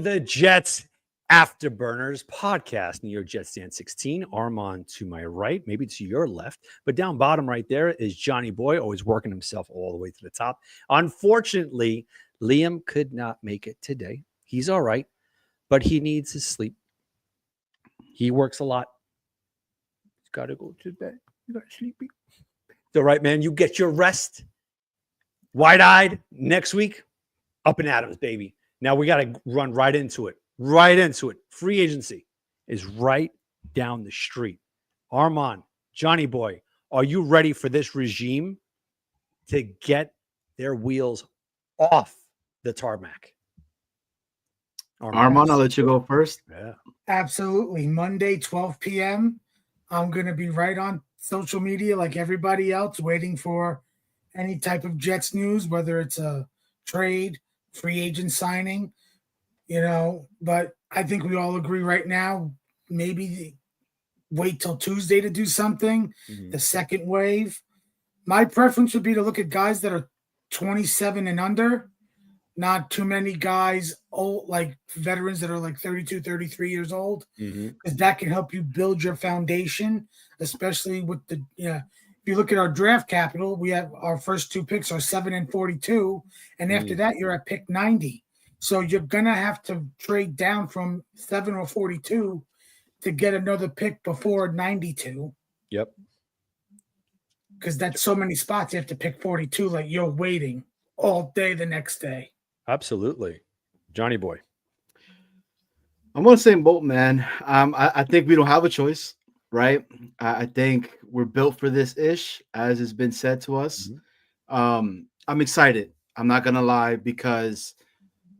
the Jets Afterburners podcast, New York Jets Stand 16. Armand to my right, maybe to your left, but down bottom right there is Johnny Boy, always working himself all the way to the top. Unfortunately, Liam could not make it today. He's all right, but he needs his sleep. He works a lot. He's got to go to bed. You got sleepy. It's all right, man. You get your rest. Wide-eyed next week. Up and Adams, baby. Now we got to run right into it. Right into it. Free agency is right down the street. Armand, Johnny Boy, are you ready for this regime to get their wheels off the tarmac? Armand, I'll let you go first. Yeah. Absolutely. Monday, 12 p.m. I'm going to be right on social media like everybody else, waiting for any type of Jets news, whether it's a trade, free agent signing, but I think we all agree right now, maybe wait till Tuesday to do something, the second wave. My preference would be to look at guys that are 27 and under, not too many guys old, like veterans that are like 32, 33 years old, because that can help you build your foundation, especially with if you look at our draft capital, we have our first two picks are 7 and 42. And after that, you're at pick 90. So you're going to have to trade down from 7 or 42 to get another pick before 92. Yep. Because that's so many spots. You have to pick 42. Like you're waiting all day the next day. Absolutely. Johnny Boy. I'm on the same boat, man. I think we don't have a choice, right? I think we're built for this ish, as has been said to us. I'm excited. I'm not going to lie, because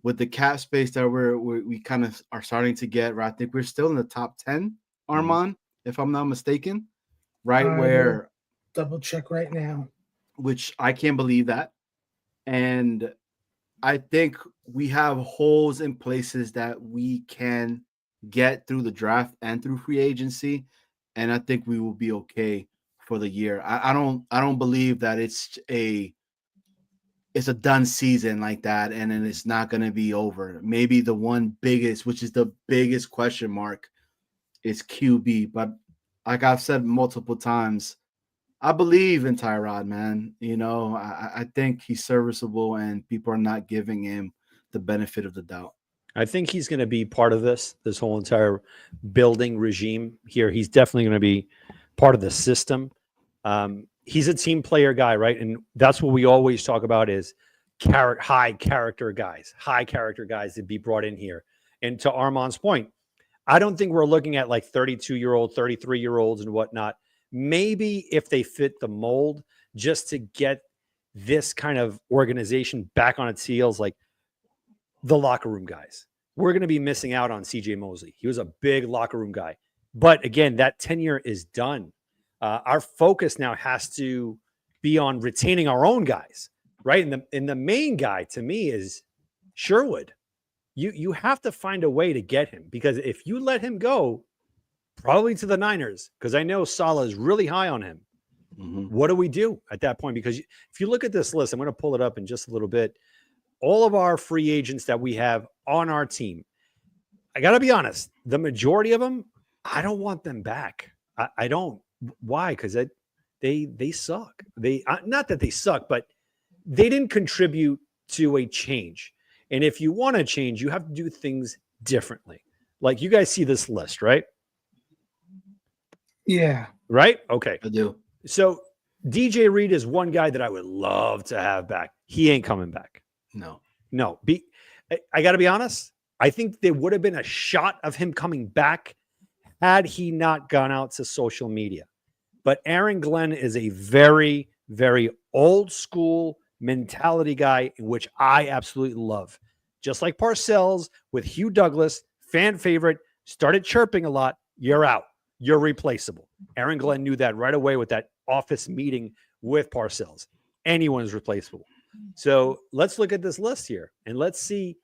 with the cap space that we kind of are starting to get, right? I think we're still in the top 10, Armand, if I'm not mistaken, right? Where double check right now, which I can't believe that. And I think we have holes in places that we can get through the draft and through free agency. And I think we will be okay for the year. I don't believe that it's a done season like that, and then it's not going to be over. Maybe the one biggest, which is the biggest question mark, is QB. But like I've said multiple times, I believe in Tyrod, man. I think he's serviceable, and people are not giving him the benefit of the doubt. I think he's going to be part of this whole entire building regime here. He's definitely going to be part of the system. He's a team player guy, right? And that's what we always talk about is high character guys to be brought in here. And to Armand's point, I don't think we're looking at like 32-year-old, 33-year-olds and whatnot. Maybe if they fit the mold, just to get this kind of organization back on its heels, like the locker room guys. We're going to be missing out on CJ Mosley. He was a big locker room guy. But again, that tenure is done. Our focus now has to be on retaining our own guys, right? And the main guy to me is Sherwood. You have to find a way to get him, because if you let him go, probably to the Niners, because I know Saleh is really high on him. What do we do at that point? Because if you look at this list, I'm going to pull it up in just a little bit. All of our free agents that we have on our team, I got to be honest, the majority of them, I don't want them back. I don't. Why? Because they suck. They not that they suck, but they didn't contribute to a change. And if you want to change, you have to do things differently. Like you guys see this list, right? Yeah. Right? Okay. I do. So DJ Reed is one guy that I would love to have back. He ain't coming back. No. I got to be honest. I think there would have been a shot of him coming back had he not gone out to social media. But Aaron Glenn is a very, very old school mentality guy, in which I absolutely love. Just like Parcells with Hugh Douglas, fan favorite, started chirping a lot. You're out. You're replaceable. Aaron Glenn knew that right away with that office meeting with Parcells. Anyone's replaceable. So let's look at this list here and let's see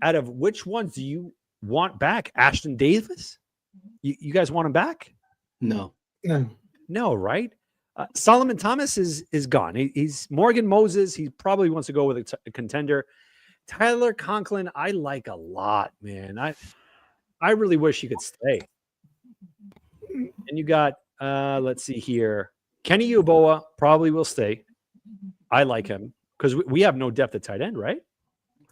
out of which ones do you want back? Ashton Davis? You guys want him back? No. No, right? Solomon Thomas is gone. He's Morgan Moses. He probably wants to go with a contender. Tyler Conklin, I like a lot, man. I really wish he could stay. And you got, let's see here. Kenny Yeboah probably will stay. I like him because we have no depth at tight end, right?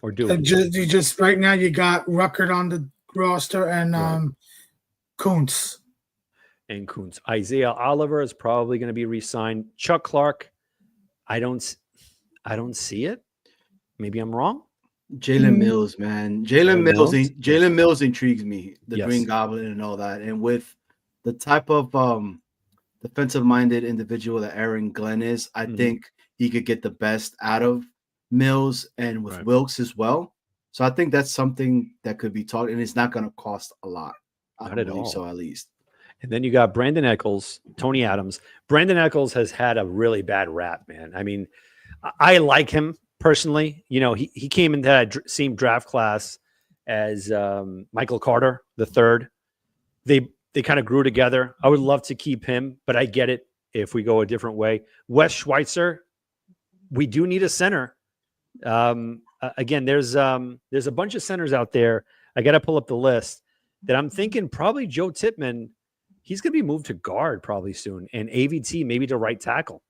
Or do we? You just right now you got Ruckert on the roster and Right. Kuntz. And Kuntz. Isaiah Oliver is probably going to be re-signed. Chuck Clark, I don't see it. Maybe I'm wrong. Jalen Mills, man. Jalen Mills? Jalen Mills intrigues me, the Yes. Green Goblin and all that. And with the type of defensive-minded individual that Aaron Glenn is, I Mhm. think he could get the best out of Mills and with Right. Wilkes as well. So I think that's something that could be taught, and it's not going to cost a lot. I Not don't at believe all. so, at least. And then you got Brandon Eccles, Tony Adams. Brandon Eccles has had a really bad rap, man. I mean, I like him personally. You know, he came into that same draft class as Michael Carter, the third. They kind of grew together. I would love to keep him, but I get it if we go a different way. Wes Schweitzer, we do need a center. Again, there's a bunch of centers out there. I got to pull up the list that I'm thinking probably Joe Tippmann. He's going to be moved to guard probably soon, and AVT maybe to right tackle.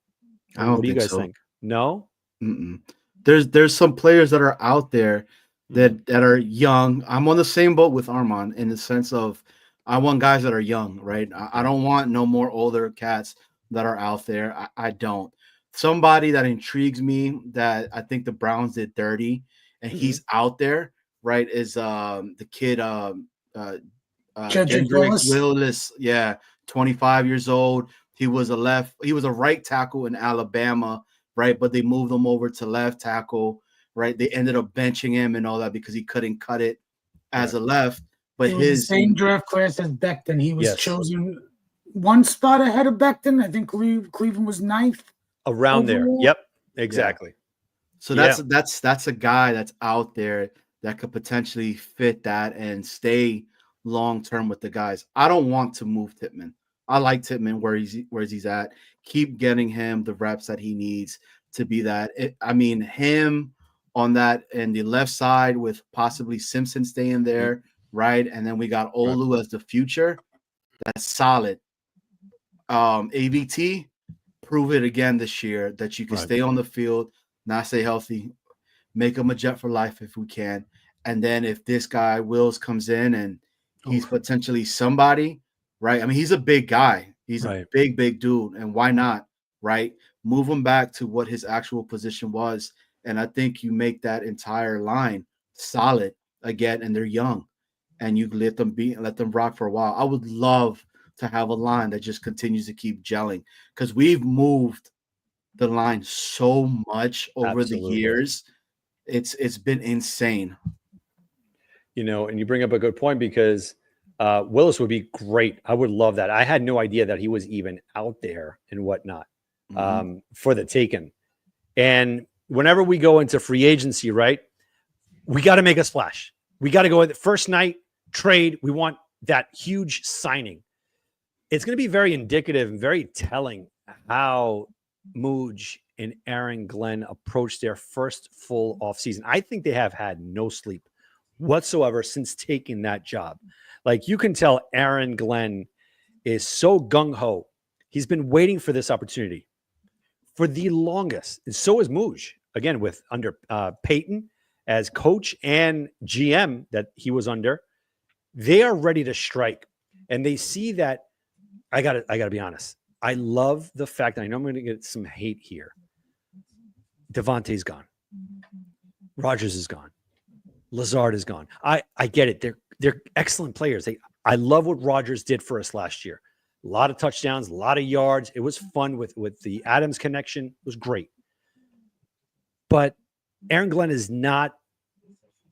I don't What do you think guys so. think? No, Mm-mm. There's some players that are out there that are young. I'm on the same boat with Armand in the sense of I want guys that are young, right? I don't want no more older cats that are out there. I don't. Somebody that intrigues me that I think the Browns did dirty and he's out there, right? Is the kid Jedrick Jedrick Willis? Willis, yeah, 25 years old. He was a right tackle in Alabama, right? But they moved him over to left tackle, right? They ended up benching him and all that because he couldn't cut it as a left. But It was the his same draft class as Becton. He was Yes. chosen one spot ahead of Becton. I think Cleveland was ninth. around there. Overall? Yep, exactly. so that's a guy that's out there that could potentially fit that and stay long term with the guys. I don't want to move Tippmann. I like Tippmann where he's at. Keep getting him the reps that he needs to be that. I mean, him on that and the left side with possibly Simpson staying there, right? And then we got Olu as the future. That's solid. AVT, prove it again this year that you can stay on the field, not stay healthy, make him a Jet for life if we can. And then if this guy Wills comes in and he's potentially somebody, right? I mean, he's a big guy. He's a big dude. And why not, right? Move him back to what his actual position was. And I think you make that entire line solid again. And they're young. And you let them rock for a while. I would love to have a line that just continues to keep gelling because we've moved the line so much over the years. It's been insane. You know, and you bring up a good point because Willis would be great. I would love that. I had no idea that he was even out there and whatnot for the taken. And whenever we go into free agency, right, we got to make a splash. We got to go at the first night trade. We want that huge signing. It's going to be very indicative and very telling how Mooj and Aaron Glenn approached their first full offseason. I think they have had no sleep whatsoever since taking that job. Like you can tell Aaron Glenn is so gung-ho. He's been waiting for this opportunity for the longest. And so is Mooj, again, with under Peyton as coach and GM that he was under. They are ready to strike. And they see that I gotta be honest. I love the fact that I know I'm going to get some hate here. Devontae's gone. Rodgers is gone. Lazard is gone. I get it. They're excellent players. I love what Rodgers did for us last year. A lot of touchdowns, a lot of yards. It was fun with the Adams connection. It was great. But Aaron Glenn is not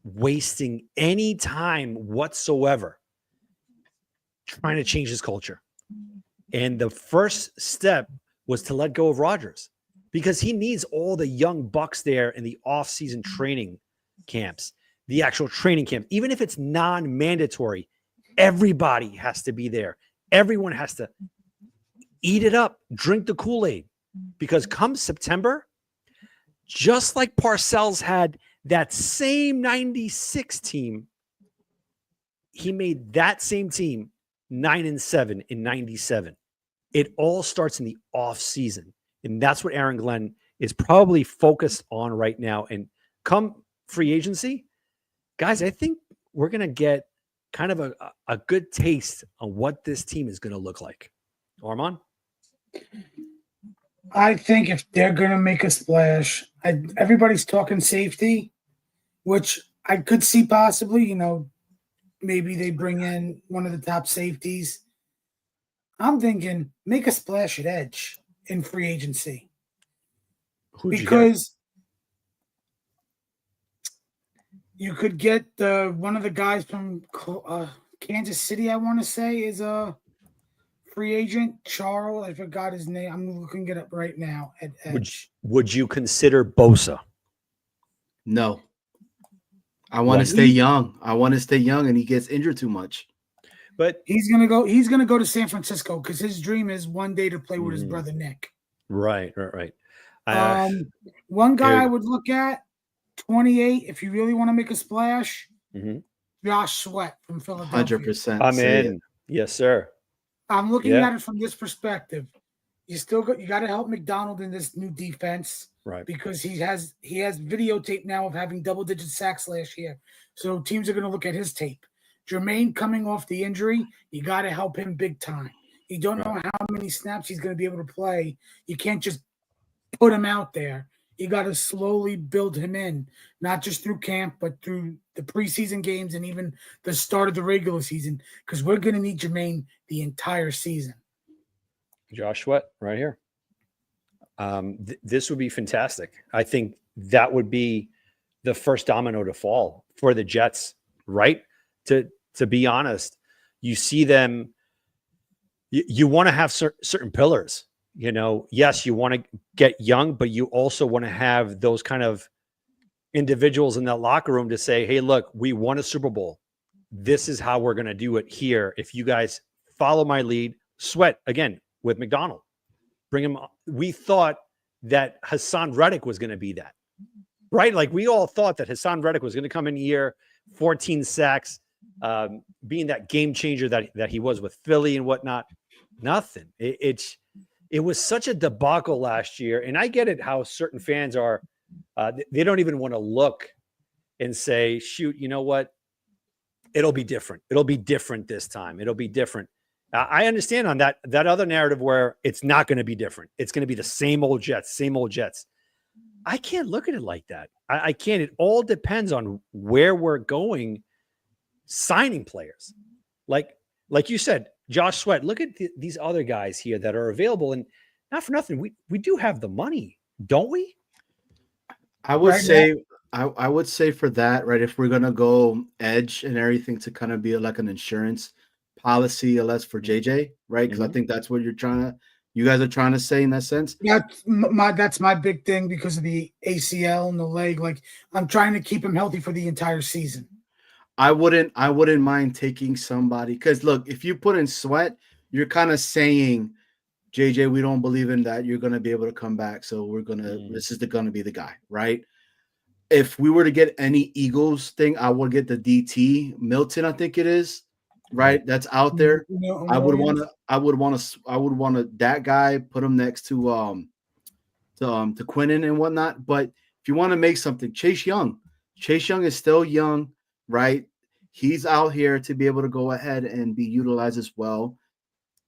wasting any time whatsoever trying to change his culture. And the first step was to let go of Rodgers because he needs all the young bucks there in the off-season training camps, the actual training camp. Even if it's non-mandatory, everybody has to be there. Everyone has to eat it up, drink the Kool-Aid, because come September, just like Parcells had That same 96 team, he made that same team 9-7 in 97. It all starts in the off season. And that's what Aaron Glenn is probably focused on right now. And come free agency, guys, I think we're going to get kind of a good taste on what this team is going to look like. Armand? I think if they're going to make a splash, everybody's talking safety, which I could see possibly, maybe they bring in one of the top safeties. I'm thinking make a splash at edge in free agency. Because you could get one of the guys from Kansas City, I want to say, is a free agent. Charles, I forgot his name. I'm looking it up right now at edge. Would you consider Bosa? No. I want to stay young. I want to stay young, and he gets injured too much. But he's gonna go to San Francisco because his dream is one day to play with his brother Nick. Right. One guy I would look at, 28, if you really want to make a splash, Josh Sweat from Philadelphia. 100%. I'm in. Yes, sir. I'm looking at it from this perspective. You got to help McDonald in this new defense, right? Because he has videotape now of having double-digit sacks last year. So teams are going to look at his tape. Jermaine coming off the injury, you got to help him big time. You don't know how many snaps he's going to be able to play. You can't just put him out there. You got to slowly build him in, not just through camp, but through the preseason games and even the start of the regular season, because we're going to need Jermaine the entire season. Josh Sweat right here. This would be fantastic. I think that would be the first domino to fall for the Jets, right? To be honest, you see them, you want to have certain pillars. Yes, you want to get young, but you also want to have those kind of individuals in that locker room to say, hey, look, we won a Super Bowl. This is how we're going to do it here. If you guys follow my lead, Sweat again with McDonald, bring him. We thought that Hassan Reddick was going to be that, right? Like we all thought that Hassan Reddick was going to come in here, 14 sacks, being that game changer that he was with Philly and whatnot. Nothing. It was such a debacle last year. And I get it how certain fans are, they don't even want to look and say, shoot, you know what? It'll be different. It'll be different this time. It'll be different. I understand on that other narrative where it's not going to be different. It's going to be the same old Jets. I can't look at it like that. I can't. It all depends on where we're going signing players. Like you said, Josh Sweat, look at these other guys here that are available. And not for nothing, we do have the money, don't we? I would say for that, right, if we're going to go edge and everything to kind of be like an insurance policy, less for JJ, right? Because I think that's what you guys are trying to say in that sense. Yeah, that's my big thing because of the ACL and the leg. Like I'm trying to keep him healthy for the entire season. I wouldn't mind taking somebody because look, if you put in Sweat, you're kind of saying, JJ, we don't believe in that you're going to be able to come back. So we're this is going to be the guy, right? If we were to get any Eagles thing, I would get the DT Milton, I think it is, right? That's out there. I would want to that guy, put him next to Quinnen and whatnot. But if you want to make something, Chase Young is still young, right? He's out here to be able to go ahead and be utilized as well.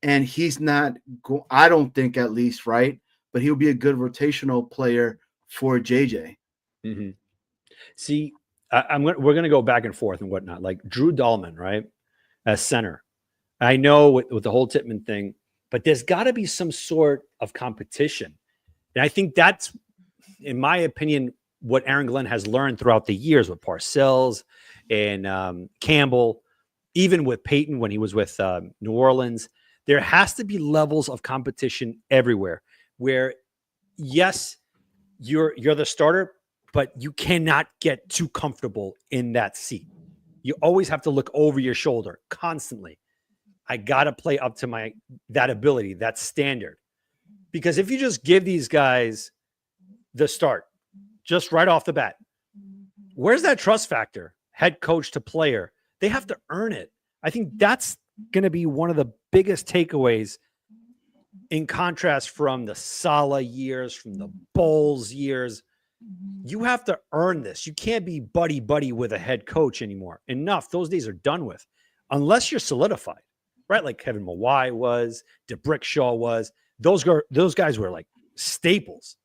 And he's not, I don't think at least, right? But he'll be a good rotational player for JJ. Mm-hmm. See, we're going to go back and forth and whatnot. Like Drew Dahlman, right? As center. I know with the whole Tippmann thing, but there's got to be some sort of competition. And I think that's, in my opinion, what Aaron Glenn has learned throughout the years with Parcells and Campbell, even with Peyton when he was with New Orleans. There has to be levels of competition everywhere where, yes, you're the starter, but you cannot get too comfortable in that seat. You always have to look over your shoulder constantly. I got to play up to that ability, that standard. Because if you just give these guys the start, just right off the bat, where's that trust factor? Head coach to player. They have to earn it. I think that's going to be one of the biggest takeaways in contrast from the Salah years, from the Bowles years. You have to earn this. You can't be buddy with a head coach anymore. Enough. Those days are done with, unless you're solidified, right? Like Kevin Mawai was, DeBrickshaw was. Those guys were like staples.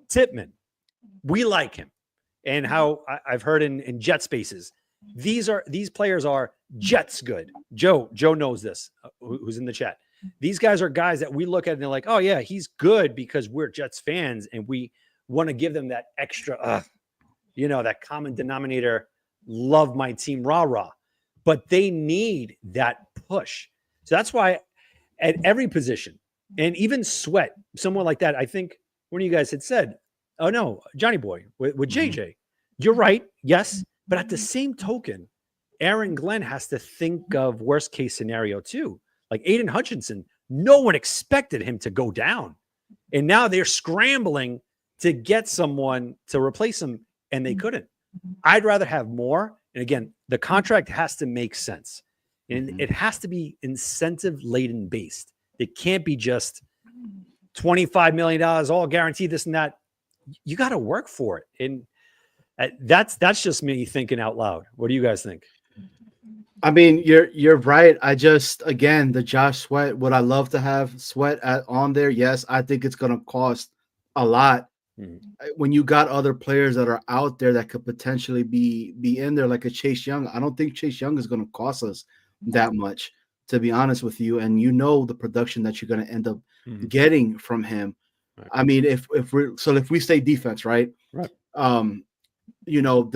Tippmann, we like him. And how I've heard in Jet Spaces, these players are Jets good. Joe knows this, who's in the chat. These guys are guys that we look at and they're like, oh yeah, he's good because we're Jets fans and we want to give them that extra, that common denominator, love my team, rah. But they need that push. So that's why at every position, and even Sweat, someone like that, I think one of you guys had said, oh no, Johnny Boy with JJ. You're right, yes. But at the same token, Aaron Glenn has to think of worst case scenario too. Like Aiden Hutchinson, no one expected him to go down. And now they're scrambling to get someone to replace him, and they couldn't. I'd rather have more. And again, the contract has to make sense. And it has to be incentive-laden based. It can't be just $25 million, all guaranteed, this and that. You got to work for it. And that's just me thinking out loud. What do you guys think? I mean, you're right. Again, the Josh Sweat, would I love to have Sweat on there? Yes, I think it's going to cost a lot. When you got other players that are out there that could potentially be in there, like a Chase Young, I don't think Chase Young is going to cost us that much, to be honest with you. And the production that you're going to end up getting from him. Right. I mean, if we stay defense, right? The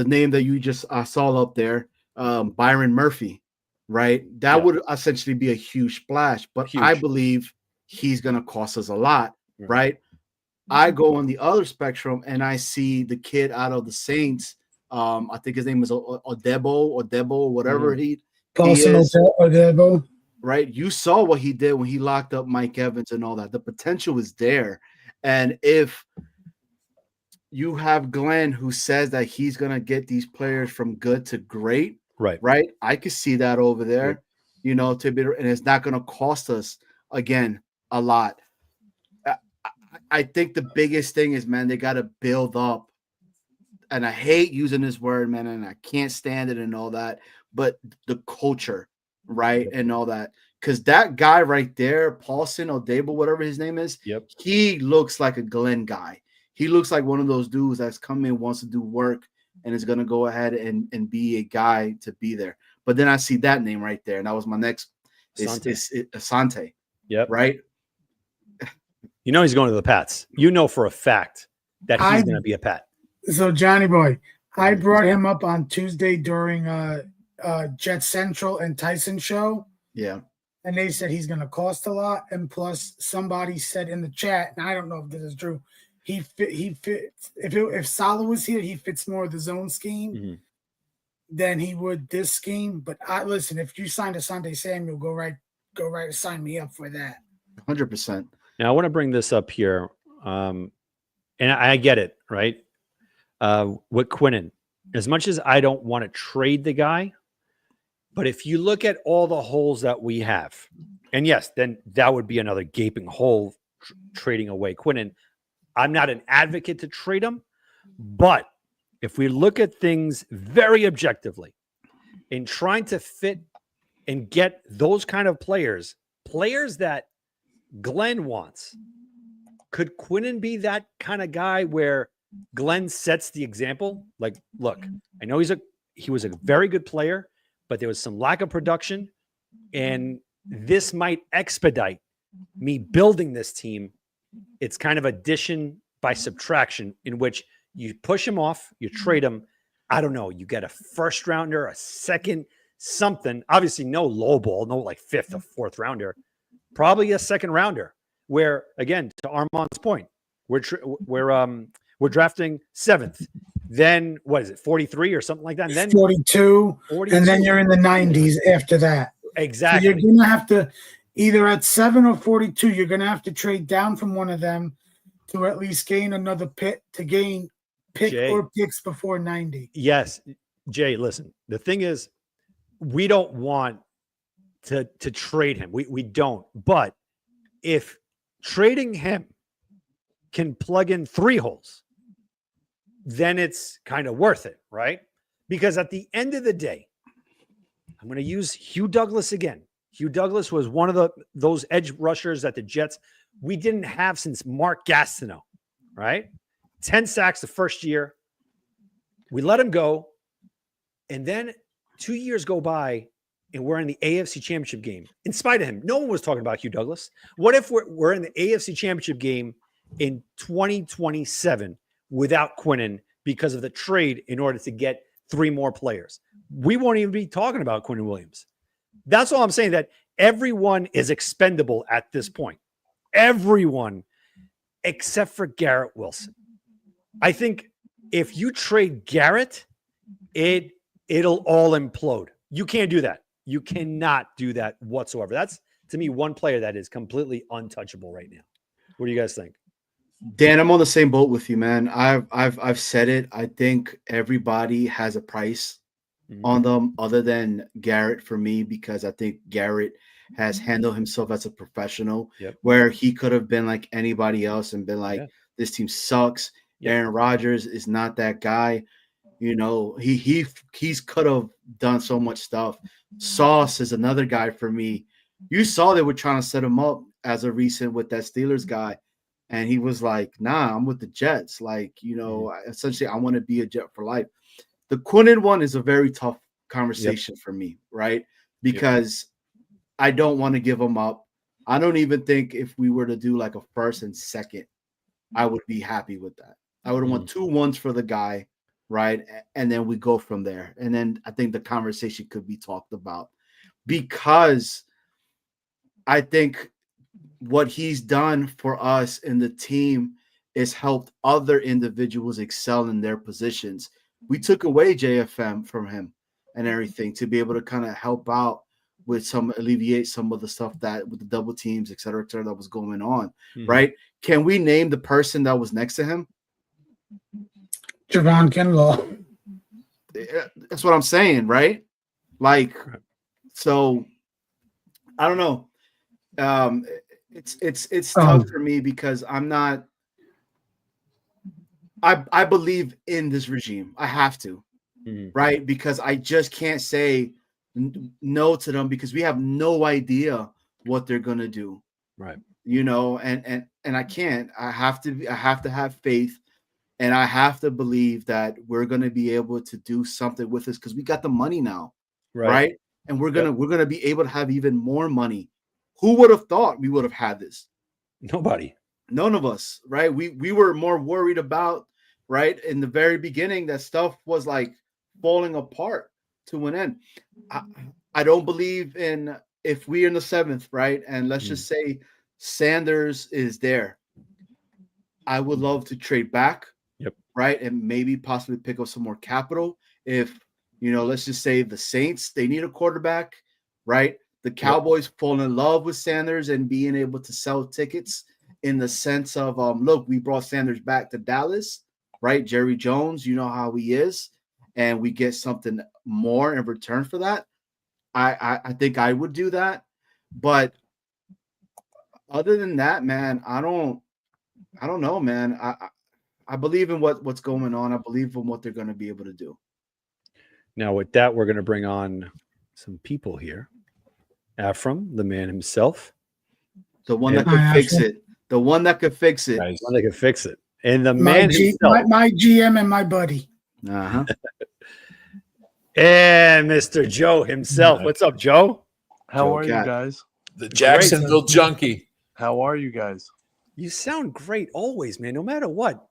name that you just saw up there, Byron Murphy, right? That would essentially be a huge splash, but huge. I believe he's going to cost us a lot, right? I go on the other spectrum and I see the kid out of the Saints. I think his name is Odebo, whatever he is. Odebo. Right? You saw what he did when he locked up Mike Evans and all that. The potential is there. And if you have Glenn who says that he's going to get these players from good to great, right? I could see that over there, and it's not going to cost us, again, a lot. I think the biggest thing is, man, they got to build up. And I hate using this word, man, and I can't stand it and all that, but the culture, right, and all that. Because that guy right there, Paulson Odebo, whatever his name is, he looks like a Glenn guy. He looks like one of those dudes that's come in, wants to do work, and is going to go ahead and be a guy to be there. But then I see that name right there, and that was my next. Asante. Yep. Right? He's going to the Pats. For a fact that he's going to be a Pat. So, Johnny Boy, I brought him up on Tuesday during Jet Central and Tyson show. Yeah. And they said he's going to cost a lot. And plus, somebody said in the chat, and I don't know if this is true, he fits. If Salah was here, he fits more of the zone scheme than he would this scheme. But listen, if you signed Asante Samuel, go right, sign me up for that. 100%. Now I want to bring this up here, and I get it, right? With Quinnen, as much as I don't want to trade the guy, but if you look at all the holes that we have, and yes, then that would be another gaping hole trading away Quinnen. I'm not an advocate to trade him, but if we look at things very objectively in trying to fit and get those kind of players that Glenn wants, could Quinnen be that kind of guy where Glenn sets the example? Like, look, I know he was a very good player, but there was some lack of production, and this might expedite me building this team. It's kind of addition by subtraction, in which you push him off, you trade him. I don't know. You get a first rounder, a second, something. Obviously, no low ball, no like fifth or fourth rounder. Probably a second rounder. Where again, to Armand's point, we're drafting seventh. Then what is it, 43 or something like that? And then 42, and then you're in the 90s after that. Exactly. So you're gonna have to either at 7 or 42. You're gonna have to trade down from one of them to at least gain another pick, to gain pick Jay. or picks before 90. Yes, Jay, listen. The thing is, we don't want to trade him. We don't. But if trading him can plug in 3 holes, then it's kind of worth it, right? Because at the end of the day, I'm going to use Hugh Douglas again. Hugh Douglas was one of those edge rushers that the Jets we didn't have since Mark Gastineau, right? 10 sacks the first year. We let him go. And then 2 years go by and we're in the AFC Championship game. In spite of him, no one was talking about Hugh Douglas. What if we're in the AFC Championship game in 2027 without Quinnen because of the trade in order to get 3 more players? We won't even be talking about Quinnen Williams. That's all I'm saying, that everyone is expendable at this point. Everyone except for Garrett Wilson. I think if you trade Garrett, it'll all implode. You can't do that. You cannot do that whatsoever. That's, to me, one player that is completely untouchable right now. What do you guys think? Dan, I'm on the same boat with you, man. I've said it. I think everybody has a price on them other than Garrett for me, because I think Garrett has handled himself as a professional, where he could have been like anybody else and been like, this team sucks. Aaron Rodgers is not that guy. You know, he's could have done so much stuff. Sauce is another guy for me. You saw they were trying to set him up as a recent with that Steelers guy. And he was like, nah, I'm with the Jets. Like, you know, essentially, I want to be a Jet for life. The Quinnen one is a very tough conversation for me, right? Because I don't want to give him up. I don't even think if we were to do like a first and second, I would be happy with that. I would want 2 1s for the guy, right? And then we go from there. And then I think the conversation could be talked about, because I think what he's done for us in the team is helped other individuals excel in their positions. We took away JFM from him and everything to be able to kind of help out with alleviate some of the stuff that with the double teams, et cetera, that was going on, right? Can we name the person that was next to him? Javon Kinlaw. That's what I'm saying, right? Like, so I don't know. It's tough for me because I'm not. I believe in this regime. I have to, right? Because I just can't say no to them because we have no idea what they're gonna do, right? You know, and I can't. I have to have faith, and I have to believe that we're gonna be able to do something with this because we got the money now, right? And we're gonna be able to have even more money. Who would have thought we would have had this? Nobody. None of us, right? We were more worried about, right, in the very beginning that stuff was like falling apart to an end. I don't believe in if we're in the 7th, right? And let's just say Sanders is there. I would love to trade back, right? And maybe possibly pick up some more capital. If, you know, let's just say the Saints, they need a quarterback, right? The Cowboys fall in love with Sanders and being able to sell tickets in the sense of, look, we brought Sanders back to Dallas, right? Jerry Jones, you know how he is, and we get something more in return for that. I think I would do that. But other than that, man, I don't know, man. I believe in what's going on. I believe in what they're going to be able to do. Now, with that, we're going to bring on some people here. Ephraim, the man himself. The one that could fix it. The one that could fix it. Nice. The one that could fix it. And the man himself. My GM and my buddy. Uh-huh. And Mr. Joe himself. What's up, Joe? How are you guys? The Jacksonville junkie. How are you guys? You sound great always, man, no matter what.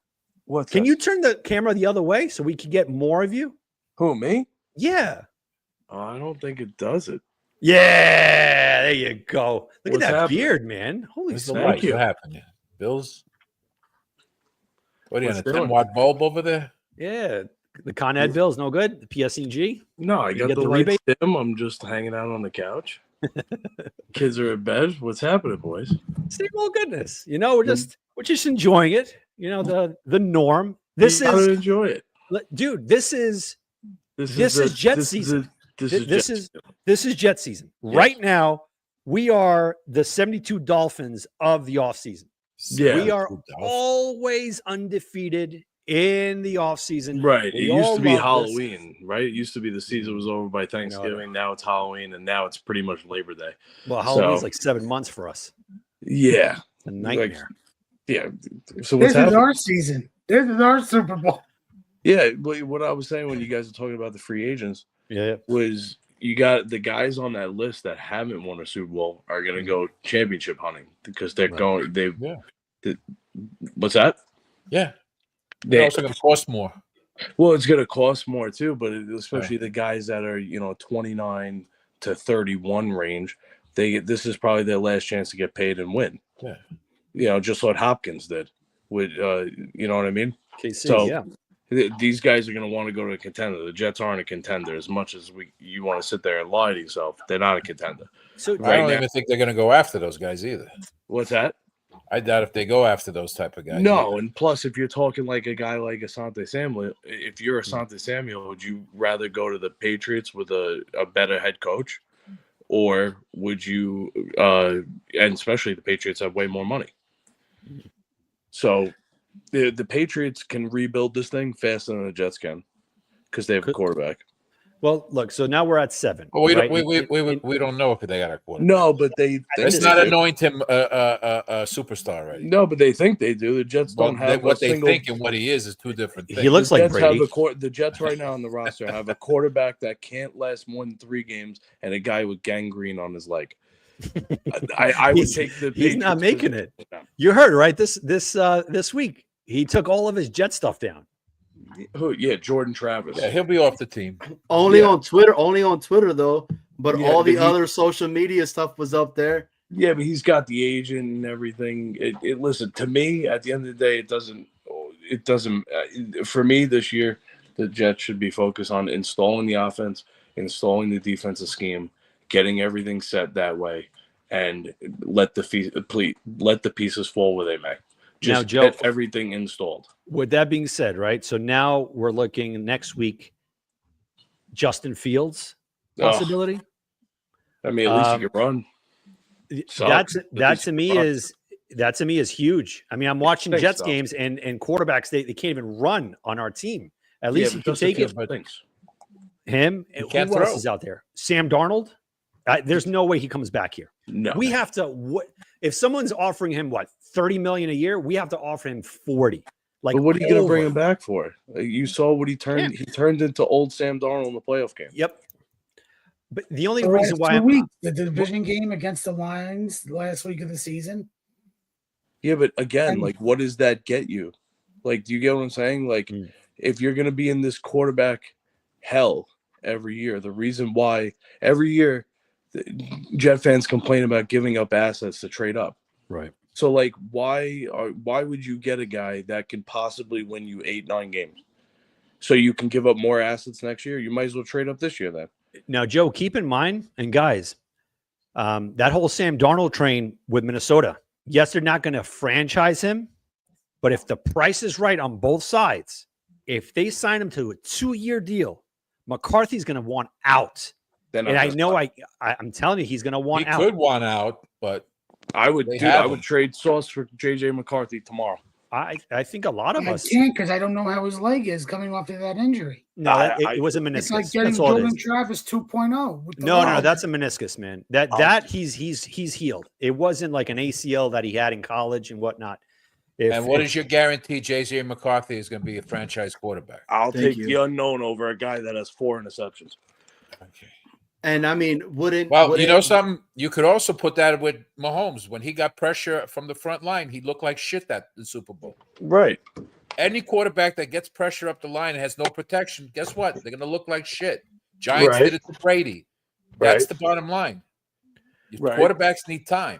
Can you turn the camera the other way so we can get more of you? Who, me? Yeah. I don't think it does it. Yeah, there you go. Look What's at that happening? beard, man. Holy Thank you. What happened? Bills? What are you on What's a doing? 10-watt bulb over there? Yeah. The Con Ed Bill's no good. The PSEG. No, I got get the the lights rebate? dim. I'm just hanging out on the couch. Kids are at bed. What's happening, boys? Same old goodness. You know, we're just enjoying it. You know, the norm This You gotta is, enjoy it. dude. This is Jet season. This is Jet season. Yes. Right now, we are the 72 Dolphins of the offseason. Yeah. We are always undefeated in the offseason. Right. We It used all to be love this. Halloween, right? It used to be the season was over by Thanksgiving. Now it's Halloween, and now it's pretty much Labor Day. Well, Halloween's So- like 7 months for us. Yeah. A nightmare. Yeah. So This what's is happening? our season. This is our Super Bowl. Yeah. But what I was saying when you guys were talking about the free agents Yeah. was you got the guys on that list that haven't won a Super Bowl are going to go championship hunting because they're Right. going. Yeah. What's that? Yeah. They- They're also going to cost more. Well, it's going to cost more too, but especially the guys that are 29 to 31 range, this is probably their last chance to get paid and win. Yeah. Just what Hopkins did. With you know what I mean? KC, So- yeah. These guys are going to want to go to a contender. The Jets aren't a contender as much as you want to sit there and lie to yourself. They're not a contender. So I Right don't now- even think they're going to go after those guys either. What's that? I doubt if they go after those type of guys. No, and plus, if you're talking like a guy like Asante Samuel, if you're Asante Samuel, would you rather go to the Patriots with a better head coach, or would you? And especially the Patriots have way more money, so the Patriots can rebuild this thing faster than the Jets can because they have a quarterback. well, look. So now we're at 7. Well, we right? we don't know if they got a quarterback. No, but they Let's think not they do. anoint him a superstar already. No, but they think they do. The Jets Well, don't have what a they single. think and what he is two different things. He looks The like Jets have Brady. the Jets right now on the roster have a quarterback that can't last more than 3 games and a guy with gangrene on his leg. I would He's- take the. He's not Patriots making for- it. You heard right this week. He took all of his Jet stuff down. Who? Yeah, Jordan Travis. Yeah, he'll be off the team. Only Yeah. on Twitter. Only on Twitter though. But Yeah, all the but he- other social media stuff was up there. Yeah, but he's got the agent and everything. Listen, to me, at the end of the day, it doesn't. For me, this year, the Jets should be focused on installing the offense, installing the defensive scheme, getting everything set that way, and let the pieces fall where they may. Just Now, Joe- get everything installed. With that being said, right? So now we're looking next week. Justin Fields Oh, possibility. I mean, at least Um, he can run. Sucks, that but that he's to me fun. is huge. I mean, I'm watching Thanks, Jets Doc. games and quarterbacks they can't even run on our team. At Yeah, least but he can Justin take it. Fields thinks. Him. He And can't who else throw. is out there? Sam Darnold. There's no way he comes back here. No, We have to. What if someone's offering him what $30 million a year? We have to offer him 40. Like, but what are you going to bring over. him back for? You saw what he turned. Yeah. He turned into old Sam Darnold in the playoff game. Yep. But the only The reason last why 2 I'm, weeks, the division game against the Lions last week of the season. Yeah, but again, And- like, what does that get you? Like, do you get what I'm saying? Like, Mm. if you're going to be in this quarterback hell every year, the reason why every year the Jet fans complain about giving up assets to trade up. right. So, like, why would you get a guy that can possibly win you 8-9 games? So you can give up more assets next year. You might as well trade up this year then. Now, Joe, keep in mind, and guys, that whole Sam Darnold train with Minnesota. Yes, they're not going to franchise him, but if the price is right on both sides, if they sign him to a 2-year deal, McCarthy's going to want out. Then And I know I'm telling you, he's going to He want out. could want out, but I would, They dude. have I him. would trade Sauce for JJ McCarthy tomorrow. I think a lot of I us. can't because I don't know how his leg is coming off of that injury. No, it was a meniscus. It's like getting That's all it Jordan is. Travis 2.0. with the No, leg. that's a meniscus, man. Oh. That he's healed. It wasn't like an ACL that he had in college and whatnot. and what is your guarantee JJ McCarthy is going to be a franchise quarterback? I'll Thank take you. the unknown over a guy that has 4 interceptions. Okay. And I mean, wouldn't Well, you wouldn't- know something? You could also put that with Mahomes. When he got pressure from the front line, he looked like shit that the Super Bowl. Right. Any quarterback that gets pressure up the line and has no protection, guess what? They're going to look like shit. Giants Right. did it to Brady. That's Right. the bottom line. Right. Quarterbacks need time.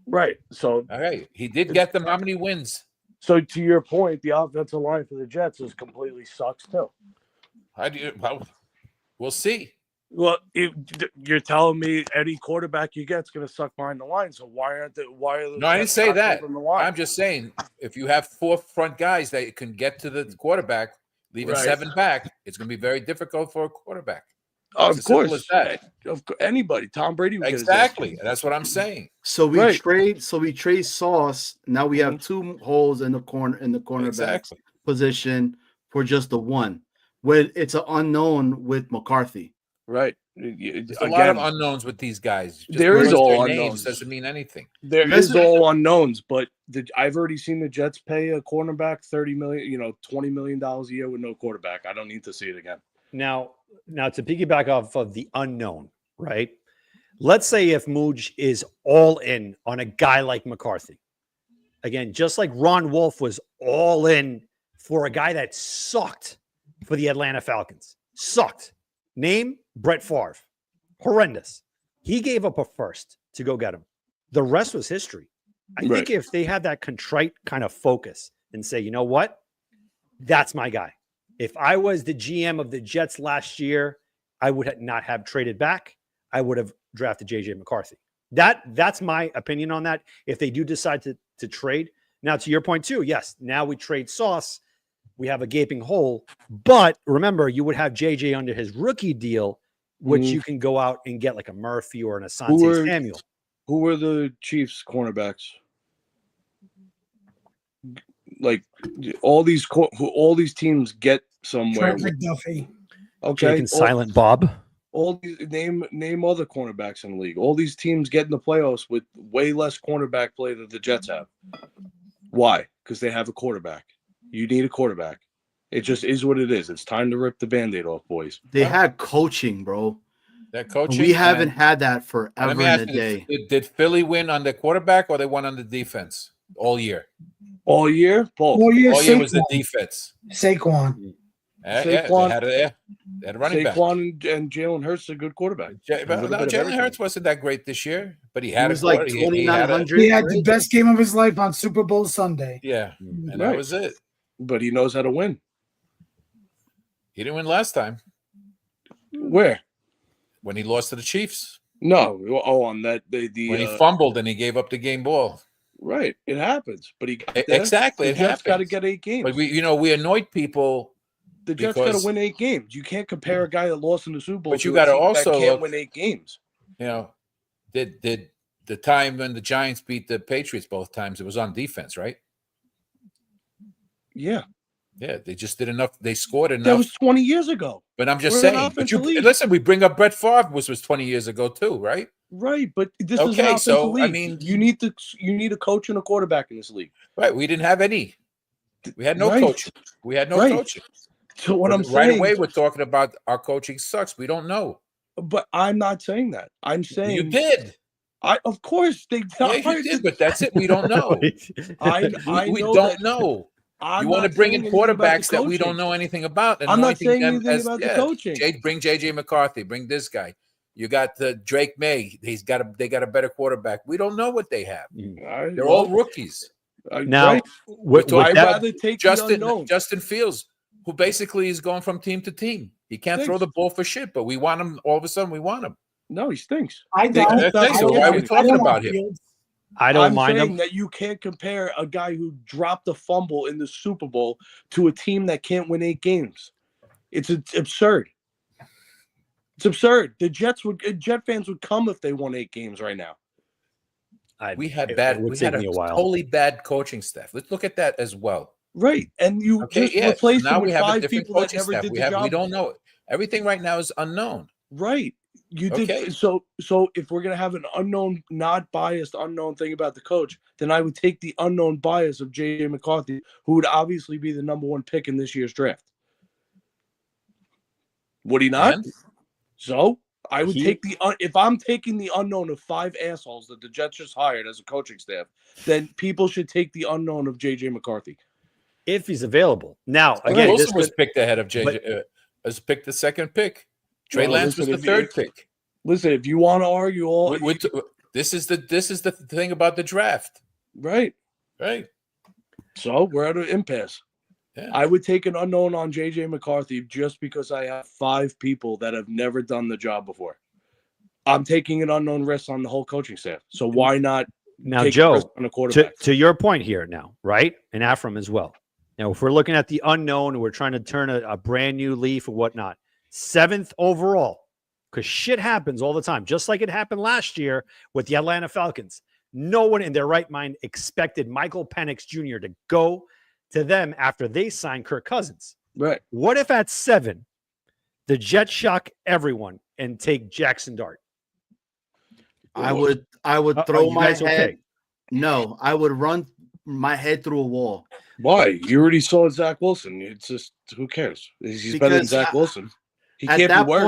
Right. So Okay. He did get them how many wins? to your point, the offensive line for the Jets is completely sucks too. How do you, well, we'll see. Well, you're telling me any quarterback you get is going to suck behind the line. So why are No, I didn't say that. The line? I'm just saying if you have 4 front guys that can get to the quarterback, leaving Right. 7 back, it's going to be very difficult for a quarterback. Of It's as simple course, as that. anybody. Tom Brady would get his ass Exactly. kicked. That's what I'm saying. So we Right. trade Sauce. Now we have 2 holes in the cornerback Exactly. position for just the one. When it's an unknown with McCarthy. Right. There's a lot of Again, unknowns with these guys. Just there is because all their names unknowns. doesn't mean anything. there Listen- is all unknowns, but I've already seen the Jets pay a cornerback $30 million, $20 million a year with no quarterback. I don't need to see it again. Now to piggyback off of the unknown, right? Let's say if Mooj is all in on a guy like McCarthy. Again, just like Ron Wolf was all in for a guy that sucked for the Atlanta Falcons. Sucked. Name Brett Favre. Horrendous. He gave up a first to go get him. The rest was history. I Right. think if they had that contrite kind of focus and say, you know what? That's my guy. If I was the GM of the Jets last year, I would not have traded back. I would have drafted JJ McCarthy. That's my opinion on that. If they do decide to trade. Now, to your point too, yes, now we trade Sauce. We have a gaping hole. But remember, you would have JJ under his rookie deal, which Mhm. you can go out and get like a Murphy or an Who Asante were- Samuel. Who were the Chiefs cornerbacks? Like all these teams get somewhere. Trent McDuffie. Okay. Jake and Silent Bob. All these name other cornerbacks in the league. All these teams get in the playoffs with way less cornerback play than the Jets have. Why? Because they have a quarterback. You need a quarterback. It just is what it is. It's time to rip the Band-Aid off, boys. They had coaching, bro. That coaching. We haven't and- had that and forever let me in ask a you day. this, did Philly win on the quarterback or they won on the defense all year? All year, both. All year, All year was the Saquon. defense. Saquon. Yeah, Saquon- they had a running back. Saquon and Jalen Hurts are good quarterback. Well, little no, bit of Jalen everything. Hurts wasn't that great this year, but he He had was a like quarter- he had a- 2,900. He had the best game of his life on Super Bowl Sunday. Yeah, and that Right. was it. But he knows how to win. He didn't win last time Where? when he lost to the Chiefs. No. Oh, on that the When he fumbled and he gave up the game ball. right. It happens. But he got there. Exactly, The it Jets got to happens. get 8 games. But we annoyed people. The Jets got because- to win 8 games. You can't compare a guy that lost in the Super Bowl. But you to a gotta team that also can't look- win 8 games. You know, did the time when the Giants beat the Patriots both times? It was on defense, right? Yeah, Yeah, they just did enough. They scored enough. that was 20 years ago. But I'm just we're an saying. But you offensive league. listen. We bring up Brett Favre, which was 20 years ago too, right? Right, but this is Okay, an offensive so, I league. mean- you need a coach and a quarterback in this league. Right. We didn't have any. We had no Right. coaching. We had no Right. coaching. So what I'm right saying, away, we're talking about our coaching sucks. We don't know. but I'm not saying that. I'm saying You did. Of course they Yeah, you did. But that's it. We don't know. I we know don't that- know. I'm You want to not bring saying in anything about the quarterbacks that we coaching. don't know anything about. And I'm not anointing saying them anything as- about the yeah, coaching. Bring JJ McCarthy. Bring this guy. You got the Drake May. They got a better quarterback. We don't know what they have. They're all rookies. Now, right. with I'd that, rather take the unknown. Justin Fields, who basically is going from team to team. He can't throw Stinks. the ball for shit, but we want him. All of a sudden, we want him. No, he stinks. I They- don't. that's it. So I why are we don't- talking I don't about want him? Fields. I don't I'm mind saying them. that you can't compare a guy who dropped a fumble in the Super Bowl to a team that can't win 8 games. It's absurd. It's absurd. Jet fans would come if they won 8 games right now. We had It bad. would We take had me a a while. totally bad coaching staff. Let's look at that as well. Right. And you Okay, just yeah. replace Now them we with have a 5 different people that coaching never staff. did We the have. job. We don't know. Everything right now is unknown. Right. You did Okay. so if we're gonna have an unknown, not biased, unknown thing about the coach, then I would take the unknown bias of JJ McCarthy, who would obviously be the number 1 pick in this year's draft. Would he not? And So I would He- take if I'm taking the unknown of 5 assholes that the Jets just hired as a coaching staff, then people should take the unknown of JJ McCarthy. If he's available. Now, Again, again, this Wilson was could, picked ahead of JJ. Was picked the second pick. Trey Well, Lance was listen, the if you- third pick. Listen, if you want to argue all This is the thing about the draft, right, right? so we're at an impasse. Yeah. I would take an unknown on JJ McCarthy just because I have 5 people that have never done the job before. I'm taking an unknown risk on the whole coaching staff. So why not Now, take Joe, risk on a quarterback. to your point here now, right? And Afram as well. Now, if we're looking at the unknown and we're trying to turn a brand new leaf or whatnot, 7th overall, because shit happens all the time, just like it happened last year with the Atlanta Falcons. No one in their right mind expected Michael Penix Jr. to go to them after they signed Kirk Cousins. Right. What if at 7, the Jets shock everyone and take Jackson Dart? I would Are throw you my guys head. okay? No, I would run my head through a wall. Why? You already saw Zach Wilson. It's just, who cares? He's better than Because Zach Wilson. He At can't that be worse.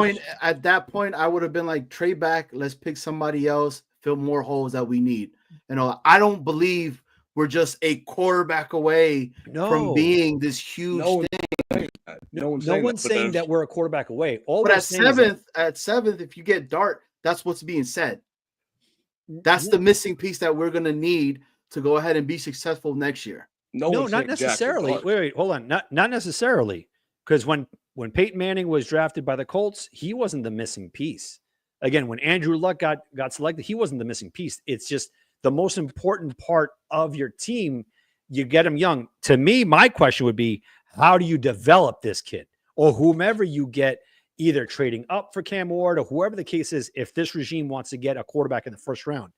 point, I would have been like, trade back. Let's pick somebody else. Fill more holes that we need. I don't believe we're just a quarterback away from being this huge No thing. No one's saying that we're a quarterback away. All But we're at saying is that- seventh, if you get Dart, that's what's being said. That's the missing piece that we're gonna need to go ahead and be successful next year. No, not necessarily. Wait, hold on. Not necessarily. Because when Peyton Manning was drafted by the Colts, he wasn't the missing piece. Again, when Andrew Luck got selected, he wasn't the missing piece. It's just the most important part of your team. You get him young. To me, my question would be, how do you develop this kid or whomever you get, either trading up for Cam Ward or whoever the case is? If this regime wants to get a quarterback in the first round,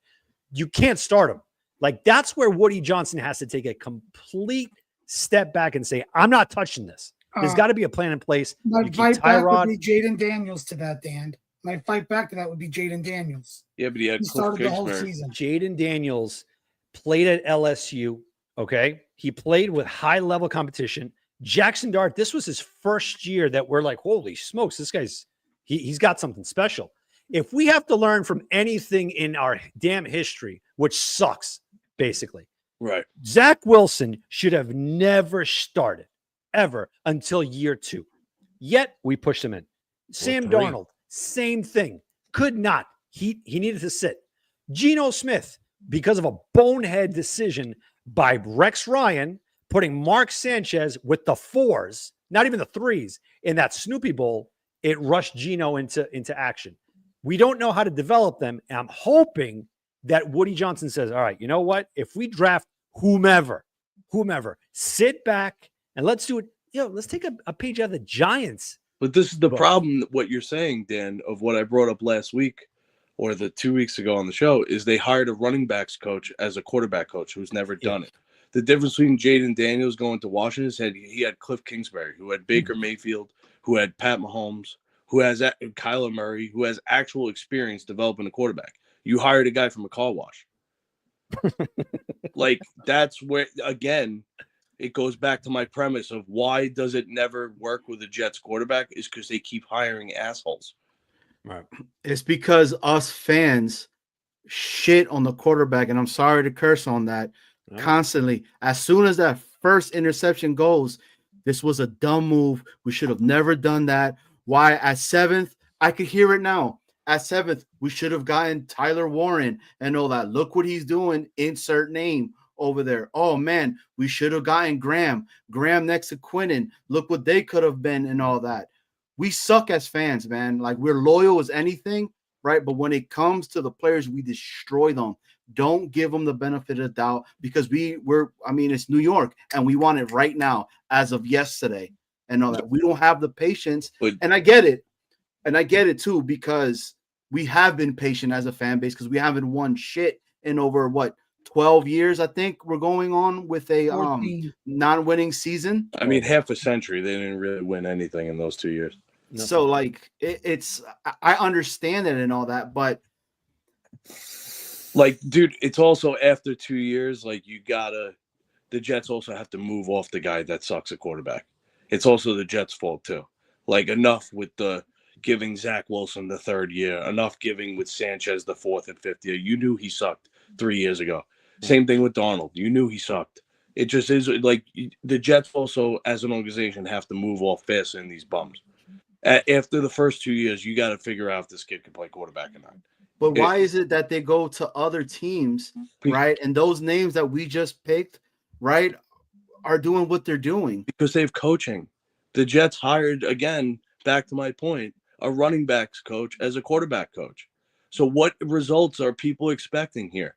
you can't start him. Like, that's where Woody Johnson has to take a complete step back and say, I'm not touching this. There's got to be a plan in place. My fight back would be Jaden Daniels to that, Dan. My fight back to that would be Jaden Daniels. Yeah, but he had started the whole season. Jaden Daniels played at LSU. Okay. He played with high level competition. Jackson Dart, this was his first year that we're like, holy smokes, this guy's he's got something special. If we have to learn from anything in our damn history, which sucks, basically, right? Zach Wilson should have never started ever until year 2. Yet we pushed him in. Sam Darnold, same thing. Could not. He needed to sit. Geno Smith, because of a bonehead decision by Rex Ryan, putting Mark Sanchez with the 4s, not even the 3s, in that Snoopy Bowl, it rushed Geno into action. We don't know how to develop them. And I'm hoping that Woody Johnson says, all right, you know what? If we draft whomever, sit back and let's do it. Let's take a page out of the Giants. But this is the problem, what you're saying, Dan, of what I brought up last week or the 2 weeks ago on the show, is they hired a running backs coach as a quarterback coach who's never done it. The difference between Jaden Daniels going to Washington is he had Cliff Kingsbury, who had Baker Mayfield, who had Pat Mahomes, who has Kyler Murray, who has actual experience developing a quarterback. You hired a guy from a car wash. Like, that's where, again, it goes back to my premise of why does it never work with the Jets quarterback is because they keep hiring assholes. Right. It's because us fans shit on the quarterback, and I'm sorry to curse on that constantly. As soon as that first interception goes, this was a dumb move. We should have never done that. Why at 7th? I could hear it now. At 7th, we should have gotten Tyler Warren and all that. Look what he's doing. Insert name over there. Oh man, we should have gotten Graham next to Quinnen. Look what they could have been and all that. We suck as fans, man. Like, we're loyal as anything, right? But when it comes to the players, we destroy them. Don't give them the benefit of the doubt, because it's New York and we want it right now as of yesterday and all that. We don't have the patience, and I get it. And I get it too, because we have been patient as a fan base because we haven't won shit in over 12 years, I think we're going on with a non-winning season. I mean, half a century. They didn't really win anything in those 2 years. Nothing. So, like, I understand it and all that, but like, dude, it's also after 2 years, like, the Jets also have to move off the guy that sucks at quarterback. It's also the Jets' fault too. Like, enough with the giving Zach Wilson the 3rd year, enough giving with Sanchez the 4th and 5th year. You knew he sucked 3 years ago. Same thing with Darnold. You knew he sucked. It just is like the Jets also, as an organization, have to move off fast in these bums. After the first 2 years, you got to figure out if this kid can play quarterback or not. But why is it that they go to other teams, right? And those names that we just picked, right, are doing what they're doing? Because they have coaching. The Jets hired, again, back to my point, a running backs coach as a quarterback coach. So what results are people expecting here?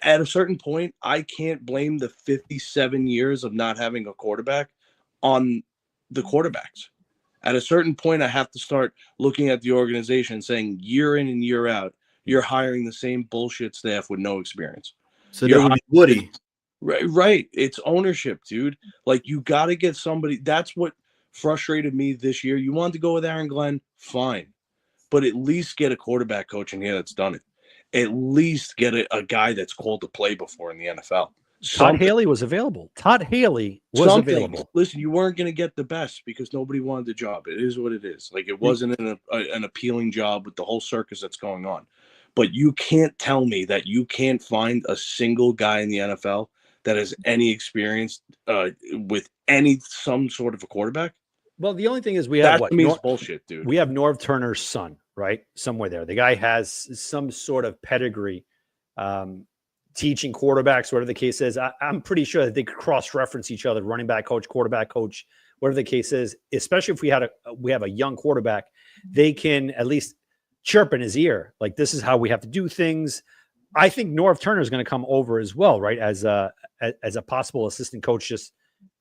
at a certain point, I can't blame the 57 years of not having a quarterback on the quarterbacks. At a certain point, I have to start looking at the organization saying year in and year out, you're hiring the same bullshit staff with no experience. So that would be Woody. Right. It's ownership, dude. Like, you got to get somebody. That's what frustrated me this year. You want to go with Aaron Glenn? Fine. But at least get a quarterback coach in here that's done it. At least get a guy that's called to play before in the NFL. Todd Haley was available. Todd Haley was available. Listen, you weren't going to get the best because nobody wanted the job. It is what it is. Like, it wasn't an appealing job with the whole circus that's going on. But you can't tell me that you can't find a single guy in the NFL that has any experience with some sort of a quarterback. Well, the only thing is we have bullshit, dude. We have Norv Turner's son, right? Somewhere there. The guy has some sort of pedigree teaching quarterbacks, whatever the case is. I'm pretty sure that they could cross-reference each other, running back coach, quarterback coach, whatever the case is, especially if we have a young quarterback, they can at least chirp in his ear. Like, this is how we have to do things. I think Norv Turner is going to come over as well, right? As a possible assistant coach just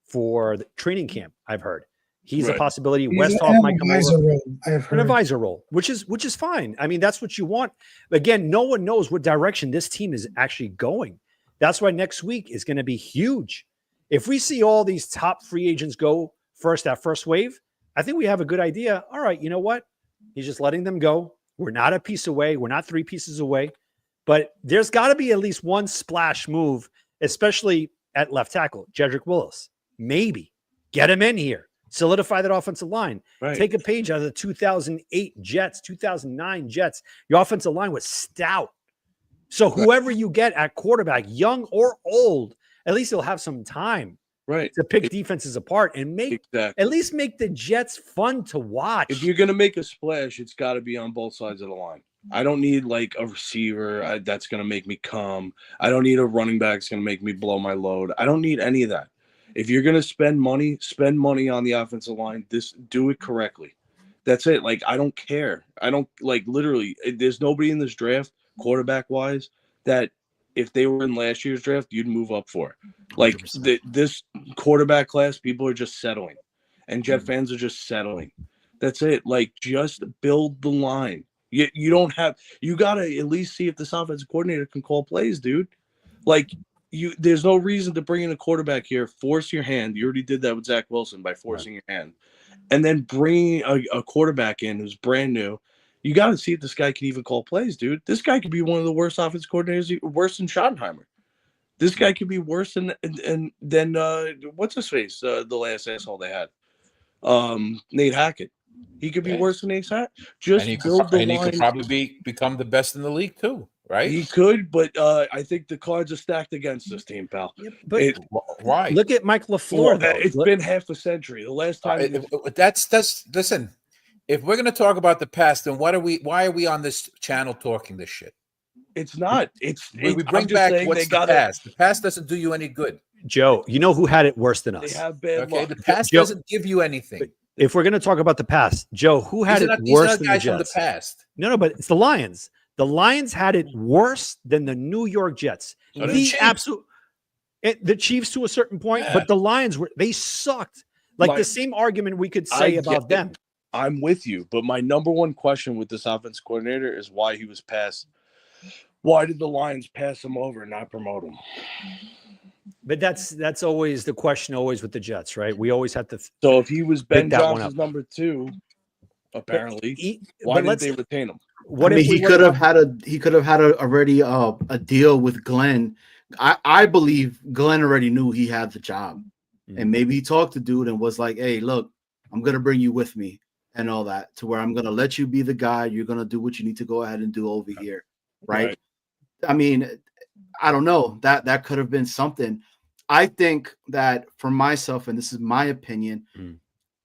for the training camp, I've heard. He's a possibility. Westhoff might come over. An advisor role, which is fine. I mean, that's what you want. Again, no one knows what direction this team is actually going. That's why next week is going to be huge. If we see all these top free agents go that first wave, I think we have a good idea. All right, you know what? He's just letting them go. We're not a piece away. We're not 3 pieces away. But there's got to be at least one splash move, especially at left tackle, Jedrick Willis. Maybe. Get him in here. Solidify that offensive line. Right. Take a page out of the 2008 Jets, 2009 Jets. Your offensive line was stout. So whoever you get at quarterback, young or old, at least he'll have some time to pick defenses apart and at least make the Jets fun to watch. If you're going to make a splash, it's got to be on both sides of the line. I don't need like a receiver that's going to make me come. I don't need a running back that's going to make me blow my load. I don't need any of that. If you're going to spend money on the offensive line. Do it correctly. That's it. Like, I don't care. I don't literally. There's nobody in this draft, quarterback wise, that if they were in last year's draft, you'd move up for. Like this quarterback class, people are just settling, and Jet fans are just settling. That's it. Like, just build the line. You don't have. You got to at least see if this offensive coordinator can call plays, dude. Like. There's no reason to bring in a quarterback here, force your hand. You already did that with Zach Wilson by forcing your hand. And then bringing a quarterback in who's brand new. You got to see if this guy can even call plays, dude. This guy could be one of the worst offensive coordinators, worse than Schottenheimer. This guy could be worse than what's his face? The last asshole they had. Nate Hackett. He could be worse than Nate Hackett. He could probably become the best in the league too. Right, he could, but I think the cards are stacked against this team, pal. Yeah, but why? Look at Mike LaFleur. It's been half a century. The last time. That's listen. If we're going to talk about the past, then why are we on this channel talking this shit? It's not. We bring back what's the past. The past doesn't do you any good. Joe, you know who had it worse than us? They have bad luck. The past doesn't give you anything. If we're going to talk about the past, Joe, who had it worse than the Jets? From the past. No, but it's the Lions. The Lions had it worse than the New York Jets. The Chiefs to a certain point, but the Lions they sucked. Like the same argument we could say about them. I'm with you, but my number one question with this offense coordinator is why he was passed. Why did the Lions pass him over and not promote him? But that's always the question, always with the Jets, right? We always have to. So if he was Ben Johnson's number 2, apparently, why didn't they retain him? He could have had already a deal with Glenn. I believe Glenn already knew he had the job, and maybe he talked to dude and was like, "Hey, look, I'm gonna bring you with me and all that, to where I'm gonna let you be the guy. You're gonna do what you need to go ahead and do over here, right?" I mean, I don't know. That could have been something. I think that for myself, and this is my opinion,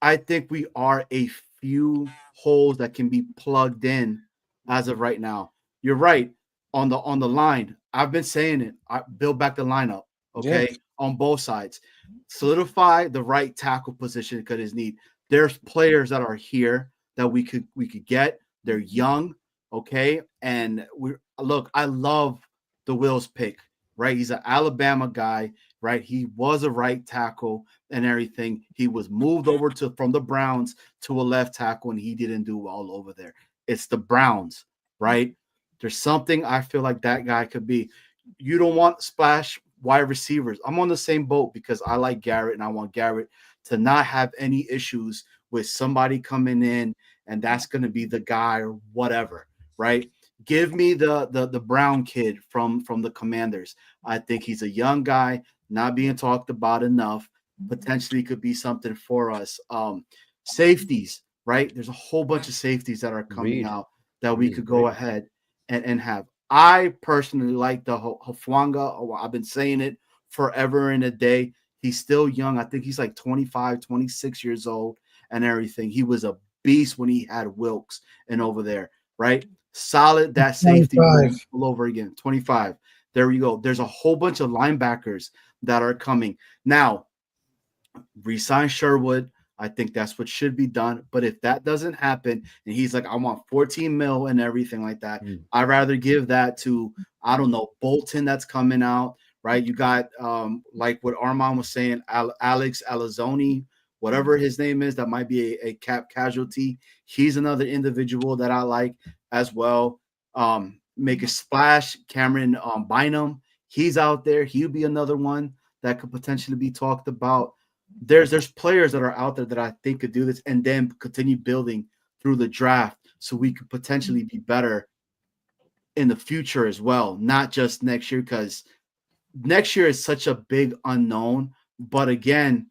I think we are a few holes that can be plugged in as of right now. You're right on the line. I've been saying it. I build back the lineup, okay, on both sides. Solidify the right tackle position because it's need. There's players that are here that we could get. They're young, okay, and I love the Wills pick, right? He's an Alabama guy, right? He was a right tackle and everything. He was moved over from the Browns to a left tackle, and he didn't do well over there. It's the Browns, right? There's something I feel like that guy could be. You don't want splash wide receivers. I'm on the same boat because I like Garrett, and I want Garrett to not have any issues with somebody coming in, and that's going to be the guy or whatever, right? Give me the Brown kid from the Commanders. I think he's a young guy, not being talked about enough. Potentially could be something for us. Safeties, right? There's a whole bunch of safeties that are coming out that we could go ahead and have. I personally like the Hufanga. I've been saying it forever and a day. He's still young. I think he's like 25, 26 years old and everything. He was a beast when he had Wilkes and over there, right? Solid that safety room all over again. 25. There you go. There's a whole bunch of linebackers that are coming. Now, resign Sherwood. I think that's what should be done. But if that doesn't happen and he's like, I want 14 mil and everything like that, I'd rather give that to, I don't know, Bolton that's coming out, right? You got, like what Armand was saying, Alex Alazzoni, whatever his name is, that might be a cap casualty. He's another individual that I like as well. Make a splash. Cameron Bynum, he's out there. He'll be another one that could potentially be talked about. There's players that are out there that I think could do this and then continue building through the draft so we could potentially be better in the future as well, not just next year, because next year is such a big unknown. But again,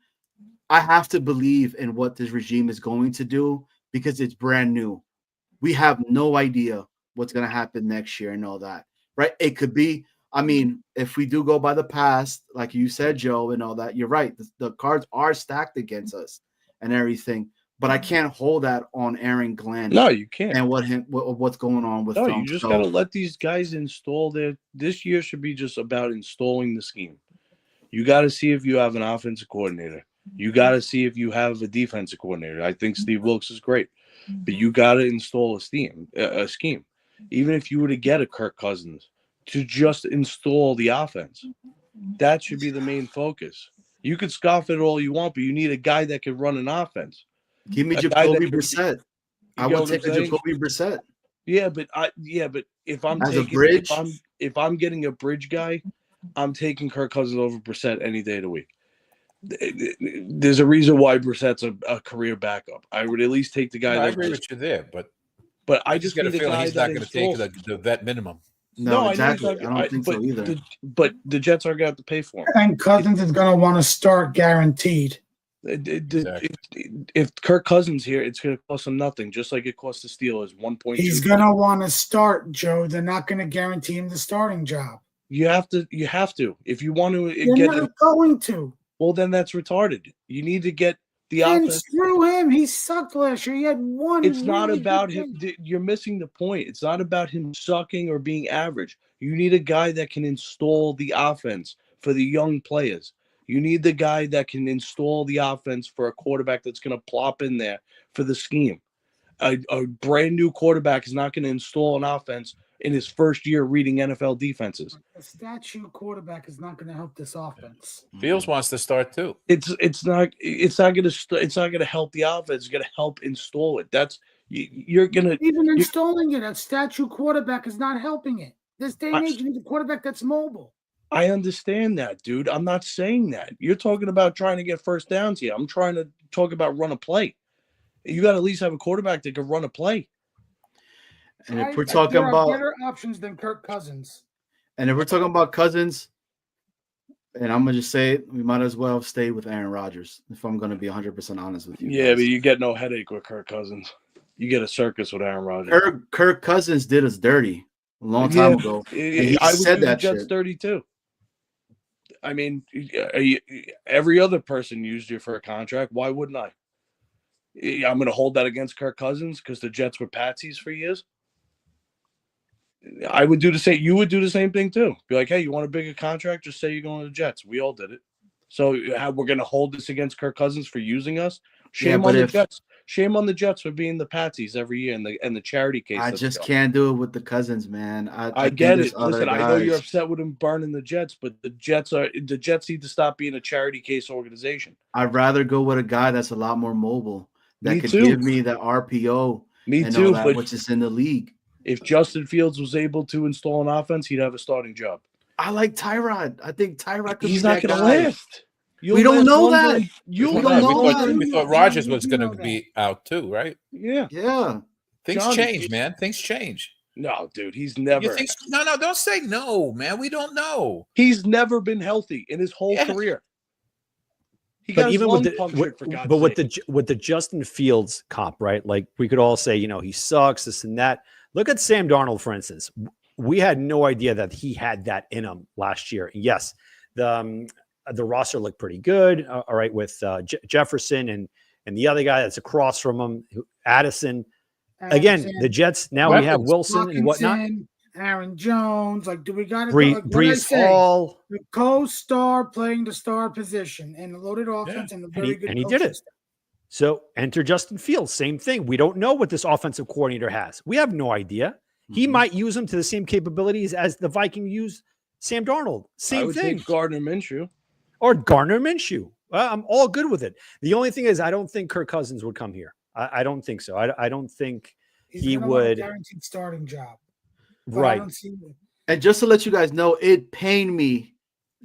I have to believe in what this regime is going to do because it's brand new. We have no idea what's going to happen next year and all that, right? It could be, I mean, if we do go by the past, like you said, Joe, and all that, you're right. The cards are stacked against us and everything, but I can't hold that on Aaron Glenn. No, you can't. And what's going on with you just got to let these guys install this year should be just about installing the scheme. You got to see if you have an offensive coordinator. You got to see if you have a defensive coordinator. I think Steve Wilkes is great, but you got to install a scheme. Even if you were to get a Kirk Cousins, to just install the offense. That should be the main focus. You could scoff at it all you want, but you need a guy that can run an offense. Give me Jacoby Brissett. I would take a Jacoby Brissett. Yeah, but if I'm as taking a bridge, if I'm getting a bridge guy, I'm taking Kirk Cousins over Brissett any day of the week. There's a reason why Brissett's a career backup. I would at least take the guy. I agree with you there, but I just get a feeling he's not going to take the vet minimum. No, exactly. I don't think so either. But the Jets are going to have to pay for him. And Cousins is going to want to start guaranteed. Exactly. If Kirk Cousins here, it's going to cost him nothing, just like it cost the Steelers 1.2. He's going to want to start, Joe. They're not going to guarantee him the starting job. You have to. If you want to You're not going to. Well, then that's retarded. You need to get the and offense. Screw him. He sucked last year. He had one. It's not about him. You're missing the point. It's not about him sucking or being average. You need a guy that can install the offense for the young players. You need the guy that can install the offense for a quarterback that's going to plop in there for the scheme. A brand new quarterback is not going to install an offense in his first year reading NFL defenses. A statue quarterback is not going to help this offense. Fields wants to start too. It's not going to help the offense. It's going to help install it. That's you're going to even installing it. A statue quarterback is not helping it. This day and age, you need a quarterback that's mobile. I understand that, dude. I'm not saying that. You're talking about trying to get first downs here. I'm trying to talk about run a play. You got to at least have a quarterback that can run a play. And if we're talking about better options than Kirk Cousins, and if we're talking about Cousins, and I'm gonna just say it, we might as well stay with Aaron Rodgers. If I'm gonna be 100% honest with you, yeah, but you get no headache with Kirk Cousins. You get a circus with Aaron Rodgers. Kirk Cousins did us dirty a long time ago. And I said that Jets dirty too. I mean, every other person used you for a contract. Why wouldn't I? I'm going to hold that against Kirk Cousins because the Jets were patsies for years. I would do the same. You would do the same thing too. Be like, hey, you want a bigger contract? Just say you're going to the Jets. We all did it. So we're going to hold this against Kirk Cousins for using us. Shame on the Jets. Shame on the Jets for being the patsies every year and the charity case. I that just they are. can't do it with the Cousins, man. I I think get there's it. other Listen, I know you're guys. upset with him burning the Jets, but the Jets need to stop being a charity case organization. I'd rather go with a guy that's a lot more mobile that Me could too. give me the RPO Me and too, all that, but which is in the league. if Justin Fields was able to install an offense, he'd have a starting job. I like Tyrod. I think Tyrod could He's be not that going to guy. last. We don't know that. You'll We We don't last know thought, that. we thought Rogers was going to be out too, right? Yeah. Yeah. Things John, change, man. Things change. No, dude, he's You never. think? No, don't say no, man. We don't know. He's never been healthy in his whole Yeah. career. He But got his even lung with the punctured, for God's but with sake. the Justin Fields comp, right? Like we could all say, he sucks, this and that. Look at Sam Darnold, for instance. We had no idea that he had that in him last year. Yes, the roster looked pretty good. All right, with Jefferson and the other guy that's across from him, Addison. Again, Addison, the Jets. Now we have Wilson and whatnot. Hawkinson, Aaron Jones. Like, do we got to Brees Hall. The co-star playing the star position and the loaded offense and the very good. And he coaching did it. staff. So enter Justin Fields. Same thing. We don't know what this offensive coordinator has. We have no idea. He might use him to the same capabilities as the Viking used Sam Darnold. I Same would thing. take Gardner Minshew. Or Gardner Minshew. I'm all good with it. The only thing is, I don't think Kirk Cousins would come here. I don't think so. I don't think He's he gonna want a would. guaranteed starting job. But I Right. don't see- And just to let you guys know, it pained me,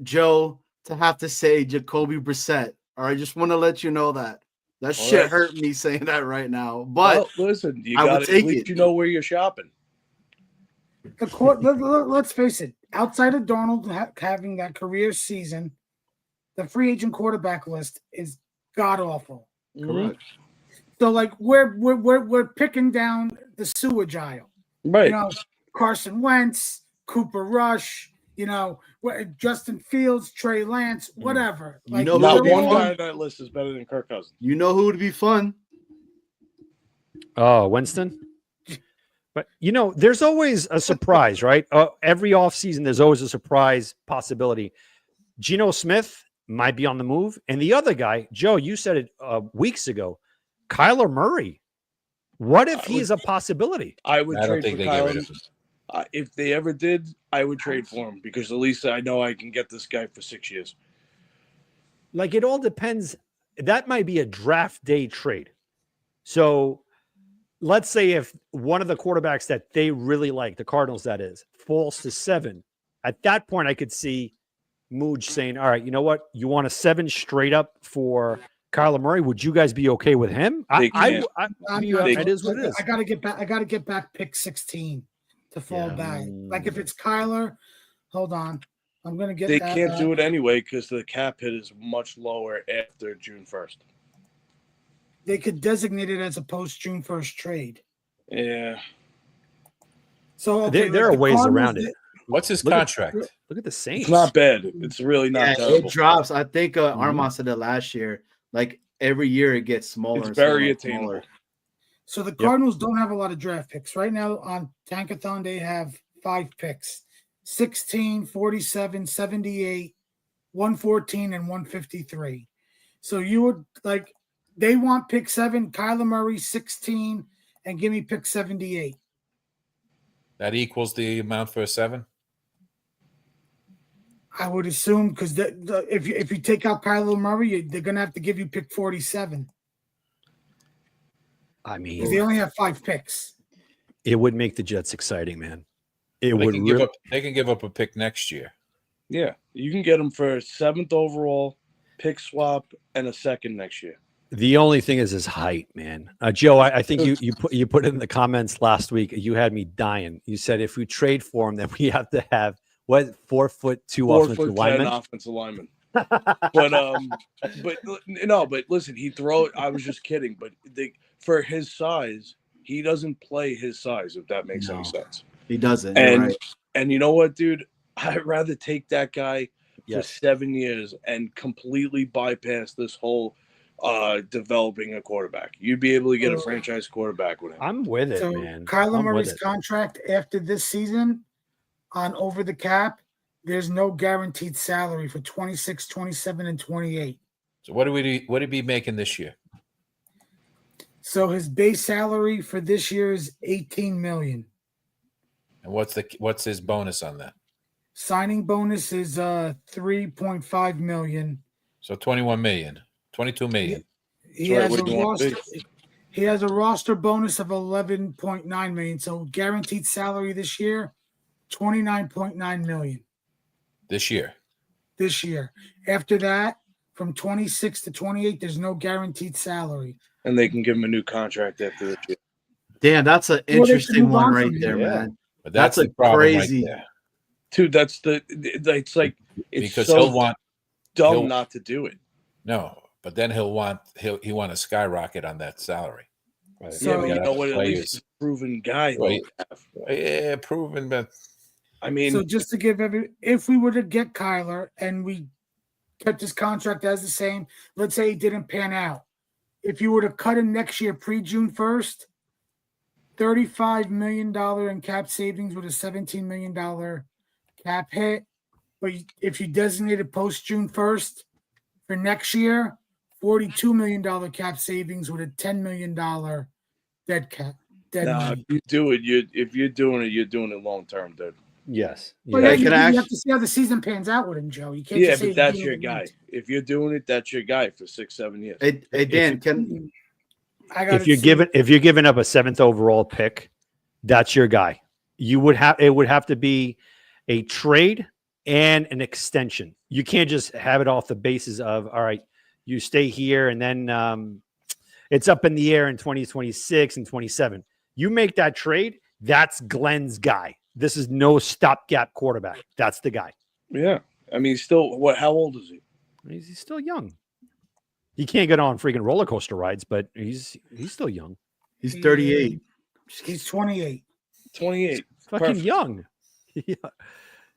Joe, to have to say Jacoby Brissett. All right, just want to let you know that. That All shit right. hurt me saying that right now. But Well, listen, you I would got to take at least it. you know where you're shopping. Let's face it. Outside of Darnold having that career season, the free agent quarterback list is god awful. correct. So like we're picking down the sewage aisle. Right. Carson Wentz, Cooper Rush, Justin Fields, Trey Lance, whatever. You know Not who would be one fun? guy on that list is better than Kirk Cousins. You know who would be fun? Oh, Winston. But there's always a surprise, right? Every offseason, there's always a surprise possibility. Geno Smith might be on the move. And the other guy, Joe, you said it weeks ago, Kyler Murray. What if he's a possibility? I would I don't trade think for they get rid Kyler. of him. If they ever did, I would trade for him because at least I know I can get this guy for 6 years. Like, it all depends. That might be a draft day trade. So let's say if one of the quarterbacks that they really like, the Cardinals, that is, falls to 7. At that point, I could see Mooj saying, all right, you know what? You want a 7 straight up for Kyler Murray? Would you guys be okay with him? They can't. It is what it is. I gotta get back pick 16 to fall back. Like if it's Kyler, hold on. I'm gonna get They that can't back. do it anyway because the cap hit is much lower after June 1st. They could designate it as a post June 1st trade. Yeah. So There are ways around it. What's his Look at- contract? Look at the Saints. It's not bad. It's really not Yeah, terrible. it drops. I think Armand said it last year. Like every year, it gets smaller. It's and very smaller and smaller. attainable. So the Cardinals don't have a lot of draft picks. Right now on Tankathon, they have 5 picks. 16, 47, 78, 114, and 153. So you would they want pick 7, Kyler Murray 16, and give me pick 78. That equals the amount for a 7? I would assume because if you take out Kyler Murray, they're gonna have to give you pick 47 I mean, because they only have 5 picks. it would make the Jets exciting, man. It They would can, really. they can give up a pick next year. Yeah. You can get him for 7th overall, pick swap, and a 2nd next year. The only thing is his height, man. Joe, I think you put it in the comments last week. You had me dying. You said if we trade for him, then we have to have 4'2" 4'10" offensive lineman. offensive lineman. But listen, I was just kidding, but for his size, he doesn't play his size, if that makes any sense. He doesn't. You're right. And you know what, dude? I'd rather take that guy for Yes. 7 years and completely bypass this whole developing a quarterback. You'd be able to get a franchise quarterback with him. I'm with it, So man. Kyler I'm with Murray's it. contract after this season on over the cap, there's no guaranteed salary for 26, 27, and 28. So what would he be making this year? So his base salary for this year is $18 million. And what's his bonus on that? Signing bonus is $3.5 million. So 21 million, 22 million. He That's right, has what a do you want to roster. He has a roster bonus of 11.9 million. So guaranteed salary this year, 29.9 million This year. this year. After that, from 26 to 28, there's no guaranteed salary. And they can give him a new contract after this year. Damn, that's an Well, they should interesting move one on right from there, him. man. But That's that's a the problem crazy- right there. Dude, that's it's like it's Because so he'll want dumb not to do it. no, but then he want a skyrocket on that salary. Right. So- Yeah, but you gotta know have what? At players. least he's a proven guy. Well, though. Yeah, proven, but I mean, So just to give if we were to get Kyler and we kept his contract as the same, let's say he didn't pan out. If you were to cut him next year pre-June 1st, $35 million in cap savings with a $17 million cap hit. But if you designated post-June 1st for next year, $42 million cap savings with a $10 million dead cap. Dead nah, money. if you do it, if you're doing it, you're doing it long term, dude. Yes. But Yeah. yeah, Can you, I you ask- have to see how the season pans out with him, Joe. You can't Yeah, just say but he's that's doing your it guy. once. If you're doing it, that's your guy for 6-7 years. Hey Dan, can I gotta If you're giving up a 7th overall pick, that's your guy. It would have to be a trade and an extension. You can't just have it off the basis of, all right, you stay here and then it's up in the air in 2026 and 27. You make that trade, that's Glenn's guy. This is no stopgap quarterback. That's the guy. Yeah, I mean, still, what? How old is he? He's still young. He can't get on freaking roller coaster rides, but he's still young. he's 38. He's 28. 28. Fucking Perfect. young. Yeah.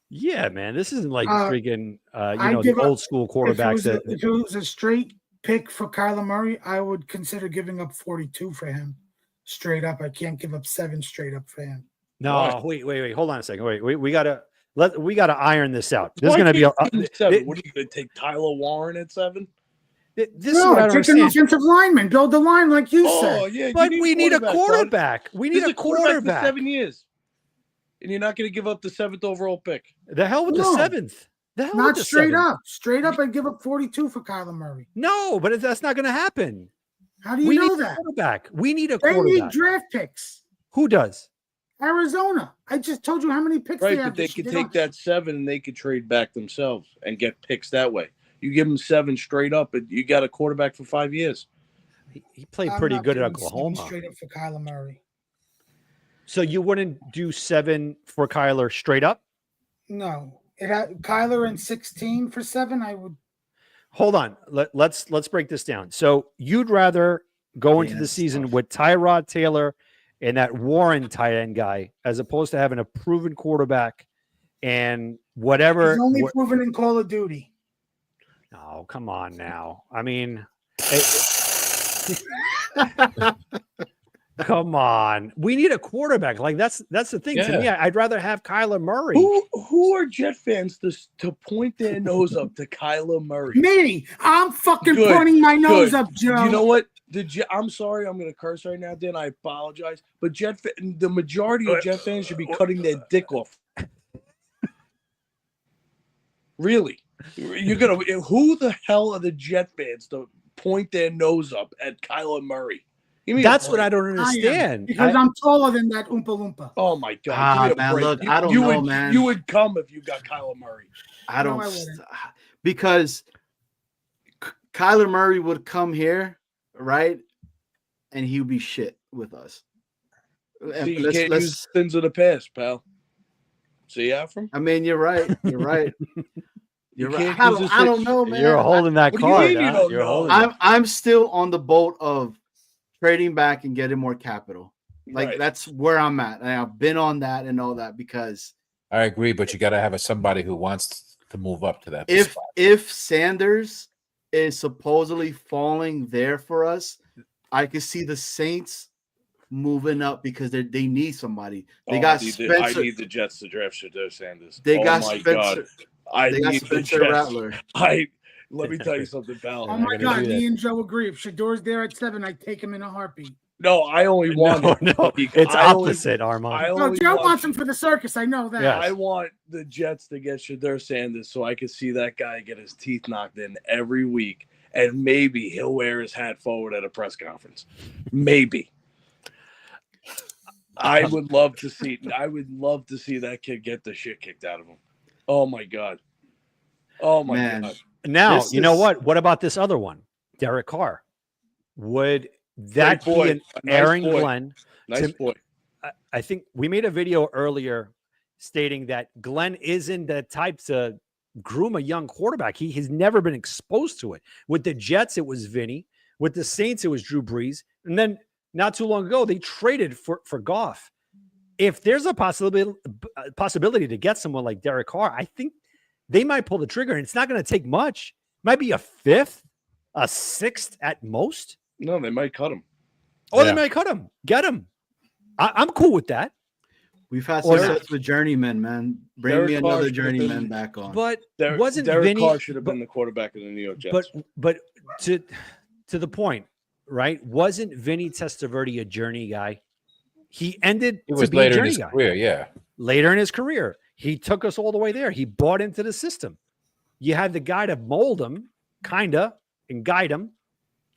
Yeah, man. This isn't like freaking I'd the give up- old school quarterbacks that If it was a straight pick for Kyler Murray, I would consider giving up 42 for him. Straight up. I can't give up 7 straight up for him. no, Why? wait, hold on a second. Wait, we gotta iron this out. There's Why gonna be can't a you give him 7? What are you going to take Tyler Warren at 7? this is No, what I don't take an understand. offensive lineman. Build the line like you Oh, said. yeah. But you we need a bud. quarterback. We need He's a quarterback. for 7 years. And you're not going to give up the 7th overall pick. The hell with No. the 7th. The hell Not with the straight 7th. up. Straight up, I'd give up 42 for Kyler Murray. No, but that's not going to happen. How do you We know need a that? quarterback. We need a They need quarterback. draft picks. Who does? Arizona. I just told you how many picks Right, they but have. they this could year. take that 7 and they could trade back themselves and get picks that way. You give them 7 straight up, and you got a quarterback for 5 years. He played I'm pretty not good at giving 7 Oklahoma. Straight up for Kyler Murray. So you wouldn't do 7 for Kyler straight up? No, it had Kyler and 16 for 7. I would. Hold on. Let's break this down. So you'd rather go into Yeah, the it's season tough. with Tyrod Taylor and that Warren tight end guy, as opposed to having a proven quarterback and whatever. He's only proven in Call of Duty. Oh, come on now. I mean, come on. We need a quarterback. Like that's the thing. To me, Yeah. I'd rather have Kyler Murray. Who are Jet fans to point their nose up to Kyler Murray? Me, I'm fucking Good, pointing my nose good. up, Joe. You know what? I'm sorry, I'm going to curse right now, Dan. I apologize. But the majority of Jet fans should be cutting their dick off. Really? You're going to. Who the hell are the Jet fans to point their nose up at Kyler Murray? Give me a That's what break. I don't I am, understand. because I'm taller than that Oompa Loompa. Oh my God! Give me a man, break. look, You- I don't you know, would, man. You would come if you got Kyler Murray. I No, don't I wouldn't. because Kyler Murray would come here, right? And he would be shit with us. And See, you can't use sins of the past, pal. See, Afram? I mean, you're right. You're right. You're right. can't I use don't, this- I don't know, man. You're holding that What do you card. mean you huh? don't You're know? holding it. I'm still on the boat of trading back and getting more capital. Like Right. that's where I'm at. And I've been on that and all that because I agree, but you got to have somebody who wants to move up to that if spot. if Sanders is supposedly falling there for us, I could see the Saints moving up because they need somebody. They got I Spencer. need the Jets to draft Shedeur Sanders. They Oh got my Spencer. God. I They got need the Spencer Jets. Rattler. Let me tell you something, pal. Oh I'm my not gonna God, do that. me and Joe agree. If Shador's there at 7, I take him in a heartbeat. No, I only want No, it. no, Like, it's I only- opposite, Armand. I No, only Joe want wants him for the circus. I know that. Yeah. I want the Jets to get Shedeur Sanders so I can see that guy get his teeth knocked in every week, and maybe he'll wear his hat forward at a press conference. Maybe. I would love to see. I would love to see that kid get the shit kicked out of him. Oh my god. Oh my Man. god. Now, This you know is- what? What about this other one? Derek Carr. Would that Great boy. be an A nice Aaron boy. Glenn? Nice to- boy. I think we made a video earlier stating that Glenn isn't the type to groom a young quarterback. He has never been exposed to it. With the Jets, it was Vinny. With the Saints, it was Drew Brees. And then not too long ago, they traded for Goff. If there's a possibility to get someone like Derek Carr, I think they might pull the trigger. And it's not going to take much. Might be a fifth, a sixth at most. No, they might cut him. Or Yeah. they might cut him. Get him. I'm cool with that. We've had Or success with journeymen, man. Bring Derek me Carr another should have been- journeyman back on. But Derek, wasn't Derek Vinny? Carr should have but- been the quarterback of the New York Jets. But to the point, right? Wasn't Vinny Testaverde a journey guy? He ended It to was be a later in journey his guy. career, yeah. Later in his career, he took us all the way there. He bought into the system. You had the guy to mold him, kinda, and guide him,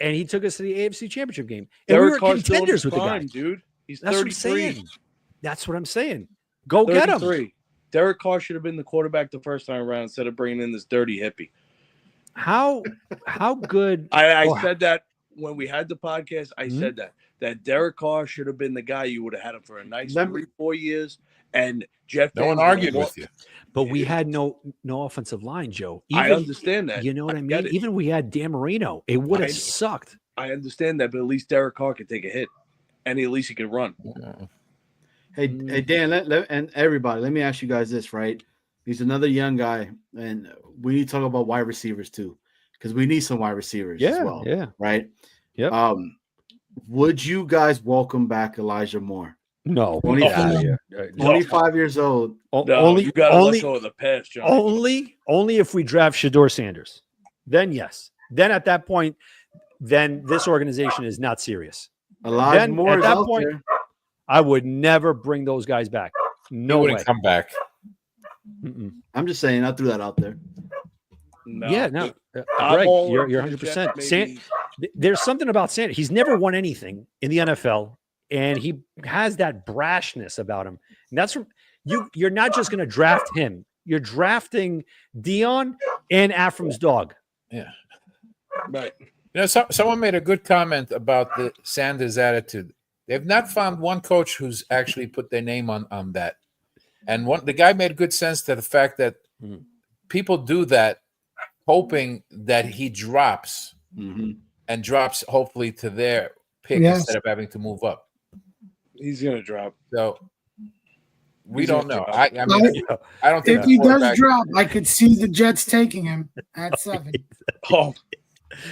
and he took us to the AFC Championship game. And we Derek were Carr's still in contenders his with the guy. prime, dude. He's That's what I'm 33. saying. That's what I'm saying. Go get him. 33. Derek Carr should have been the quarterback the first time around instead of bringing in this dirty hippie. How good? I Oh. said that when we had the podcast. I Mhm. said that Derek Carr should have been the guy. You would have had him for a nice Remember- 3-4 years. And Jeff, No one Van argued Gundy- with you. But we had no offensive line, Joe. I understand that. You know what I get mean? it. Even we had Dan Marino, it would I have know. sucked. I understand that, but at least Derek Carr can take a hit, and at least he can run. Hey, Dan, and everybody, let me ask you guys this, right? He's another young guy, and we need to talk about wide receivers too, because we need some wide receivers as well, yeah. right? Yep. Would you guys welcome back Elijah Moore? No, 25 get outta here. 25 years old. O- No, only, you got to only, let go of the past, John. only if we draft Shador Sanders. Then yes. Then at that point, then this organization is not serious. Elijah Then, Moore at is that out point- there. I would never bring those guys back. He No wouldn't way. come back. Mm-mm. I'm just saying, I threw that out there. No. Yeah, no. I'm Greg, all you're in for the 100%. Jets, San- maybe. There's something about Sanders. He's never won anything in the NFL, and he has that brashness about him. And that's from you're not just going to draft him. You're drafting Dion and Afram's dog. Yeah. Right. You know, someone made a good comment about the Sanders attitude. They've not found one coach who's actually put their name on that. And the guy made good sense to the fact that Mhm. people do that hoping that he drops Mhm. and drops hopefully to their pick Yes. instead of having to move up. He's going to drop. So we He's don't gonna know. drop. I mean, I don't think If he does quarterback- drop, I could see the Jets taking him at 7. Oh,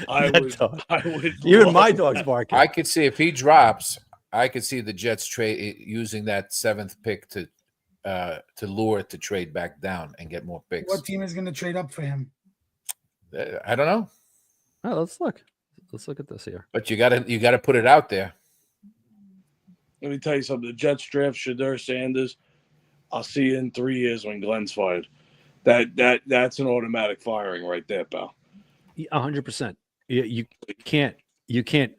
I That would. dog. I would. Even love my that. dog's barking. I could see if he drops, I could see the Jets trade using that 7th pick to lure it to trade back down and get more picks. What team is going to trade up for him? I don't know, Oh, let's look. Let's look at this here. but you gotta put it out there. Let me tell you something. The Jets draft Shedeur Sanders. I'll see you in 3 years when Glenn's fired. That's an automatic firing right there, pal. 100%. You can't do that.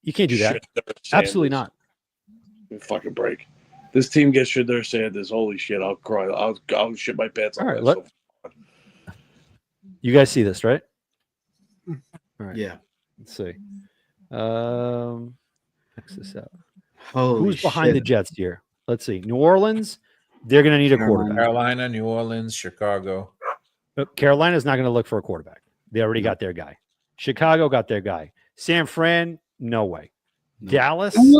Shedeur Absolutely Sanders. not. Give me a fucking break. This team gets Shedeur Sanders. Holy shit! I'll cry. I'll shit my pants. All on right, that. You guys see this, right? All right. Yeah. Let's see. X this out. Holy Who's behind the shit. Jets here? Let's see. New Orleans, they're going to need a Carolina. quarterback. Carolina, New Orleans, Chicago. But Carolina's not going to look for a quarterback. They already got their guy. Chicago got their guy. San Fran, no way. No. Dallas, They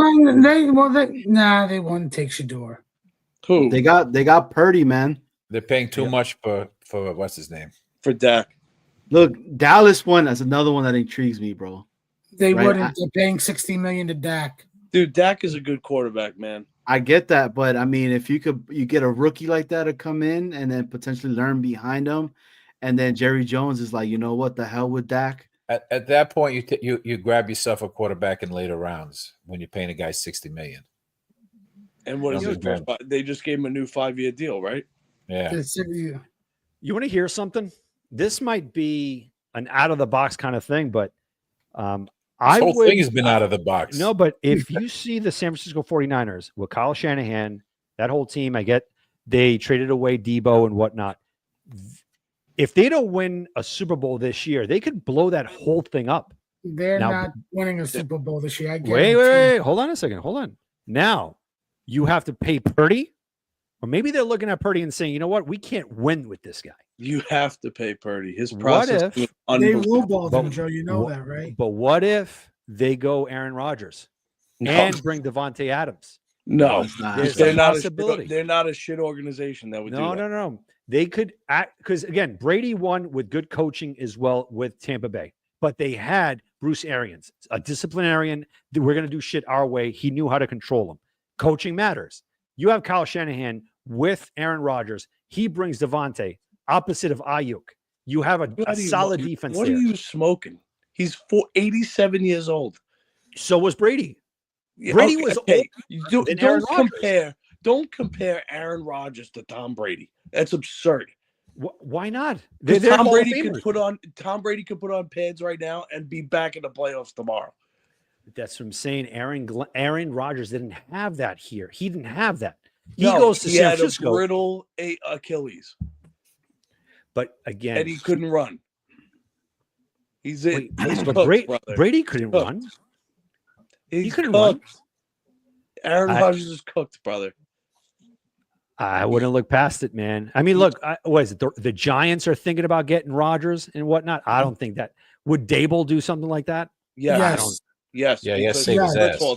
wouldn't take Shador. Who? They got Purdy, man. They're paying too Yeah. much for what's his name? For Dak. Look, Dallas one. That's another one that intrigues me, bro. They Right. wouldn't. They're paying $60 million to Dak. Dude, Dak is a good quarterback, man. I get that, but I mean, if you get a rookie like that to come in and then potentially learn behind him, and then Jerry Jones is like, you know what, the hell with Dak. At that point, you grab yourself a quarterback in later rounds when you're paying a guy $60 million. And what is Yeah, it? man. They just gave him a new 5-year deal, right? Yeah. You want to hear something? This might be an out of the box kind of thing, but This I whole would thing has been out of the box. no. But if you see the San Francisco 49ers with Kyle Shanahan, that whole team, I get they traded away Debo and whatnot. If they don't win a Super Bowl this year, they could blow that whole thing up. They're Now- not winning a Super Bowl this year. I Wait, guarantee. hold on a second. Hold on. Now you have to pay Purdy, or maybe they're looking at Purdy and saying, you know what, we can't win with this guy. You have to pay Purdy. His What process if is They unbelievable. lowballed him, But Joe. You know wha- that, right? But what if they go Aaron Rodgers and bring Devontae Adams? No, It's not There's happening. a possibility. They're not a shit organization that would do that. No. They could act because again, Brady won with good coaching as well with Tampa Bay, but they had Bruce Arians, a disciplinarian. That we're going to do shit our way. He knew how to control them. Coaching matters. You have Kyle Shanahan with Aaron Rodgers. He brings Devontae opposite of Ayuk. You have a solid defense What there. are you smoking? He's 87 years old. So was Brady. Yeah, Brady was older You than Aaron don't Rodgers. compare. Don't compare Aaron Rodgers to Tom Brady. That's absurd. Why not? Because They're Tom Hall of Brady Famers. could put on pads right now and be back in the playoffs tomorrow. That's what I'm saying. Aaron Rodgers didn't have that here. He didn't have that. He No, goes to he San had Francisco, a brittle Achilles, but again, and he couldn't run. He's wait, he's but cooked, brother. Brady couldn't Cooked. run. He's couldn't run. cooked. Aaron I- Rodgers is cooked, brother. I wouldn't look past it, man. I mean, look, what is it? The Giants are thinking about getting Rodgers and whatnot. I don't think that would Dable do something like that. Yes. Yes. Yes. Yeah, yeah, because save his first ass. of all,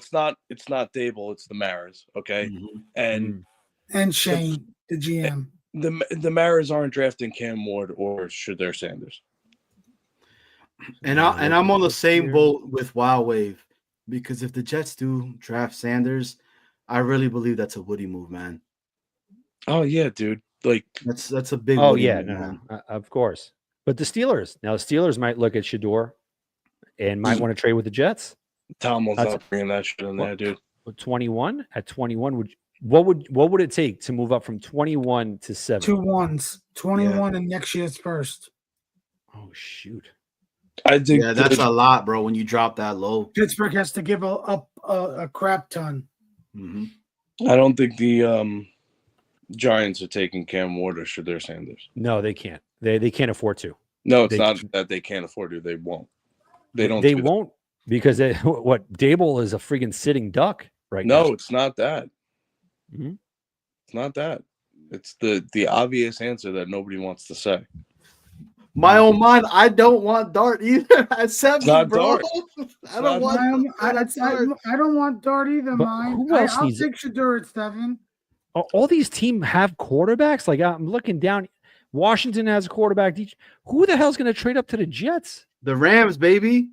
it's not Dable, it's the Maras, okay? Mhm. And And Shane, the GM. the Maras aren't drafting Cam Ward or Shadur Sanders. And I'm on the same boat with Wild Wave because if the Jets do draft Sanders, I really believe that's a Woody move, man. Oh yeah, dude. Like That's a big. Oh Woody yeah, move, no, man. of course. But the Steelers might look at Shador and might want to trade with the Jets. Tom was That's- not bringing that shit in there, dude. 21 at 21 what would it take to move up from 21 to 7? 2 1s, 21 in next year's first. Oh shoot. I think Yeah, that's a lot, bro. When you drop that low. Pittsburgh has to give up a crap ton. Mhm. I don't think the Giants are taking Cam Ward or Shadur Sanders. No, they can't. They can't afford to. No, it's They- not that they can't afford to. They won't. They don't. They do that. won't because what Dable is a freaking sitting duck right No, now. it's not that. Mhm. It's not that. It's the obvious answer that nobody wants to say. My own mind, I don't want Dart either at 7, not bro. Dart. I don't not want. I don't want Dart either, But mine. who else I'll needs it? take Shadur at 7. All these teams have quarterbacks. Like I'm looking down. Washington has a quarterback. Who the hell's going to trade up to the Jets? The Rams, baby.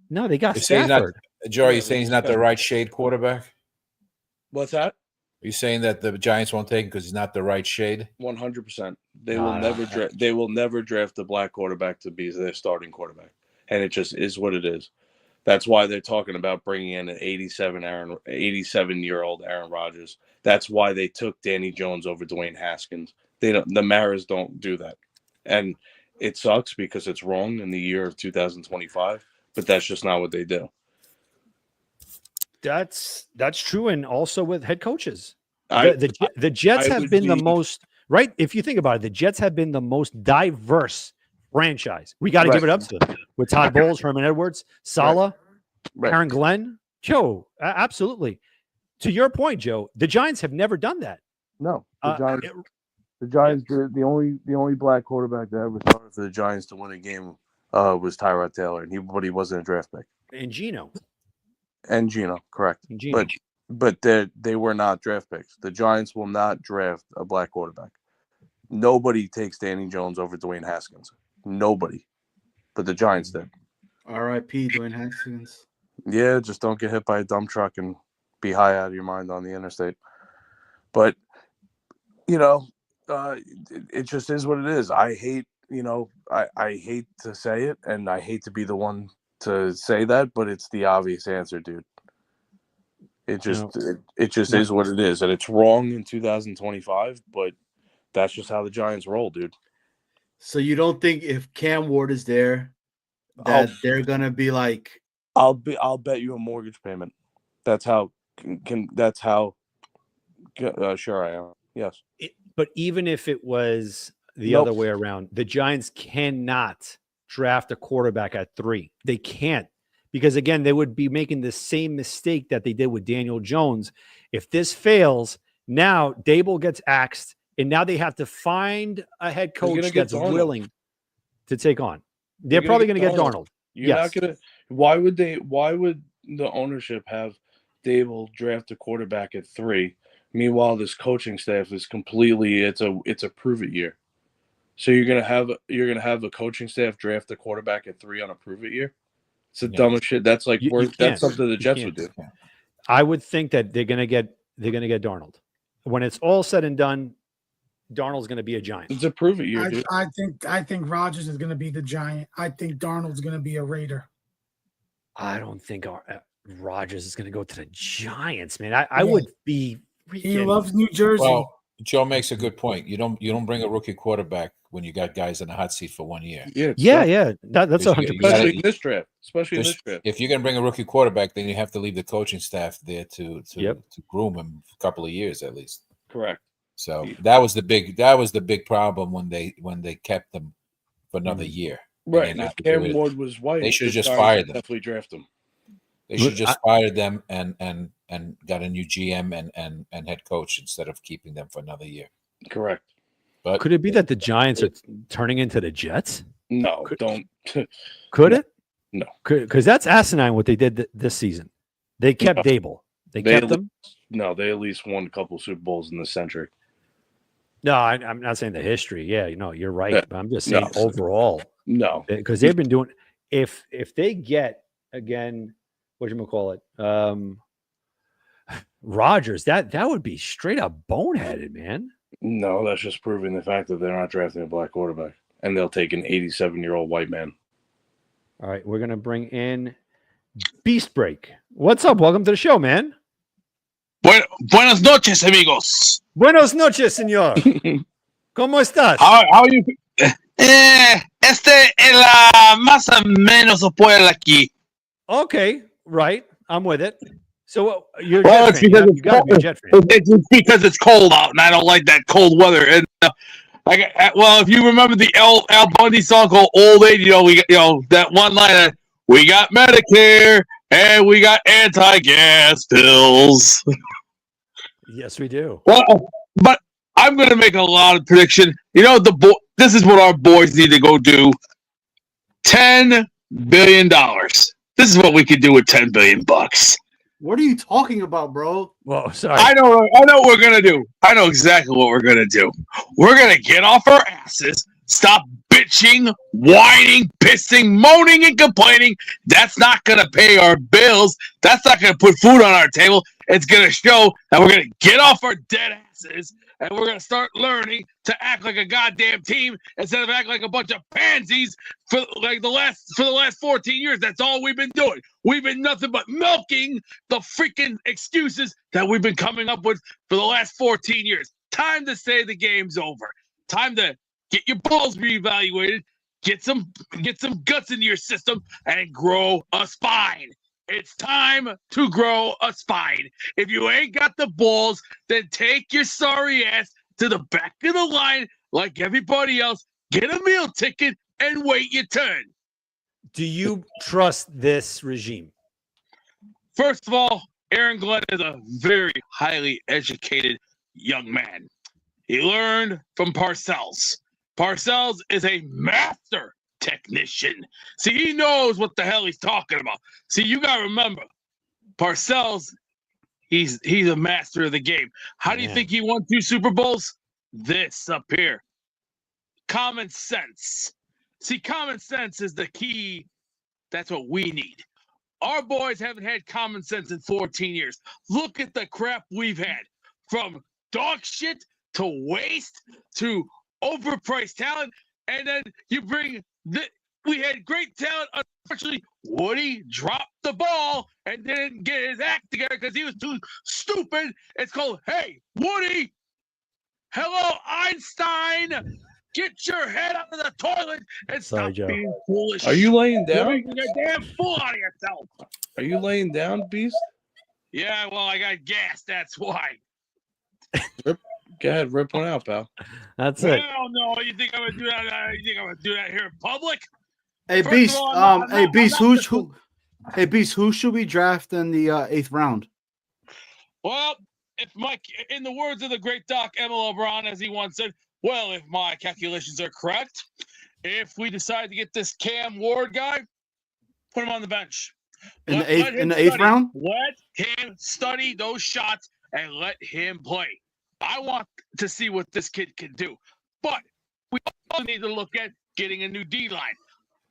No, they got You're saying not- Stafford. Joe, you saying he's not the right shade quarterback? What's that? Are you saying that the Giants won't take him because he's not the right shade? 100%. They No, will no. never draft. They will never draft a black quarterback to be their starting quarterback, and it just is what it is. That's why they're talking about bringing in an 87-year-old Aaron Rodgers. That's why they took Danny Jones over Dwayne Haskins. They don't. The Maras don't do that, and it sucks because it's wrong in the year of 2025. But that's just not what they do. That's true, and also with head coaches. I The Jets I have would been the be- most right. If you think about it, the Jets have been the most diverse franchise. We got to give it up to them with Todd Bowles, Herman Edwards, Saleh, right. Aaron Glenn, Joe. Absolutely. To your point, Joe, the Giants have never done that. No, Uh, The Giants, the only black quarterback that ever started for the Giants to win a game was Tyrod Taylor, but he wasn't a draft pick. and Gino. And Gino, correct. And Gino. But they were not draft picks. The Giants will not draft a black quarterback. Nobody takes Danny Jones over Dwayne Haskins. Nobody. But the Giants did. R.I.P. Dwayne Haskins. Yeah, just don't get hit by a dump truck and be high out of your mind on the interstate. But, it just is what it is. I hate I hate to say it, and I hate to be the one to say that, but it's the obvious answer, dude. It just is what it is, and it's wrong in 2025, but that's just how the Giants roll, dude. So you don't think if Cam Ward is there, that they're gonna be like? I'll bet you a mortgage payment. That's how sure I am. Yes. But even if it was the other way around, the Giants cannot draft a quarterback at 3. They can't, because again, they would be making the same mistake that they did with Daniel Jones. If this fails, now Dable gets axed, and now they have to find a head coach that's willing to take on. They're probably going to get Darnold. You're not going to. Why would the ownership have Dable draft a quarterback at 3? Meanwhile, this coaching staff is completely it's a prove it year. So you're gonna have a coaching staff draft a quarterback at 3 on a prove it year. It's the dumbest shit. That's like that's something the Jets would do. I would think that they're gonna get Darnold. When it's all said and done, Darnold's gonna be a Giant. It's a prove it year, dude. I think Rodgers is gonna be the Giant. I think Darnold's gonna be a Raider. I don't think Rodgers is gonna go to the Giants, man. I would be. He loves New Jersey. Well, Joe makes a good point. You don't bring a rookie quarterback when you got guys in the hot seat for 1 year. Yeah. That's 100%. Especially in this draft. If you're going to bring a rookie quarterback, then you have to leave the coaching staff there to groom him a couple of years at least. Correct. So that was the big problem when they kept them for another year. Right. And if Cam Ward was white, they should have just fired them. Definitely draft him. They should just fire them and got a new GM and head coach instead of keeping them for another year. Correct. But could it be that the Giants are turning into the Jets? No, don't. Could it? No. Because that's asinine what they did this season. They kept Dable. They kept them? No, they at least won a couple Super Bowls in this century. No, I'm not saying the history. Yeah, you're right. Yeah. But I'm just saying overall. No. Because they've been doing – if they get, again – whatchamacallit, Rodgers, that would be straight up boneheaded, man. No, that's just proving the fact that they're not drafting a black quarterback, and they'll take an 87-year-old white man. All right, we're gonna bring in Beast Break. What's up? Welcome to the show, man. Buenas noches, amigos. Buenas noches, señor. ¿Cómo estás? How are you? Más o menos por aquí. Okay. Right, I'm with it. So you're it's because it's cold out, and I don't like that cold weather. And if you remember the Al Bundy song called "Old Age," that one line, we got Medicare and we got anti-gas pills. Yes, we do. Well, but I'm going to make a lot of prediction. This is what our boys need to go do. $10 billion. This is what we could do with $10 billion. What are you talking about, bro? Well, sorry. I know what we're gonna do. I know exactly what we're gonna do. We're gonna get off our asses, stop bitching, whining, pissing, moaning, and complaining. That's not gonna pay our bills. That's not gonna put food on our table. It's gonna show that we're gonna get off our dead asses and we're gonna start learning to act like a goddamn team instead of acting like a bunch of pansies for the last 14 years. That's all we've been doing. We've been nothing but milking the freaking excuses that we've been coming up with for the last 14 years. Time to say the game's over. Time to get your balls reevaluated, get some guts into your system, and grow a spine. It's time to grow a spine. If you ain't got the balls, then take your sorry ass to the back of the line like everybody else, get a meal ticket, and wait your turn. Do you trust this regime? First of all, Aaron Glenn is a very highly educated young man. He learned from Parcells. Parcells is a master technician. See, he knows what the hell he's talking about. See, you got to remember, Parcells, he's a master of the game. How do you think he won 2 Super Bowls? This up here. Common sense. See, common sense is the key. That's what we need. Our boys haven't had common sense in 14 years. Look at the crap we've had. From dog shit to waste to overpriced talent. and then you bring the. We had great talent. Unfortunately, Woody dropped the ball and didn't get his act together because he was too stupid. It's called, hey, Woody. Hello, Einstein. Get your head out of the toilet and Sorry, stop Joe. being foolish. Are you laying You're down? making a damn fool out of yourself. Are you laying down, Beast? Yeah, well, I got gas. That's why. Go ahead, rip one out, pal. That's it. Hell no. You think I'm gonna do that? You think I'm gonna do that here in public? Hey, First of Beast. all, I'm not- Hey, I'm Beast. not Who? Hey, Beast. Who should we draft in the 8th round? Well, if in the words of the great Doc Emil O'Brien, as he once said, well, if my calculations are correct, if we decide to get this Cam Ward guy, put him on the bench. In the Let 8th him in the 8th study. round? Let him study those shots and let him play. I want to see what this kid can do. But we also need to look at getting a new D-line.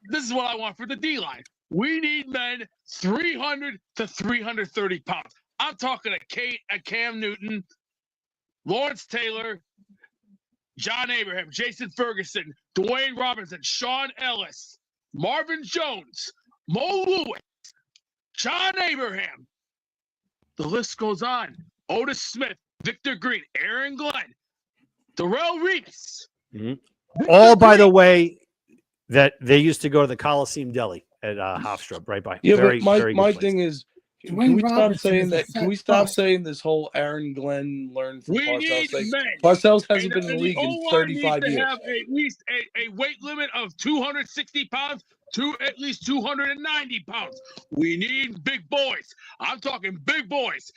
This is what I want for the D-line. We need men 300 to 330 pounds. I'm talking a Cam Newton, Lawrence Taylor, John Abraham, Jason Ferguson, Dwayne Robinson, Sean Ellis, Marvin Jones, Mo Lewis, John Abraham. The list goes on. Otis Smith, Victor Green, Aaron Glenn, Darrell Reese. All, by the way, that they used to go to the Coliseum Deli at Hofstra, right by. Yeah, very, but my very good my place. thing is, Dwayne can we stop Robertson saying is a that? Can we fat stop fuck. saying this whole Aaron Glenn learn from We need Parcells thing? men. Parcells hasn't And been in the the league in O-line 35 needs to years. have at least a weight limit of 260 pounds to at least 290 pounds. We need big boys. I'm talking big boys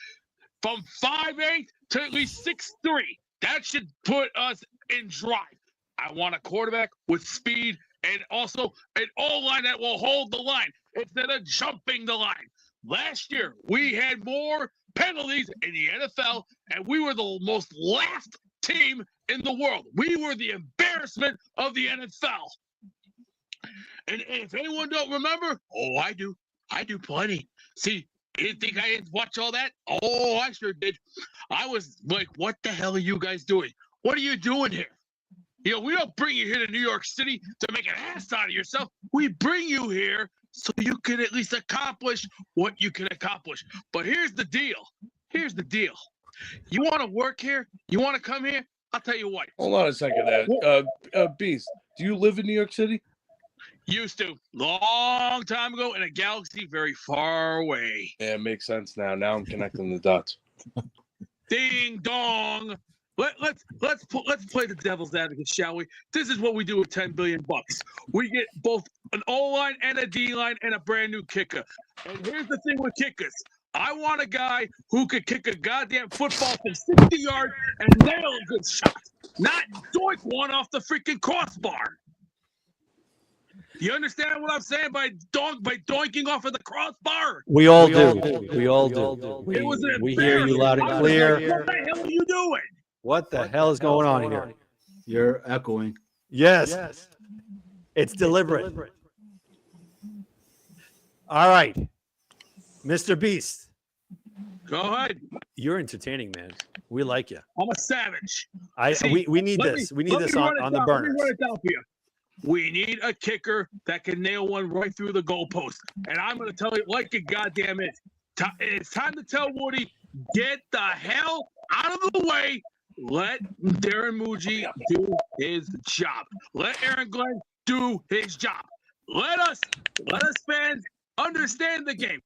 from 5'8" to at least 6'3". That should put us in drive. I want a quarterback with speed and also an O-line that will hold the line instead of jumping the line. Last year, we had more penalties in the NFL, and we were the most laughed team in the world. We were the embarrassment of the NFL. And if anyone don't remember, oh, I do. I do plenty. See, you didn't think I didn't watch all that? Oh, I sure did. I was like, what the hell are you guys doing? What are you doing here? You know, we don't bring you here to New York City to make an ass out of yourself. We bring you here so you can at least accomplish what you can accomplish. But here's the deal. Here's the deal. You want to work here? You want to come here? I'll tell you what. Hold on a second, Beast. Do you live in New York City? Used to. Long time ago in a galaxy very far away. Yeah, it makes sense now. Now I'm connecting the dots. Ding dong. Let's play the devil's advocate, shall we? This is what we do with $10 billion. We get both an O-line and a D-line and a brand new kicker. And here's the thing with kickers. I want a guy who could kick a goddamn football from 60 yards and nail a good shot, not doink one off the freaking crossbar. You understand what I'm saying by doinking off of the crossbar? We all do. We all do. It was an We hear you loud and embarrassment. I was clear. like, what the hell are you doing? What the hell is going on here? You're echoing. Yes. It's deliberate. All right. Mr. Beast, Go ahead. you're entertaining, man. We like you. I'm a savage. We need Let this. me- We need let this me run it on the down. Let me burners. run it down for you. We need a kicker that can nail one right through the goalpost. And I'm going to tell you like it goddamn is. It's time to tell Woody, get the hell out of the way. Let Darren Muji do his job. Let Aaron Glenn do his job. Let us fans understand the game.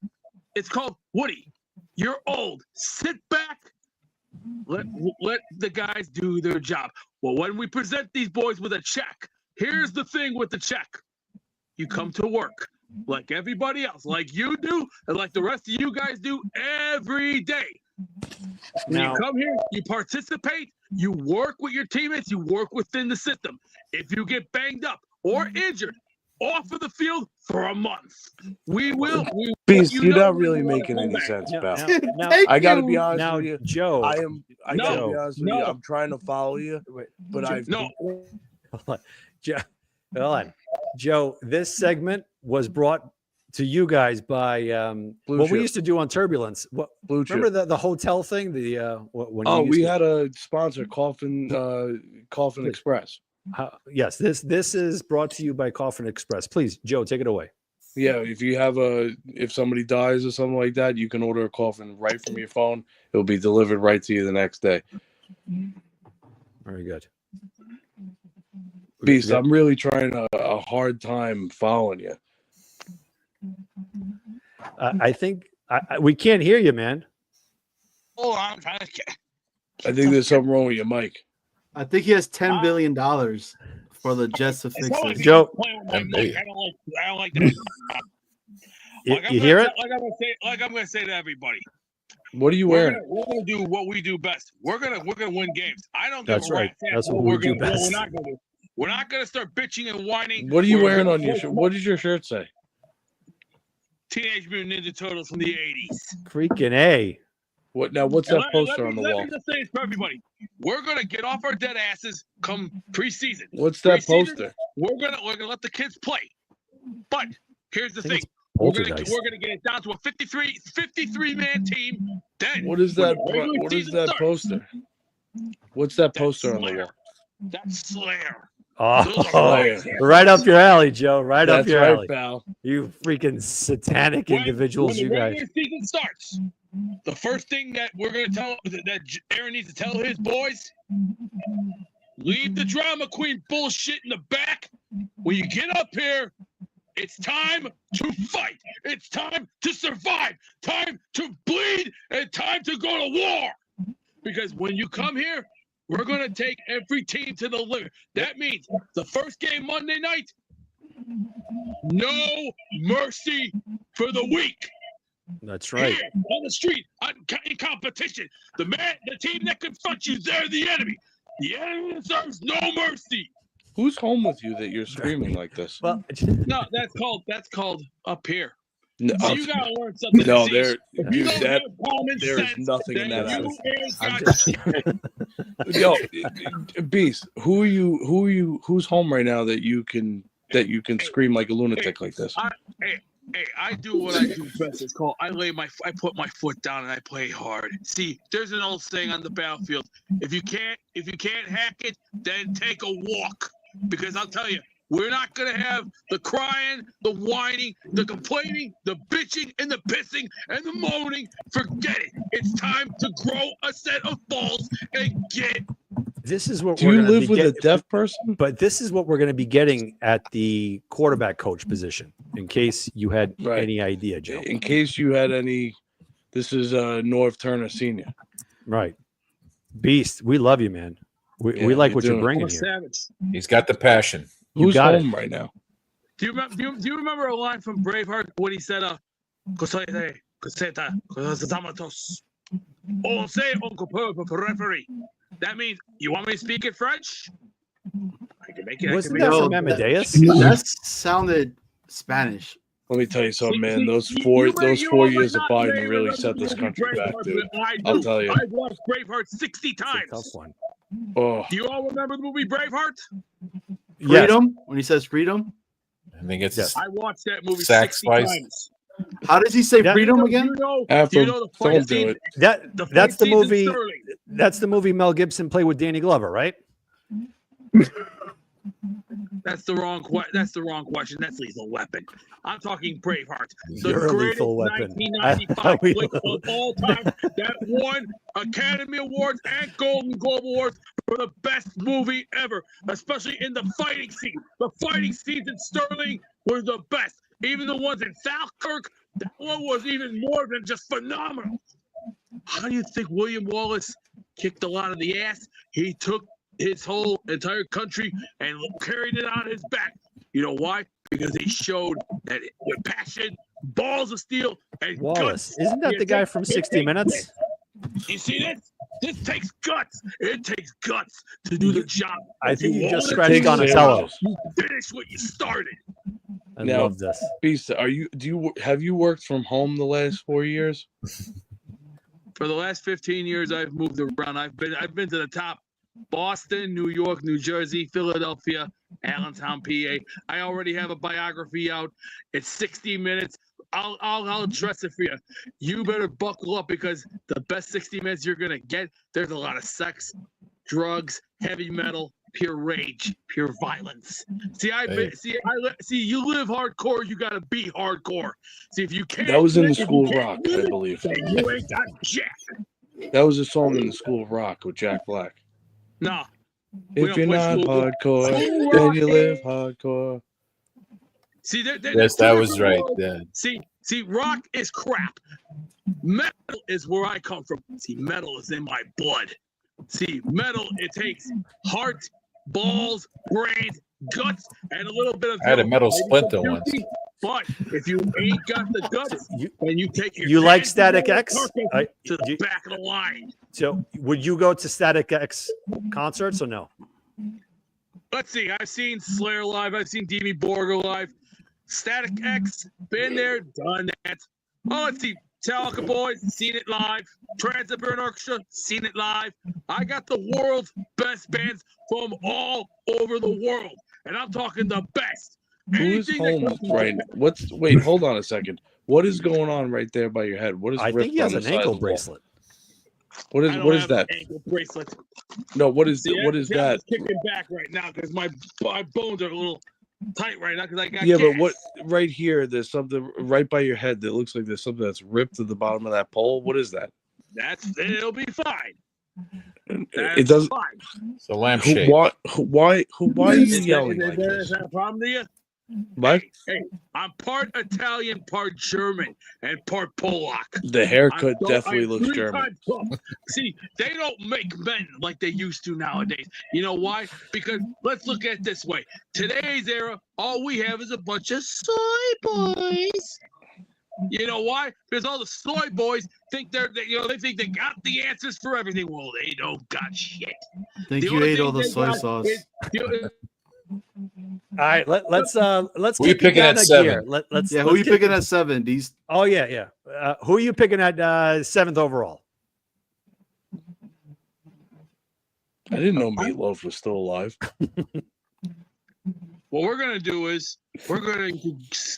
It's called Woody. You're old. Sit back. Let the guys do their job. Well, when we present these boys with a check, here's the thing with the check. You come to work like everybody else, like you do, and like the rest of you guys do every day. When Now- you come here, you participate, you work with your teammates, you work within the system. If you get banged up or injured, off of the field for a month. We will. Beast, you you're know not we really will making come any back. sense, Now, pal. now, Thank I gotta you. be honest now, with you. Joe. I gotta No, be honest with you. no. I'm trying to follow you, but I've No, Hold on. Joe, hold on. Joe, this segment was brought to you guys by Blue what we Chip. used to do on Turbulence. What Blue Chip. remember the hotel thing? The when Oh, you used we to- had a sponsor, Coffin Express. Yes, this is brought to you by Coffin Express. Please, Joe, take it away. Yeah, if somebody dies or something like that, you can order a coffin right from your phone. It'll be delivered right to you the next day. Very good. Beast, Yeah. I'm really trying a hard time following you. I think we can't hear you, man. Hold on, I'm trying to get. I think there's something wrong with your mic. I think he has $10 billion for the Jets to fix Joe, this. Joe, playing with my mic. I don't like that. you hear it? Like I'm gonna say to everybody, What are you wearing? we're gonna do what we do best. We're gonna win games. I don't give That's a right. rat's ass That's what we're we do gonna what best. we're not gonna do. We're not gonna start bitching and whining. What are you We're wearing gonna on your play shirt? What does your shirt say? Teenage Mutant Ninja Turtles from the 80s. Freaking A. What now? What's And that poster on the let wall? me just say this for everybody. We're gonna get off our dead asses come preseason. What's that Preseason, poster? We're gonna let the kids play. But here's the I think thing. it's We're gonna Poltergeist. get it down to a 53-man team. Then What is when that? the regular What is season that starts, poster? What's that That's poster on the Slayer. wall? That's Slayer. Oh, Slayer. right up your alley, Joe. Right up That's your right, alley. pal. You freaking satanic individuals, when you the guys. regular season starts, the first thing that we're gonna tell that Aaron needs to tell his boys: leave the drama queen bullshit in the back. When you get up here, it's time to fight. It's time to survive. Time to bleed, and time to go to war. Because when you come here, we're gonna take every team to the limit. That means the first game Monday night, no mercy for the weak. That's right. Here on the street, in competition, the team that confronts you, they're the enemy. The enemy deserves no mercy. Who's home with you that you're screaming like this? Well, No, that's called up here. No, So you gotta learn something. no, See, there, if you dude, don't that have common there is sense, nothing in then that you attitude. ain't got Yo, Beast, who's home right now that you can scream like a lunatic like this? Hey, I do what I do best. It's called I put my foot down and I play hard. See, there's an old saying on the battlefield: if you can't hack it, then take a walk. Because I'll tell you, we're not gonna have the crying, the whining, the complaining, the bitching, and the pissing and the moaning. Forget it. It's time to grow a set of balls and get. this is what Do we're you gonna live be with a get- deaf person? But this is what we're going to be getting at the quarterback coach position. In case you had Right. any idea, Joe. In case you had any, this is Norv Turner Sr. Right. Beast, we love you, man. We Yeah, like you what you're do. bringing I'm a here. savage. He's got the passion. You Who's got it. home right now? Do you remember a line from Braveheart when he said, "Cosete, coseta, cosamatos, on say Uncle referee"? That means you want me to speak in French? I can make it. Wasn't I can that make from No, Amadeus? That sounded Spanish. Let me tell you something, man. See, Those you four may- you all years of might not Biden really remember set the this movie country back, Braveheart, dude. but I I'll do. tell you. I've watched Braveheart 60 It's a times. tough one. Oh, Do you all remember the movie Braveheart? Yes. Freedom? When he says freedom? I think it's Yes. I watched that movie Sack 60 Slice. times. How does he say That- freedom Do again? you know after the fight don't do scene? it. The fight That's the scenes in movie. Sterling. That's the movie Mel Gibson played with Danny Glover, right? That's the wrong question. That's Lethal Weapon. I'm talking Braveheart. The You're a greatest lethal weapon. 1995 We flick love- of all time that won Academy Awards and Golden Globe Awards for the best movie ever, especially in the fighting scene. The fighting scenes in Sterling were the best. Even the ones in Falkirk, that one was even more than just phenomenal. How do you think William Wallace kicked a lot of the ass? He took his whole entire country and carried it on his back. You know why? Because he showed that with passion, balls of steel, and Wallace. guts. Isn't that You the guy think from it 60 takes Minutes? this? You see this? This takes guts. It takes guts to do the job. I If think you just wanna scratched take Donatello. it, you finish what you started. I Now- love this. Beast, have you worked from home the last 4 years? For the last 15 years, I've moved around. I've been to the top: Boston, New York, New Jersey, Philadelphia, Allentown, PA. I already have a biography out. It's 60 minutes. I'll address it for you. You better buckle up because the best 60 minutes you're gonna get. There's a lot of sex, drugs, heavy metal, pure rage, pure violence. See, Hey. see, you live hardcore, you gotta be hardcore. See, if you can't, That was in the if you School of can't Rock, live I it, believe. then you ain't got jack. That was a song in the School of Rock with Jack Black. Nah. We If don't you're play not School of Rock. hardcore, School then Rock you live is- hardcore. See, Yes, that was right. Yeah. See, rock is crap. Metal is where I come from. See, metal is in my blood. See, metal, it takes heart, balls, brains, guts, and a little bit of. I had a dough. metal Maybe splinter some once. juice, but if you ain't got the guts, You- then you take your You like pants Static and X? carcass I- to the you- back of the line. So would you go to Static X concerts or no? Let's see. I've seen Slayer live. I've seen Demi Borgir live. Static X, been there, done that. Oh, let's see. Metallica Boys, seen it live. Trans-Siberian Orchestra, seen it live. I got the world's best bands from all over the world, and I'm talking the best. Who's Anything that home comes from right? Wait, hold on a second. What is going on right there by your head? What is I ripped think he has on an the side of ankle the wall? bracelet. What I is don't what is have that? an ankle bracelet. No, what is See, what is I'm that? just kicking back right now because my bones are a little tight right now because I got Yeah, but gas. what right here? There's something right by your head that looks like there's something that's ripped to the bottom of that pole. What is that? It'll be fine. It That's doesn't. fine. It's a lampshade. Why are you Is yelling that- like is this? that a problem to you? What? Hey, I'm part Italian, part German, and part Polak. The haircut I'm definitely I'm looks 3 German. times tough. See, they don't make men like they used to nowadays. You know why? Because let's look at it this way. Today's era, all we have is a bunch of soy boys. You know why? Because all the soy boys think they think they got the answers for everything. Well, they don't got shit. I think The you only ate all thing the they soy got sauce. is- All right, let's Who you kick it picking down at a 7? gear. Let's Yeah, who let's you kick- picking at 7? These Oh yeah. Who are you picking at 7th overall? I didn't know Meatloaf was still alive. What we're gonna do is we're gonna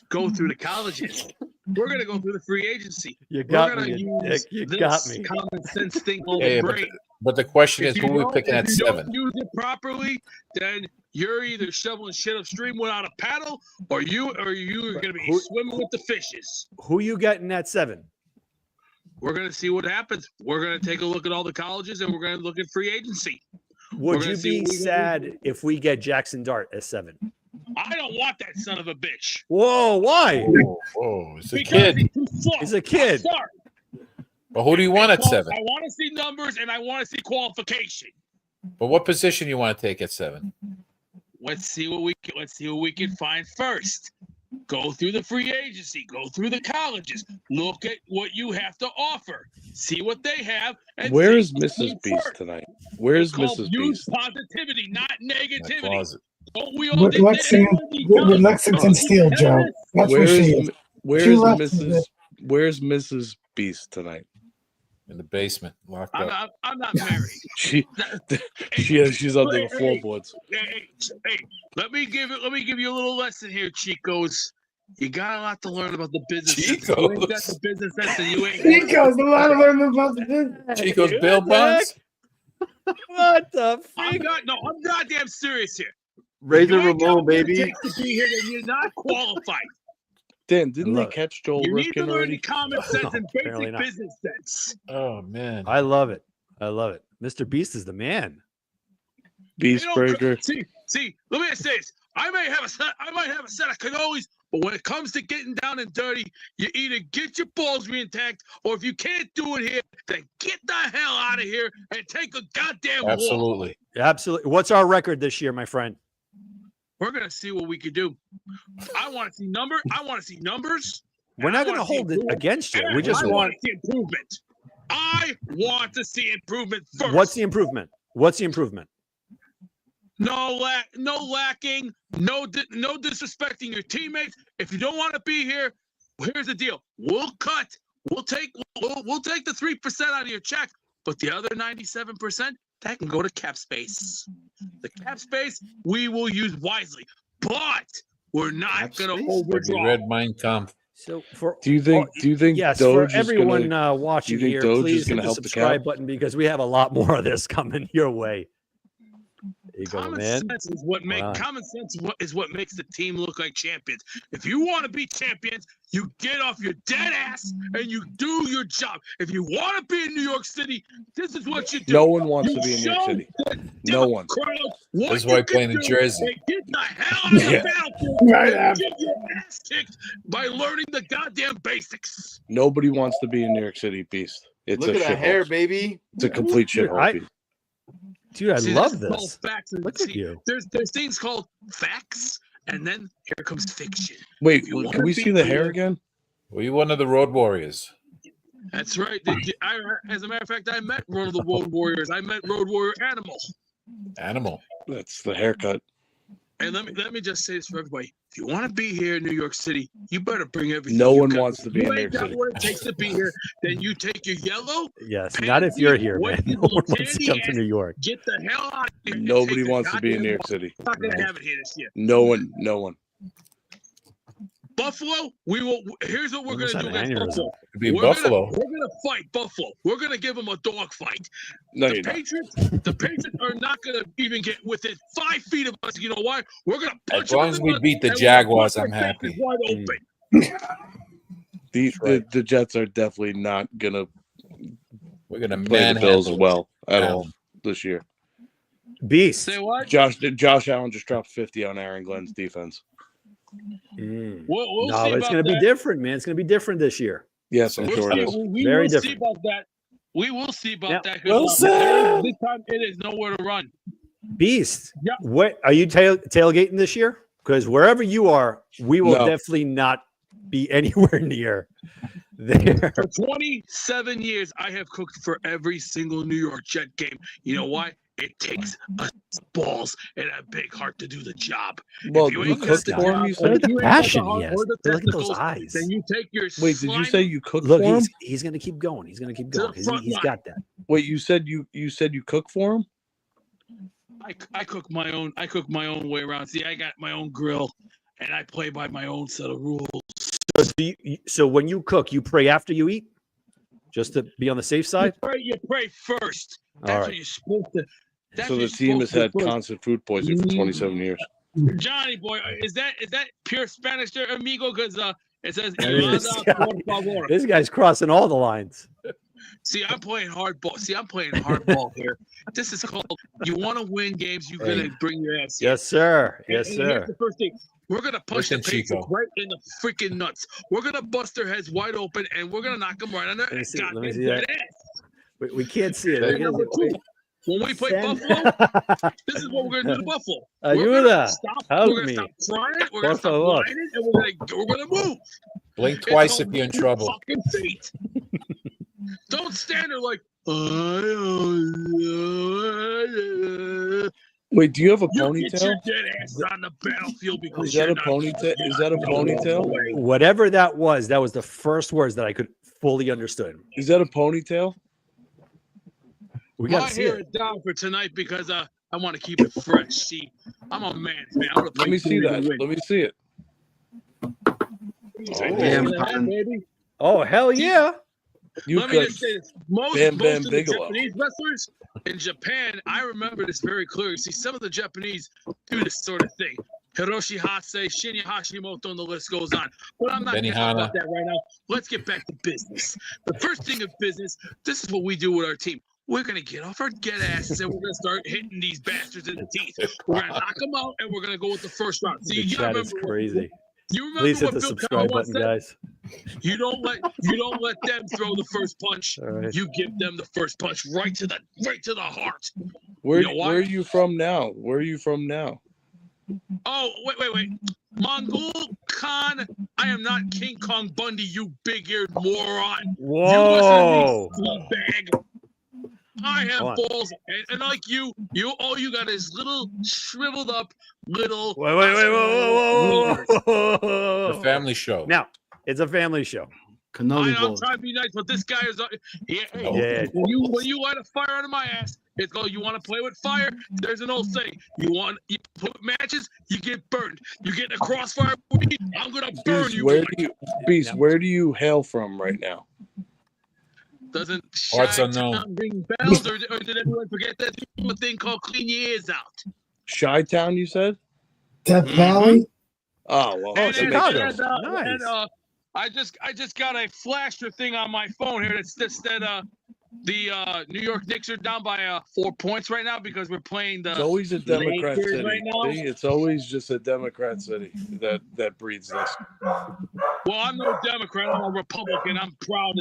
go through the colleges. We're gonna go through the free agency. You We're got gonna me. use Dick. You this got me. common sense thing called Yeah, the but, brain. but the question is, If who you are we don't- picking if at you 7? don't use it properly, then you're either shoveling shit upstream without a paddle, or you are gonna be Who- swimming with the fishes. Who you getting at 7? We're gonna see what happens. We're gonna take a look at all the colleges, and we're gonna look at free agency. Would gonna you see be what we can sad if we get Jackson Dart at 7? I don't want that son of a bitch. Whoa, why? Oh, it's a Because kid. he's too slow. He's a kid. I'm sorry. But who do you want at 7? I want to see numbers and I want to see qualification. But what position you want to take at 7? Let's see what we can find first. Go through the free agency, go through the colleges, look at what you have to offer, see what they have. And Where take is the Mrs. team Beast first. tonight? Where is It's called Mrs. use Beast? positivity, not My negativity. closet. Don't we all With think Lexington Steel, Joe. That's Where where she is is. where She is left Mrs. Beast tonight? In the basement, locked up. I'm not married. She's under the Hey, floorboards. Hey, let me give you a little lesson here, Chicos. You got a lot to learn about the business. sense. If you ain't got the business sense, and you ain't. Nico's a lot of learning about the business. Chico's Bill Buns. What the I'm freak? goddamn serious here. Razor You ain't got Ramon, what it baby. takes to be here, then you're not qualified. Dan, didn't they Look, catch Joel You need to Rifkin learn already? the common sense and Apparently basic not. business sense. Oh man. I love it. Mr. Beast is the man. You know, Beastburger. see. Let me say this. I might have a set of cannolis, but when it comes to getting down and dirty, you either get your balls reintact, or if you can't do it here, then get the hell out of here and take a goddamn walk. Absolutely. Absolutely. What's our record this year, my friend? We're gonna see what we can do. I want to see numbers. We're not going to hold it against you. We just I want. to see improvement. I want to see improvement first. What's the improvement? no lacking, no disrespecting your teammates. If you don't want to be here, here's the deal. We'll cut. We'll take the 3% out of your check, but the other 97%, that can go to cap space. The cap space we will use wisely, but we're not Cap going to space? Have you overdraw. read Mein Kampf? So for Do you think yes, Doge for is everyone gonna watching you think here, Doge is please hit gonna the help the subscribe cap? button because we have a lot more of this coming your way. you go, Common man. sense is what Wow. is what makes the team look like champions. If you want to be champions, you get off your dead ass and you do your job. If you want to be in New York City, this is what you do. No one wants You to be in New York show City. the No one. Democrats what That's why you I play can in do Jersey. and get the hell out of the Yeah. battlefield Right, and Ab. get your ass kicked by learning the goddamn basics. Nobody wants to be in New York City, Beast. It's Look a at that shithole. hair, baby. It's a complete Dude, shithole. Beast. Dude, I See, love is called this. facts and Look at see, you. There's things called facts, and then here comes fiction. Wait, you can wanna we be see the hair here- again? Were you one of the Road Warriors? That's right. As a matter of fact, I met one of the Road Warriors. I met Road Warrior Animal. Animal. That's the haircut. And let me just say this for everybody: if you want to be here in New York City, you better bring everything. No you one got. wants to be You in New ain't York got City. what it takes to be here. Then you take your yellow, Yes, not if you're here, man. Pansy, No one little wants to come to candy New York. get the hell out of here. and Nobody take the wants to be in goddamn New York City. We're not gonna have it here this year. No one. No one. Buffalo, we will. Here's what we're Almost gonna do had an against aneurysm. Buffalo. Could be We're Buffalo. Gonna, we're gonna fight Buffalo. We're gonna give them a dog fight. No, The you're not. Patriots are not gonna even get within 5 feet of us. You know why? We're gonna punch As long them as in we the beat the and we're Jaguars, gonna I'm bust their faces happy. Wide Mm. open. The Jets are definitely not gonna We're gonna play the Bills manhandle. well at them. all this year. Beast. Say what? Josh Allen just dropped 50 on Aaron Glenn's defense. Mm. We'll No, see it's about going to be that. different, man. It's going to be different this year. Yes, I'm We'll sure it see, is. we Very will see different. about that. We will see about Yeah. that. Wilson! This time it is nowhere to run. Beast. Yeah. What are you tailgating this year? Because wherever you are, we will No. definitely not be anywhere near there. For 27 years, I have cooked for every single New York Jet game. You know why? It takes a balls and a big heart to do the job. Well, you you ain't got cooked the for him, job, you or said? Look at the you ain't got passion heart he has. or the Look at those testicles, eyes. Then you take your Wait, did you slimy- say you cooked Look, for him? he's going to keep going. He's going to keep To the going because front he's line. got that. Wait, you said you cook for him? I cook my own. I cook my own way around. See, I got my own grill, and I play by my own set of rules. So when you cook, you pray after you eat, just to be on the safe side. You pray first. That's All what right. you're supposed to. That's So what the you're team has supposed had to do first. constant food poisoning for 27 years. Johnny boy, is that pure Spanish there, amigo? Because it says That is. "Ilada, por favor." This guy's crossing all the lines. See, I'm playing hardball. See, I'm playing hardball here. This is called. You want to win games, you're gonna bring your ass. here. Yes, sir. And- Yes, and here's sir. the first thing. We're gonna punch Listen, the Patriots Chico. right in the freaking nuts. We're gonna bust their heads wide open, and we're gonna knock them right on their Let me see- let me goddamn see dead that. ass. We can't see it. And Look number at two, it. when we play Send- Buffalo, this is what we're gonna do to Buffalo. We're Ayuda. gonna stop. Help We're gonna me. stop trying. We're Por gonna stop favor. whining, and we're gonna move. Blink It's twice called if you're in move trouble. Fucking feet. Don't stand there like. Wait, do you have a You get ponytail? your dead ass on the battlefield because Is that you're a not- ponytail? Is that a ponytail? Whatever that was the first words that I could fully understood. Is that a ponytail? We My got to see hair it. is down for tonight because I want to keep it fresh. See, I'm a man. I'm gonna Let play me see food that. and win. Let me see it. Damn, Look at that, man. baby. Oh hell yeah! You Let me could. just say this. Most Bam Bam of the Bigelow. Japanese wrestlers in Japan, I remember this very clearly. See, some of the Japanese do this sort of thing. Hiroshi Hase, Shinya Hashimoto, and the list goes on. But I'm not going to talk about that right now. Let's get back to business. The first thing of business, this is what we do with our team. We're going to get off our get asses and we're going to start hitting these bastards in the teeth. We're going to knock them out and we're going to go with the first round. See, The you chat is remember crazy. You remember Please hit what the Bill subscribe Connor once button, said? guys. You don't let them throw the first punch. All right. You give them the first punch right to the heart. Where, You know why? where are you from now? Where are you from now? Oh, wait. Mongol Khan, I am not King Kong Bundy, you big-eared moron. Whoa! You listen to me, slutbag. I have Come on. balls, and like you all you got is little shriveled up little. Wait! Whoa! The family show. Now it's a family show. Cannoli I'm balls. trying to be nice, but this guy is. Hey, Yeah. when you light a fire under my ass, it's called you want to play with fire. There's an old saying: you put matches, you get burned. You get in a crossfire with me, I'm gonna burn Beast, you. Beast, where do you hail from right now? Doesn't Parts Chi-Town unknown. ring bells, or did everyone forget that a thing called clean your ears out? Chi-Town, you said? Death Mhm. Valley. Oh well, Oh, And, that and, makes Chicago. sense. Nice. I just got a flasher thing on my phone here that the New York Knicks are down by 4 points right now because we're playing It's the. always a Democrat Lakers city. right now? See? It's always just a Democrat city that breeds this. Well, I'm no Democrat. I'm a Republican. I'm proud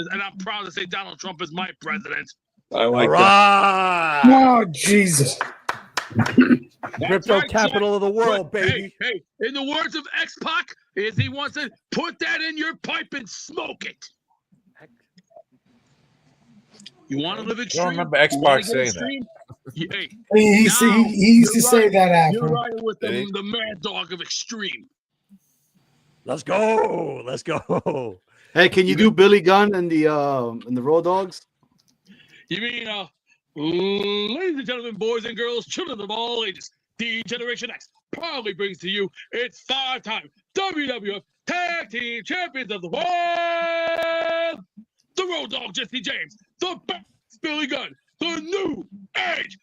to say Donald Trump is my president. I All like that. right. Oh Jesus! Crypto right, capital of the world, But, baby. Hey, in the words of X-Pac, is he wants to put that in your pipe and smoke it. You want to live extreme? don't remember You X-Pac wanna get saying that. extreme? Hey, He used to you're say right. that you're after. riding with Did he? the mad dog of extreme. Let's go. Let's go. Hey, can you do Billy Gunn and the Road Dogs? You mean, ladies and gentlemen, boys and girls, children of all ages, the Generation X proudly brings to you its 5-time WWF Tag Team Champions of the World, the Road Dogg Jesse James, the best Billy Gunn, the New Age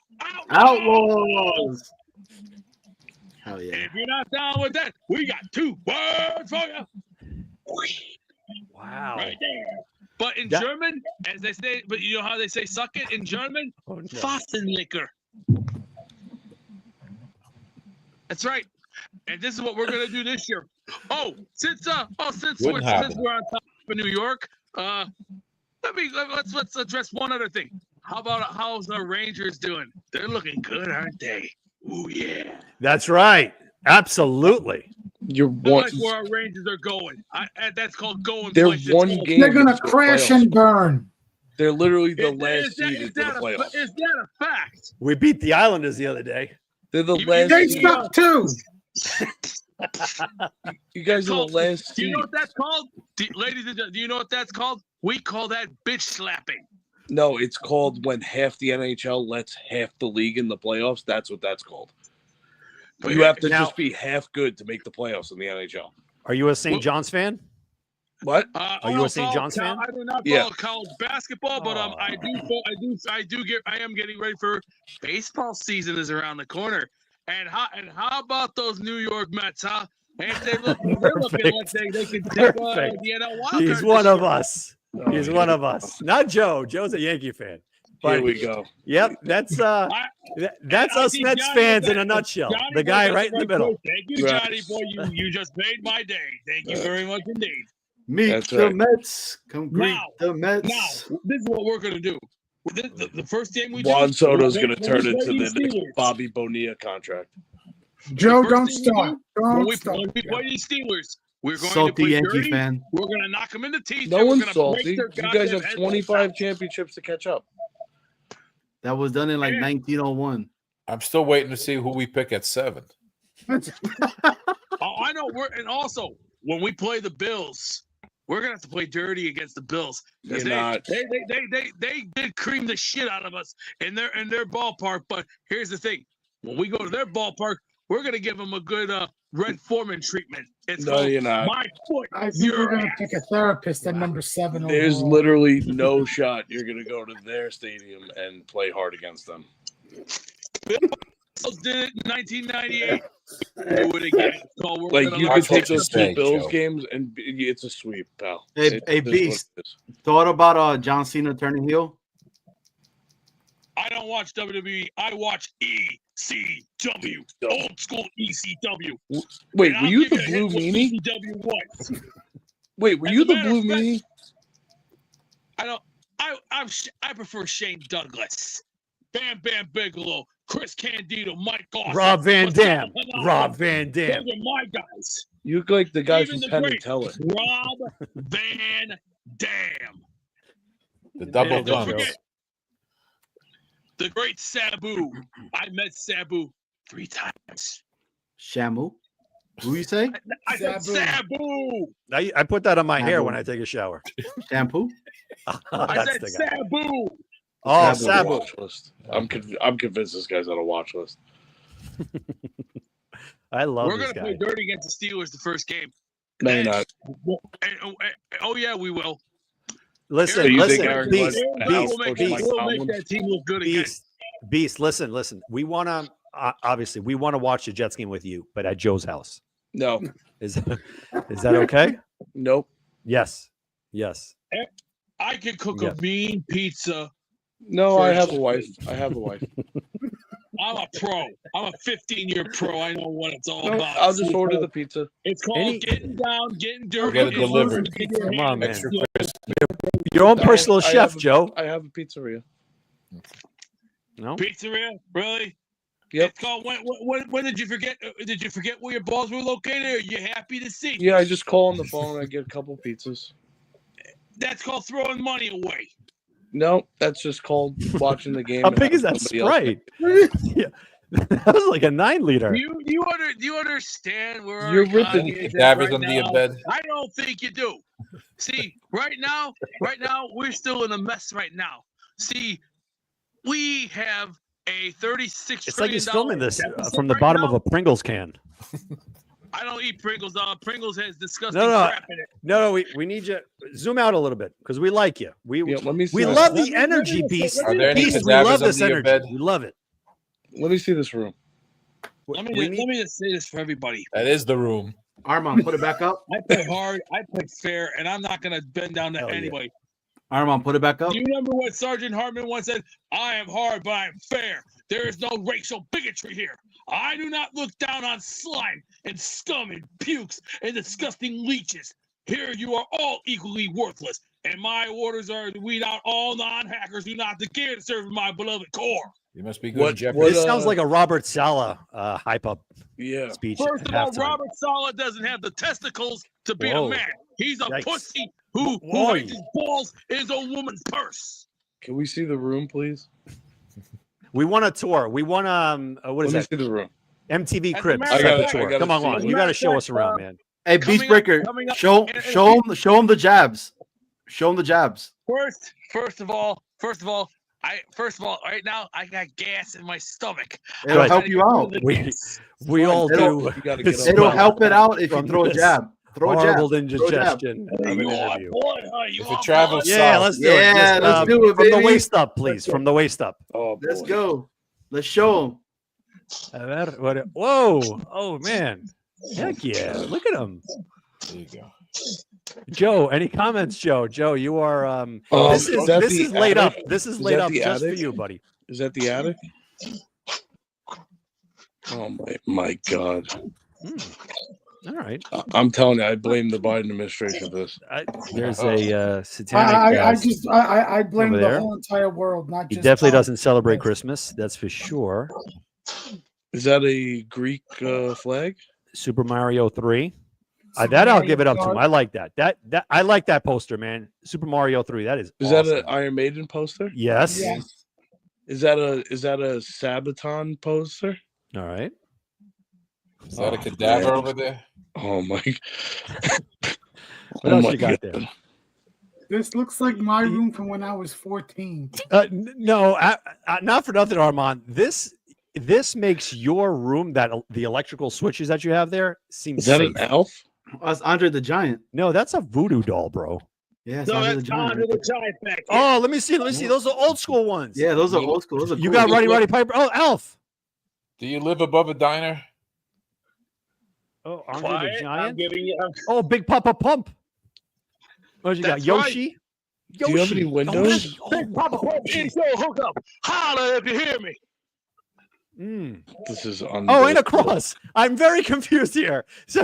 Outlaws. Hell yeah. If you're not down with that, we got 2 words for you. Wow. Right there. But in That- German, as they say, but you know how they say suck it in German? Oh, no. Fassenlicker. That's right. And this is what we're gonna do this year. Since Wouldn't happen. we're on top of New York, let's address one other thing. How's our Rangers doing? They're looking good, aren't they? Oh yeah. That's right. Absolutely. You're I one. like where our Rangers are going. That's called going. They're places. one It's game. They're gonna into the crash playoffs. and burn. They're literally the Is last that- seed is into the that a- playoffs. Is that a fact? We beat the Islanders the other day. They're the You- last They seed. suck too. You guys are the last Do you seed. know what that's called? Ladies and gentlemen, do you know what that's called? We call that bitch slapping. No, it's called when half the NHL lets half the league in the playoffs. That's what that's called. You have to Now- just be half good to make the playoffs in the NHL. Are you a St. Well- John's fan? What? Are I you don't a St. follow John's col- fan? I do not Yeah. follow college basketball, but I am getting ready for baseball season is around the corner. And how about those New York Mets, huh? Ain't they're looking like they can take Perfect. the NL wild He's card one this of year. us. Oh, He's here one we of go. us. Not Joe. Joe's a Yankee fan. Here But we go. yep, that's that's I us see Mets Johnny fans with in a that- nutshell. Johnny The with guy that right in the middle. quote. Thank you, Right. Johnny boy. You just made my day. Thank you very much indeed. Meet That's the right. Mets. Come greet Now- the Mets. Now, this is what we're gonna do. The first game we do, Juan Soto's when- going to when we turn play into these the next Steelers. Bobby Bonilla contract. Joe, first don't thing we start. do, When Don't we start. play these Steelers, we're going to Salty play Yankee dirty. fan. We're going to knock them in the teeth. No and we're one's gonna salty. break their You guys goddamn have heads 25 out. championships to catch up. That was done in like Yeah. 1901. I'm still waiting to see who we pick at 7. Oh, I know. And also when we play the Bills, we're gonna have to play dirty against the Bills. 'Cause You're not. They did cream the shit out of us in their ballpark. But here's the thing: when we go to their ballpark, we're gonna give them a good Red Foreman treatment. It's No, called you're not. my foot. I think we're Your gonna ass. pick a therapist at number 7. There's overall. literally no shot you're going to go to their stadium and play hard against them. Bills did it in 1998. Do it again. So we're Like gonna you knock could That's take what you those say, two Bills Joe. games and it's a sweep, pal. Hey, It hey, is what it Beast. is. Thought about John Cena turning heel? I don't watch WWE. I watch ECW, old school ECW. Wait, And were I'll you give the a blue hint what meanie? ECW was. Wait, were As you a the matter blue of fact- meanie? I don't. I prefer Shane Douglas, Bam Bam Bigelow, Chris Candido, Mike Goss, Rob Van Dam. Masao Tanaka. Rob Van Dam. Those are my guys. You look like the guy Even from the Penn and great Teller. Rob Van Dam. The double And Don't gun. forget the great Sabu. I met Sabu 3 times. Shamu? Who you say? I said Sabu. Sabu. I put that on my hair Sabu. when I take a shower. Shampoo? I That's said the guy. Sabu. Oh, Sabu. Sabu. Watch list. I'm convinced this guy's on a watch list. I love We're this gonna play guy. dirty against the Steelers the first game. No, you're And- not. oh yeah, we will. Listen, So you think listen, Aaron Beast, Glenn- Aaron Beast, Glenn will make Beast, that team look good again. Beast, listen. We want to. obviously we want to watch the Jets game with you, but at Joe's house. No, Is that okay? nope. Yes. Yes. I can cook Yes. a mean pizza. No, I have a First. wife. I have a wife. I'm a pro. I'm a 15-year pro. I know what it's all No, about. I'll just order the pizza. It's called Any- getting down, getting dirty. Get it and delivered. getting your Come on, hands man. dirty. Your own No, personal I chef, have a- Joe. I have a pizzeria. No. Pizzeria, really? Yep. It's called. When did you forget? Did you forget where your balls were located? Are you happy to see? Yeah, I just call on the phone and I get a couple pizzas. That's called throwing money away. No, that's just called watching the game. How and big is having that somebody else- Sprite? Yeah. That was like a 9-liter. Do you understand where You're our ripping economy is at Cadavers right under your now? bed. I don't think you do. See, right now, we're still in a mess right now. See, we have a $36 It's like he's trillion filming this deficit from the right bottom now. of a Pringles can. I don't eat Pringles. Pringles has disgusting No, no. crap in it. No, we need you zoom out a little bit because we like you. Yeah, let me see. We this. love Let the me- energy, let me- Beast. let Are there any Beast, we cadavers love this under your energy. bed? We love it. Let me see this room. Let We me just say this for everybody. That is the room. Armand, put it back up. I play hard. I play fair, and I'm not going to bend down to Hell yeah. anybody. Armand, put it back up. Do you remember what Sergeant Hartman once said? I am hard, but I am fair. There is no racial bigotry here. I do not look down on slime and scum and pukes and disgusting leeches. Here you are all equally worthless, and my orders are to weed out all non-hackers who not to care to serve in my beloved corps. You must be good What- at Jeopardy. what, This sounds like a Robert Sala hype up Yeah. speech. First at of all, halftime. Robert Sala doesn't have the testicles to be Whoa. a man. He's a Yikes. pussy who Whoa. hides his balls in his own woman's purse. Can we see the room, please? We want a tour. We want what is Let me that? see the room. MTV As a Cribs matter type of of fact- tour. I gotta Come on, see on. it. You got to As a show matter us of around, fact, man. Hey, Coming Beast up- Breaker, coming up- show and- show him the jabs. Show him the jabs. First of all, right now I got gas in my stomach. It'll Good. help you out. We all It'll- do. You gotta get It's up. It'll Well, help it out if you from throw a this jab. Throw a jab. Horrible Throw a jab. indigestion of an You want interview. blood, huh? You If it want travels blood? Yeah, south. let's do Yeah, it. Just, let's do it, from the baby. waist up, please. From the waist up. Oh, Let's boy. go. Let's show him. Whoa! Oh man! Heck yeah! Look at him, There you go. Joe. Any comments, Joe? Joe, you are. This is that this the is laid up. attic? This is Is laid that up the just for attic? you, buddy. Is that the attic? Oh my God! All right. I'm telling you, I blame the Biden administration for this. There's a satanic. I blame over the there. whole entire world, not He just. definitely Trump. doesn't celebrate Christmas. That's for sure. Is that a Greek flag? Super Mario 3. Super That I'll Mario give it up to Kart. him. I like that. That I like that poster, man. Super Mario 3. That is. Is awesome. that an Iron Maiden poster? Yes. Yes. Is that a Sabaton poster? All right. Is that a Oh, cadaver man. over there? Oh my! What else you got there? This looks like my room from when I was 14. No, not for nothing, Armand. This makes your room the electrical switches that you have there seem Is that safe. an elf? That's Andre the Giant. No, that's a voodoo doll, bro. Yeah, it's No, Andre the that's Giant. Andre the Giant back there. Oh, let me see. Those are old school ones. Yeah, those are old school. Those are You cool. got Roddy Piper. Oh, Alf. Do you live above a diner? Oh, Andre the Quiet, I'm Giant. giving you. Oh, Big Papa Pump. What you got? That's right. Yoshi. Do you have any windows? Yoshi. Big Papa Pump, Yo, hook up. Holla if you hear me. Mm. This is Oh, and a cross. I'm very confused here. So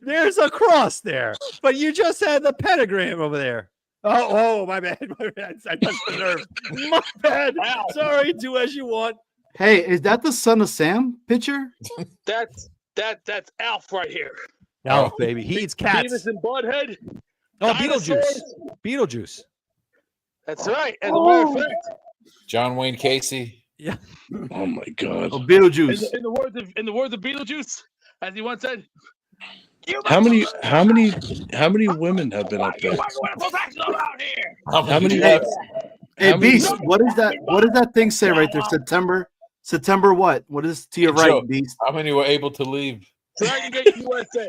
there's a cross there, but you just had the pentagram over there. Oh, my bad. My bad. I touched the nerve. My bad. Wow. Sorry. Do as you want. Hey, is that the Son of Sam picture? That's Alf right here. Alf, baby. He eats cats. Beavis and Butthead. Oh, dinosaurs. Beetlejuice. That's right. As a matter of fact, John Wayne Casey. Oh my God! Oh, Beetlejuice. in the words of Beetlejuice, as he once said, How many women have been up there? How many? Hey, hey, how many- Beast, what is that? What does that thing say right there? September what? What is to your Hey, right, Joe. Beast? How many were able to leave? Dragon Gate USA.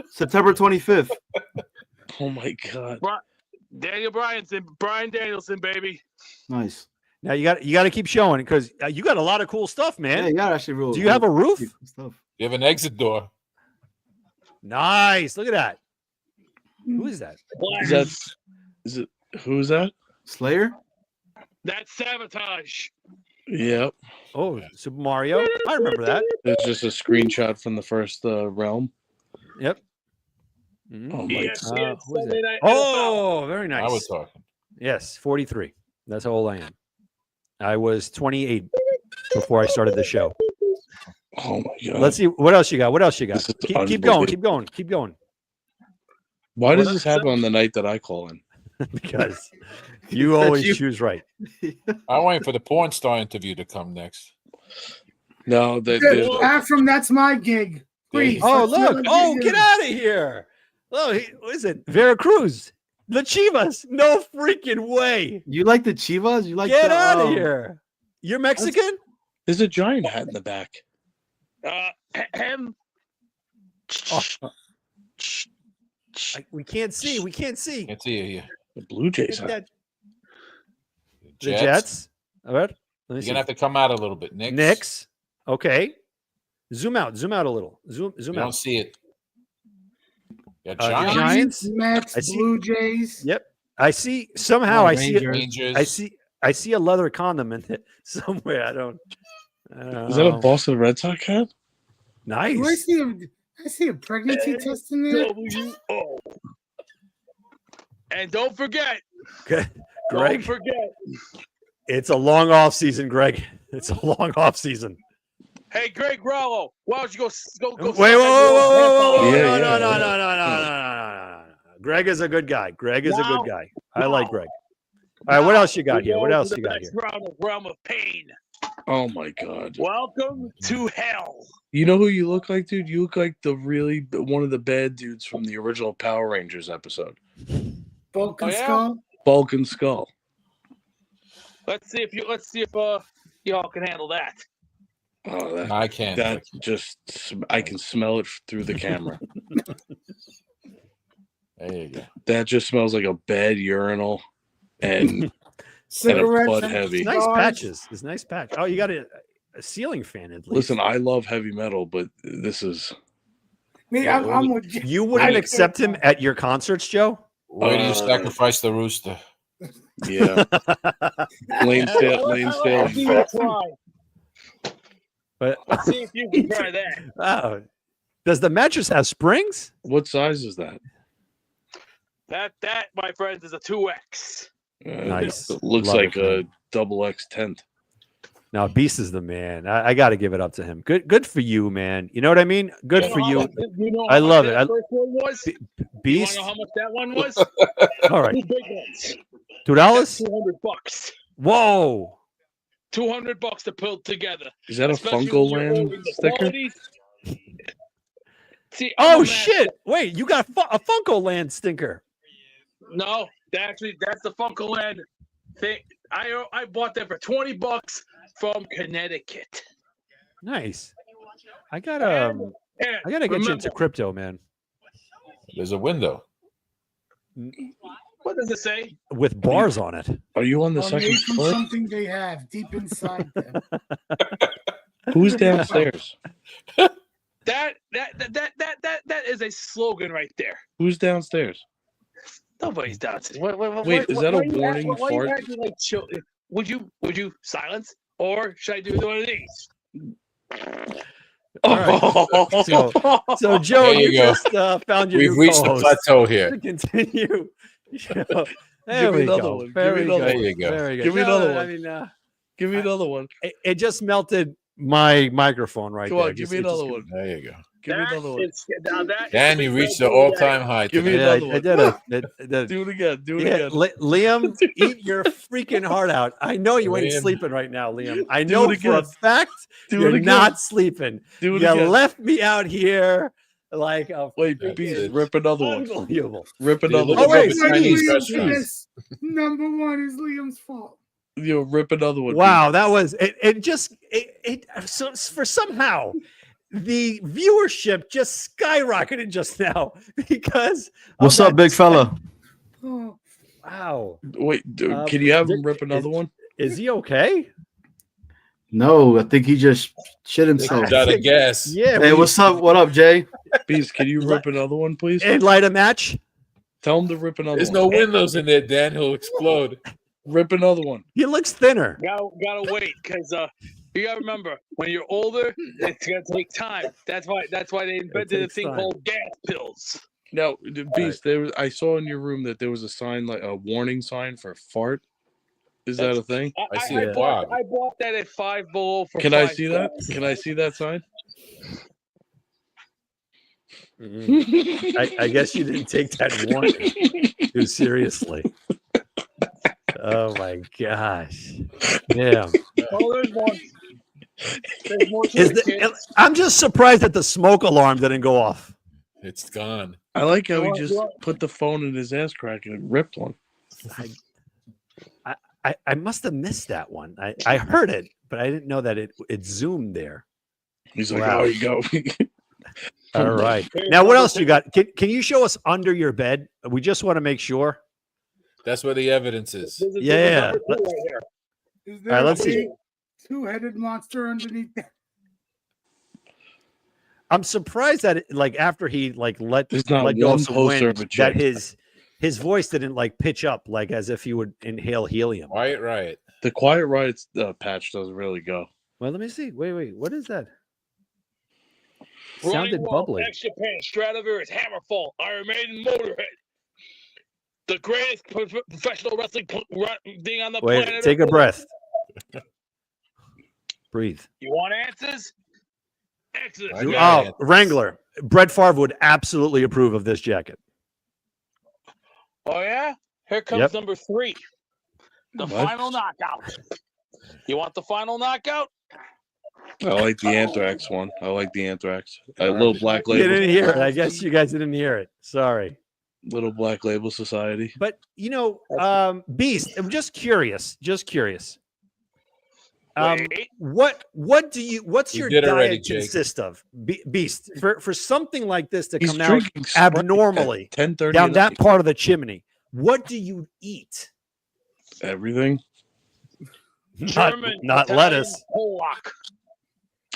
September 25th. Oh my God! Brian Danielson, baby. Nice. Now you got to keep showing because you got a lot of cool stuff, Yeah, man. you got actually real. Do you have a roof? cool stuff. You have an exit door. Nice. Look at that. Who is that? Is it who's that? Slayer? That's sabotage. Yep. Oh, Super Mario. I remember that. It's just a screenshot from the first realm. Yep. Mhm. Oh my Yes, god. yes, who is Sunday it? night NFL. Oh, very I was nice. talking. Yes, 43. That's how old I am. I was 28 before I started the show. Oh my god. Let's see what else you got. What else you got? This is Keep going. unbelievable. Keep going. Keep going. Why does this happen on the night that I call in? Because you always you. choose right. I'm waiting for the porn star interview to come next. No, there's Back from That's My Gig. Please. Oh, let's look. really Oh, do get this. out of here. Oh, what is it? Veracruz. The Chivas. No freaking way. You like the Chivas? You like Get the, out of here. You're Mexican? there's a giant hat in the back. Ahem. We can't see. We can't see. Can't see you here. The Blue Jays Get hat. that- The Jets. All right. Let me You're see. gonna have to come out a little bit, Nick. Knicks. Okay. Zoom out a little. Zoom You don't out. see it. Yeah, Giants. Giants, Mets, I see- Blue Jays. Yep. I see somehow I see it. Rangers. I see a leather condom in it somewhere. I don't Is that a know. Boston Red Sox hat? Do I Nice. see a pregnancy test in there. WO. And don't forget, Greg, don't forget. it's a long off season, Greg. It's a long off season. Hey, Greg Rollo, why don't you go? Wait, whoa. Yeah, No, yeah, no. yeah. Greg is a good guy. Greg is a Wow. good guy. I like Greg. All right, what else you got here? What else you got here? Realm of pain. Oh my god. Welcome to hell. You know who you look like, dude? You look like one of the bad dudes from the original Power Rangers episode. Bulk and Oh, yeah? Skull. Bulk and Skull. Let's see if y'all can handle that. Oh, No, I can't. that just I can smell it through the camera. There you go. That just smells like a bad urinal and Cigarettes. butt and heavy. It's nice cigars. patches. It's nice patch. Oh, you got a ceiling fan at least. listen, I love heavy metal, but this is Me, I'm with you. You wouldn't I- accept him at your concerts, Joe? Where do you sacrifice the rooster? yeah. Lane I'll Staley. give you a try. But Let's see if you can try that. oh, does the mattress have springs? What size is that? That, my friends, is a 2X. Nice. It looks Love like it, a double X tent. No, Beast is the man. I got to give it up to him. Good for you, man. You know what I mean? Good for you. know I how much love it. that first one was? Be- You want Beast. to know how much that one was? All right, Two big ones. $2. $200. Whoa. $200 to pull together. Is that a Especially Funko when you're Land holding the sticker? qualities. See, I'm a Oh man- shit! Wait, you got a Funko Land stinker. No, that's the Funko Land thing. I bought that for $20 from Connecticut. Nice. I And gotta get you remember, into crypto, man. There's a window. what does it say? With bars on it. Are you on the Or second made from floor? something they have deep inside them. Who's downstairs? That is a slogan right there. Who's downstairs? Nobody's downstairs. Wait, is that a warning why you fart? acting like would you silence or should I do one of these? So Joe, There you you go. just found your We've new reached the co-host. plateau here. To continue. There Give me we another go. one. Give Very me another good. one. There you go. Very good. Give me No, another I one. mean, Give me another one. it just melted my microphone right Come there. on, give me It just- another one. There you go. Give me another one. Dan, you reached the all-time high. Give me today. Yeah, another I one. did it. It did. Do it again. Do it Yeah, again. Liam, eat your freaking heart out. I know you ain't Liam. sleeping right now, Liam. I Do know it for a again. fact Do you're it again. not sleeping. Do it You again. left me out here like a Wait, That's Beast, it. rip another one. unbelievable. Rip Dude, another look Oh, at one. wait, the wait, Chinese wait, restaurants. Number one is Liam's fault. Yo, rip another one. Wow, that was it. So for somehow the viewership just skyrocketed just now because of What's up, that big fella? Oh, Wow. Beast. Wait, dude, Um, can you have him Dick rip another is- one? Is he okay? No, I think he just shit himself. Got a guess. Yeah. Hey, what's up? What up, Jay? Beast, can you rip another one, please? In light a match? Tell him to rip another There's one. no windows in there, Dan. He'll explode. Rip another one. He looks thinner. Gotta wait, because you gotta remember, when you're older, it's gonna take time. That's why they invented a takes thing time. called gas pills. Now, Beast, I saw in your room that there was a sign, like a warning sign for fart. Is that a thing? I see I a bought, blog. I bought that at $5 below for. Can I $5. see that? Can I see that sign? I guess you didn't take that warning too seriously. Oh my gosh. Yeah. Oh, there's one. There's more to Is it, kid. I'm just surprised that the smoke alarm didn't go off. It's gone. I like how he What- just what? put the phone in his ass crack and ripped one. I must have missed that one. I heard it, but I didn't know that it zoomed there. He's like, Wow. "Oh, you go." All right. Now, what else you got? Can you show us under your bed? We just want to make sure. That's where the evidence is. There's Yeah. number 2 right here. Is All right, let's a see. big two-headed monster underneath there? I'm surprised that after he let There's not let go one of some poster wind, of a that chick. his voice didn't pitch up as if he would inhale helium. Right. The Quiet Riot patch doesn't really go. Well, let me see. Wait. What is that? Ronnie Sounded Wall, bubbly. X Japan, Stratovirus, Hammerfall, Iron Maiden, Motorhead. The greatest professional wrestling thing on the Wait, planet. take a Earth. breath. Breathe. You want answers? Exodus. I man. got Oh, it. Wrangler. Brett Favre would absolutely approve of this jacket. Oh yeah? Here comes Yep. number 3. The What? final knockout. You want the final knockout? I like the Anthrax one. I like the Anthrax. A little black You label. didn't hear it. I guess you guys didn't hear it. Sorry. Little black label society. But Beast, I'm just curious. Wait. What's You your did diet already, Jake. consist of? Beast, for something like this to He's come out drinking Sprite abnormally at 10:30 down at that night. part of the chimney, what do you eat? Everything. German, Not Italian, lettuce. Polak.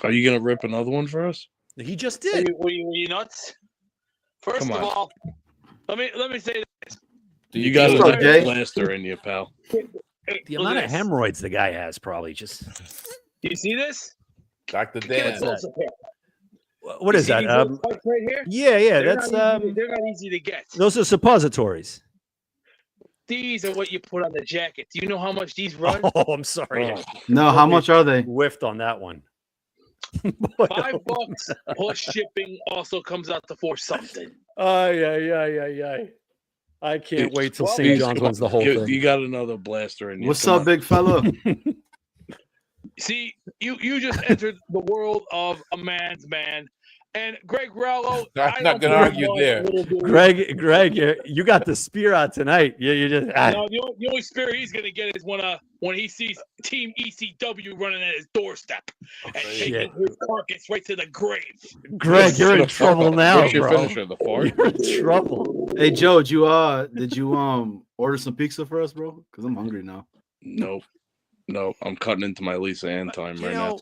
Are you gonna rip another one for us? He just Were did. you nuts? First Come of on. all, let me say this. You got What's up, a Jay? blaster in you, pal. Hey, The look amount at of this. hemorrhoids the guy has probably just. You see this? Dr. Get a Dan. close up here. What You is see that? these little spikes right here? Yeah, They're that's not easy- they're not easy to get. those are suppositories. These are what you put on the jacket. Do you know how much these run? Oh, I'm sorry. Oh, No, how much are they? Whiffed on that one. Boy, $5 plus shipping also comes out to $4 something. Ay. I can't wait till Well, St. Beast, John's come wins the on. whole you, thing. You got another blaster in you. What's Come up, on. big fella? See, you just entered the world of a man's man. And Greg Rallo, I'm not gonna argue there. Greg, you got the spear out tonight. You just No, the only spirit he's gonna get is when he sees Team ECW running at his doorstep and shit. taking his carcass right to the grave. Greg, you're in trouble now, What's your bro. finisher? The fart? You're in trouble. Hey Joe, did you order some pizza for us, bro? Because I'm hungry now. Nope. I'm cutting into my Lisa Ann time You right now. know,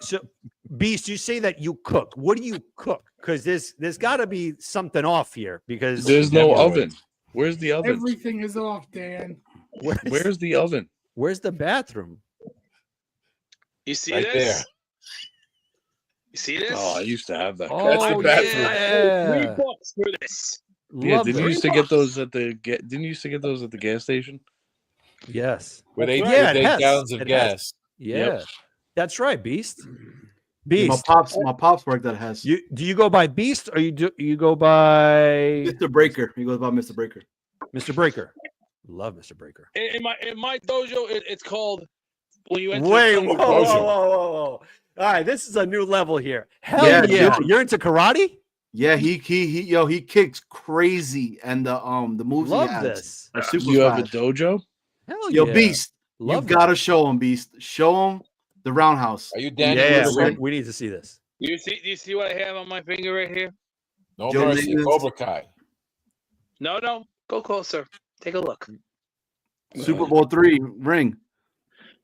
so Beast, you say that you cook. What do you cook? Because there's got to be something off here. Because There's no Hemorrhoids. oven. Where's the oven? Everything is off, Dan. Where's the oven? where's the bathroom? You see Right this? there. You see this? Oh, I used to have that. That's the Oh bathroom. yeah, $3 for this. Yeah, Love didn't you it. used to get those at the didn't you used to get those at the gas station? Yes. With eight, Yeah, with it 8 has. gallons of It has. gas. Yeah, Yep. that's right, Beast. My Beast. pops worked that has. Do you go by Beast or you go by Mr. Breaker. He goes by Mr. Breaker. Mr. Breaker? Love Mr. Breaker. In my dojo, it's called when you enter. Wait, the whoa, dojo. whoa, whoa, whoa, whoa! All right, this is a new level here. Hell Yeah, yeah! dude. You're into karate? Yeah, he kicks crazy, and the moves Love he has this. are super You have a fast. dojo? Hell Yo, yeah! Beast, Love you gotta show him, Beast. Show him the roundhouse. Are you that. Danny Yeah, Wilson? we need to see this. Do you see what I have on my finger right here? No Joe mercy, Davis. Cobra Kai. No. Go closer. Take a look. Super Bowl III ring.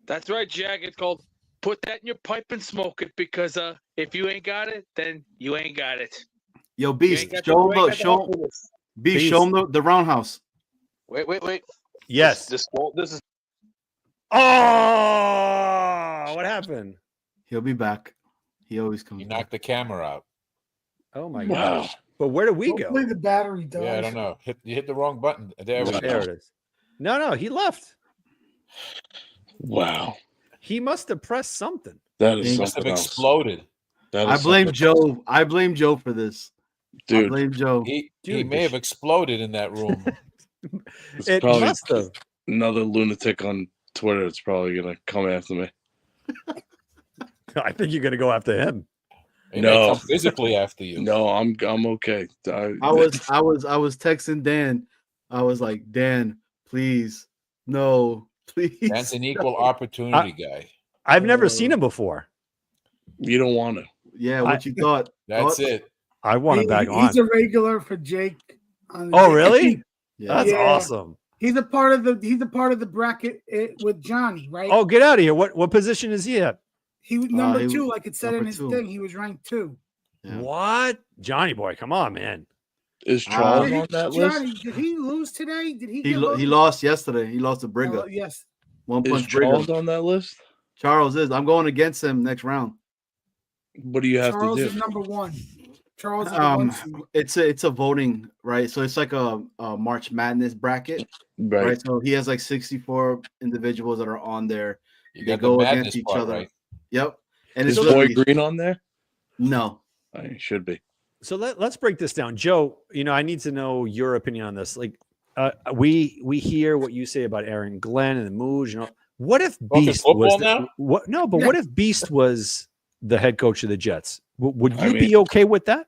That's right, Jack. It's called put that in your pipe and smoke it because if you ain't got it, then you ain't got it. Yo, You Beast, ain't got show you ain't got the show happiness. Beast, show him the roundhouse. Wait. Yes. This is Oh, what happened? He'll be back. He always comes He back. knocked the camera out. Oh my wow. gosh. But where did we go? Hopefully the battery dies. Yeah, I don't know. You hit the wrong button. There we There go. it is. No, he left. Wow. He must have pressed something. That is He Must have something else. exploded. That I is blame something Joe. I blame Joe for this. I Dude, blame Joe. He Dude, may have exploded in that room. it's It probably must have. another lunatic on Twitter that's probably gonna come after me. I think you're going to go after him. He No. may come physically after you. No, I'm okay. I was texting Dan. I was like, Dan, please, no, please. That's an equal opportunity guy. I've never seen him before. You don't want to. Yeah, what you thought? That's Thoughts? it. I want him back on. He's a regular for Jake. On the Oh, Jake really? team. Yeah. That's Yeah. awesome. He's a part of the bracket with Johnny, right? Oh, get out of here. What position is he at? he was number he was 2, like it said in number his 2. thing. He was ranked 2. Yeah. What? Johnny boy, come on, man. Is Charles Uh, on that list? Johnny, did he lose today? Did he? He get lo- he voted? lost yesterday. He lost to Briga. Yes. One Is punch Charles Briga. on that list? Charles is. I'm going against him next round. What do you have Charles to is do? number 1. Charles is the 1 seed. It's a voting, right? So it's like a March Madness bracket, right? Right. So he has like 64 individuals that are on there. You They got go the against madness each part other. right. Yep. And Is it's Boy really, Green on there? no. I should be. So let's break this down. Joe, I need to know your opinion on this. Like we hear what you say about Aaron Glenn and the Mooj, what if Talking Beast football was now? what if Beast was the head coach of the Jets? Would you I mean- be okay with that?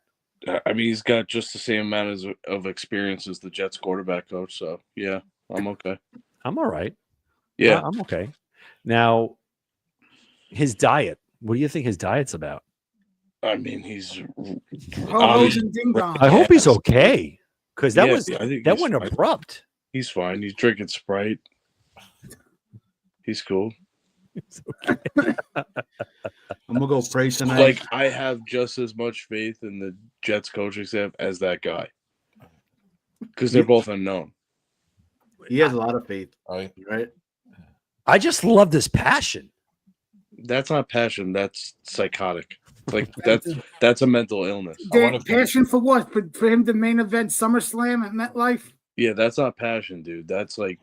I mean, he's got just the same amount of experience as the Jets quarterback coach. So, yeah, I'm okay. I'm all right. Yeah. I'm okay. Now, his diet. What do you think his diet's about? I mean, he's. Ho-hos and ding dongs. I hope he's okay, because that Yeah, was I think that he's went fine. abrupt. He's fine. He's drinking Sprite. He's cool. I'm gonna go pray tonight. Like, I have just as much faith in the Jets coaching staff as that guy. Because they're both unknown. he has a lot of faith, Right? right? I just love this passion. That's not passion. That's psychotic. Like, that's a mental illness. Passion for what? For him to main event SummerSlam at MetLife? Yeah, that's not passion, dude. That's like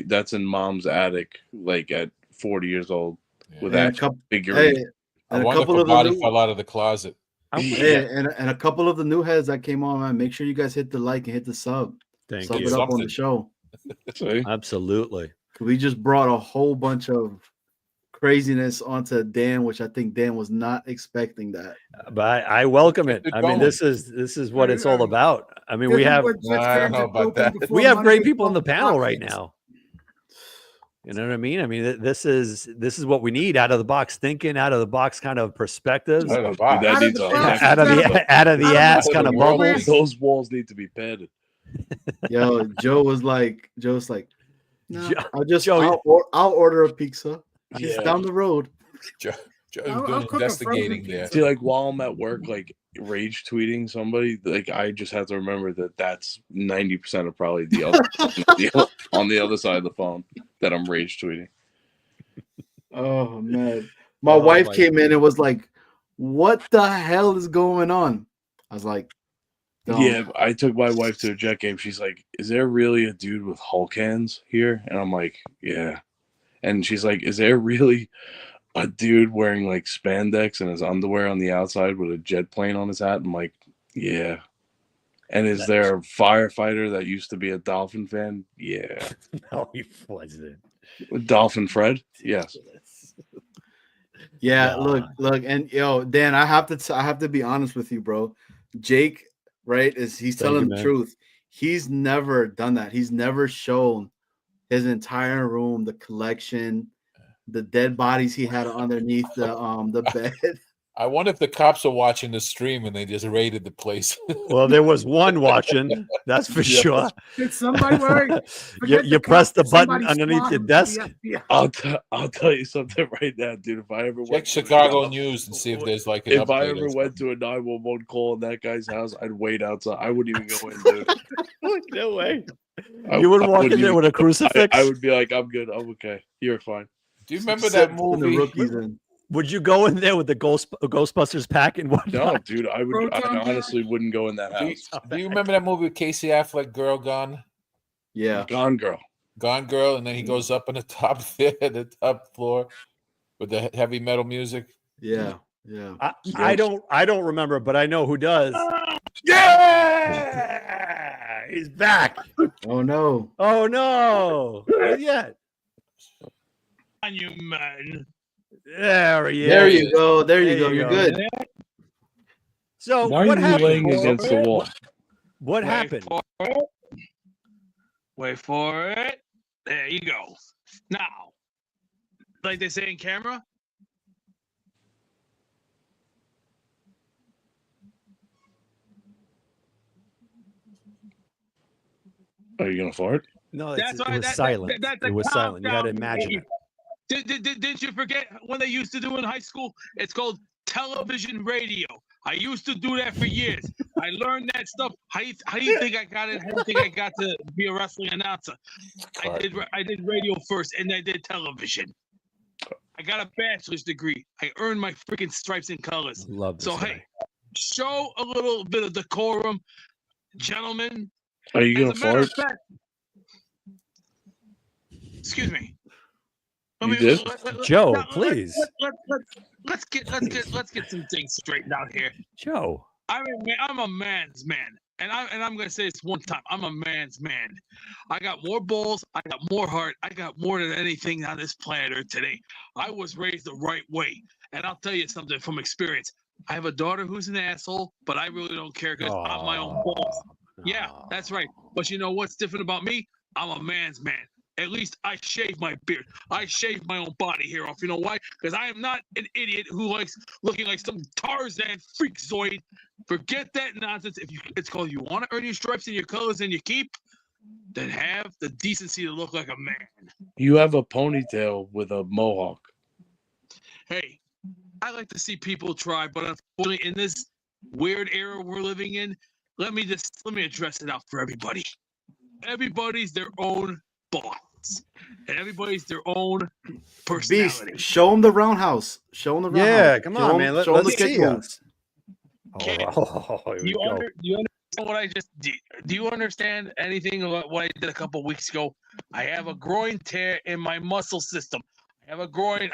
that's in mom's attic, like at 40 years old with And a action couple, figurines. hey, I and a wonder couple if of the body the new, fell out of the closet. hey, and a couple of the new heads that came on, man. Make sure you guys hit the like and hit the sub. Thank Sub you. it up on Something. the show. See? Absolutely. We just brought a whole bunch of craziness onto Dan, which I think Dan was not expecting that. But I welcome it. Keep it I mean, going. this is what it's all about. I mean, we have I don't know about that. we have great people on the panel right now. You know what I mean? I mean, this is what we need, out of the box thinking, out of the box kind of perspectives, Out of the Dude, box. that Out of needs the a box. out of the Out of the ass out of kind the of world. bubbles. Those walls need to be padded. Yo, Joe's like, no, Joe- Joe- I'll order a pizza. It's Yeah. down the road. Joe's I'll doing cook a investigating frozen there. pizza. See, like while I'm at work, like rage tweeting somebody, like I just have to remember that that's 90% of probably the other on the other side of the phone that I'm rage tweeting. Oh man. My Oh, wife my came in and was like, what the hell is going on? I was like, don't. Yeah, I took my wife to a Jet game. She's like, "Is there really a dude with Hulk hands here?" And I'm like, "Yeah." And she's like, "Is there really a dude wearing like spandex and his underwear on the outside with a jet plane on his hat?" I'm like, "Yeah." And is there a firefighter that used to be a Dolphin fan? Yeah. No, he wasn't. Dolphin Fred? Yes. Yeah, God. look, and yo, Dan, I have to be honest with you, bro. Jake, right, he's Thank telling you, the man. truth. He's never done that. He's never shown his entire room, the collection, the dead bodies he had underneath the bed. I wonder if the cops are watching the stream and they just raided the place. Well, there was one watching, that's for Yeah. sure. Did somebody worry? you Forget you the press cops, the did button somebody underneath spawn your the desk. FBI? I'll tell you something right now, dude. If I ever Check went to Chicago News and see if there's like an if I update ever or went something. to a 911 call in that guy's house, I'd wait outside. I wouldn't even go in, dude. No way. I- You would I walk in wouldn't there even with a go. crucifix? I would be like, I'm good. I'm okay. You're fine. Do you remember Except that for the movie? rookies and Would you go in there with the Ghostbusters pack and whatnot? No, dude. I Proton honestly wouldn't go in that Do you, house. do you remember that movie with Casey Affleck, Girl Gone? yeah. Gone girl. Gone Girl, and then he goes up on the top there, the top floor with the heavy metal music. Yeah. Yeah. I don't remember, but I know who does. Yeah, he's back. Oh no. Oh no, not yet. On you, man. There he is. There you go. There you There go. you You're go. good. So Why what are you happened? laying against the wall? What Wait happened? for it. Wait for it. There you go. Now, like they say in camera, Are you gonna fart? No, That's it why was that- silent. that's a It was silent. You got to countdown. imagine it. Didn't you forget what they used to do in high school? It's called television radio. I used to do that for years. I learned that stuff. How do you think I got it? How do you think I got to be a wrestling announcer? I did radio first, and I did television. I got a bachelor's degree. I earned my freaking stripes and colors. Love this So guy. hey, show a little bit of decorum, gentlemen. Are you gonna As a matter of fart? fact, excuse me. You did? Joe, now, please. Let's get some things straightened out here. Joe. I'm a man's man, and I'm gonna say this one time. I'm a man's man. I got more balls. I got more heart. I got more than anything on this planet Earth today. I was raised the right way, and I'll tell you something from experience. I have a daughter who's an asshole, but I really don't care because I'm my own boss. Yeah, that's right. But you know what's different about me? I'm a man's man. At least I shave my beard. I shave my own body hair off. You know why? Because I am not an idiot who likes looking like some Tarzan freakazoid. Forget that nonsense. It's called you want to earn your stripes and your colors and your keep, then have the decency to look like a man. You have a ponytail with a mohawk. Hey, I like to see people try, but unfortunately, in this weird era we're living in, let me address it out for everybody. Everybody's their own boss, and everybody's their own personality. Beast, show him the roundhouse. Show him the roundhouse. Yeah, come Show on, him- man. show him Let's the kick see moves. Kid, here we Do go. you understand what I just did? Do you understand anything about what I did a couple weeks ago? I have a groin tear in my muscle system. I have a groin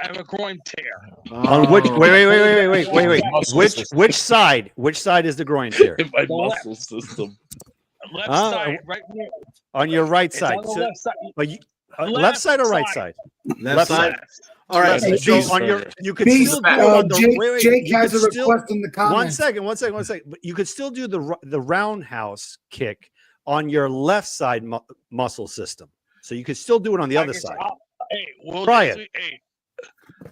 tear. On which? Oh. Wait. Muscle Which system. which side? Which side is the groin tear? In my The left. muscle system. Left Ah, side, right here. On your right It's side. on the So, left side. but you, left Left side or right side. side? Left side. Left. All right. Left So side. So Beast. on your, you could Beast, still do it on the Jake, Jake you has could a still- request in the comments. One second. But you could still do the roundhouse kick on your left side muscle system. So you could still do it on the other side. Hey, we'll Try just- Hey,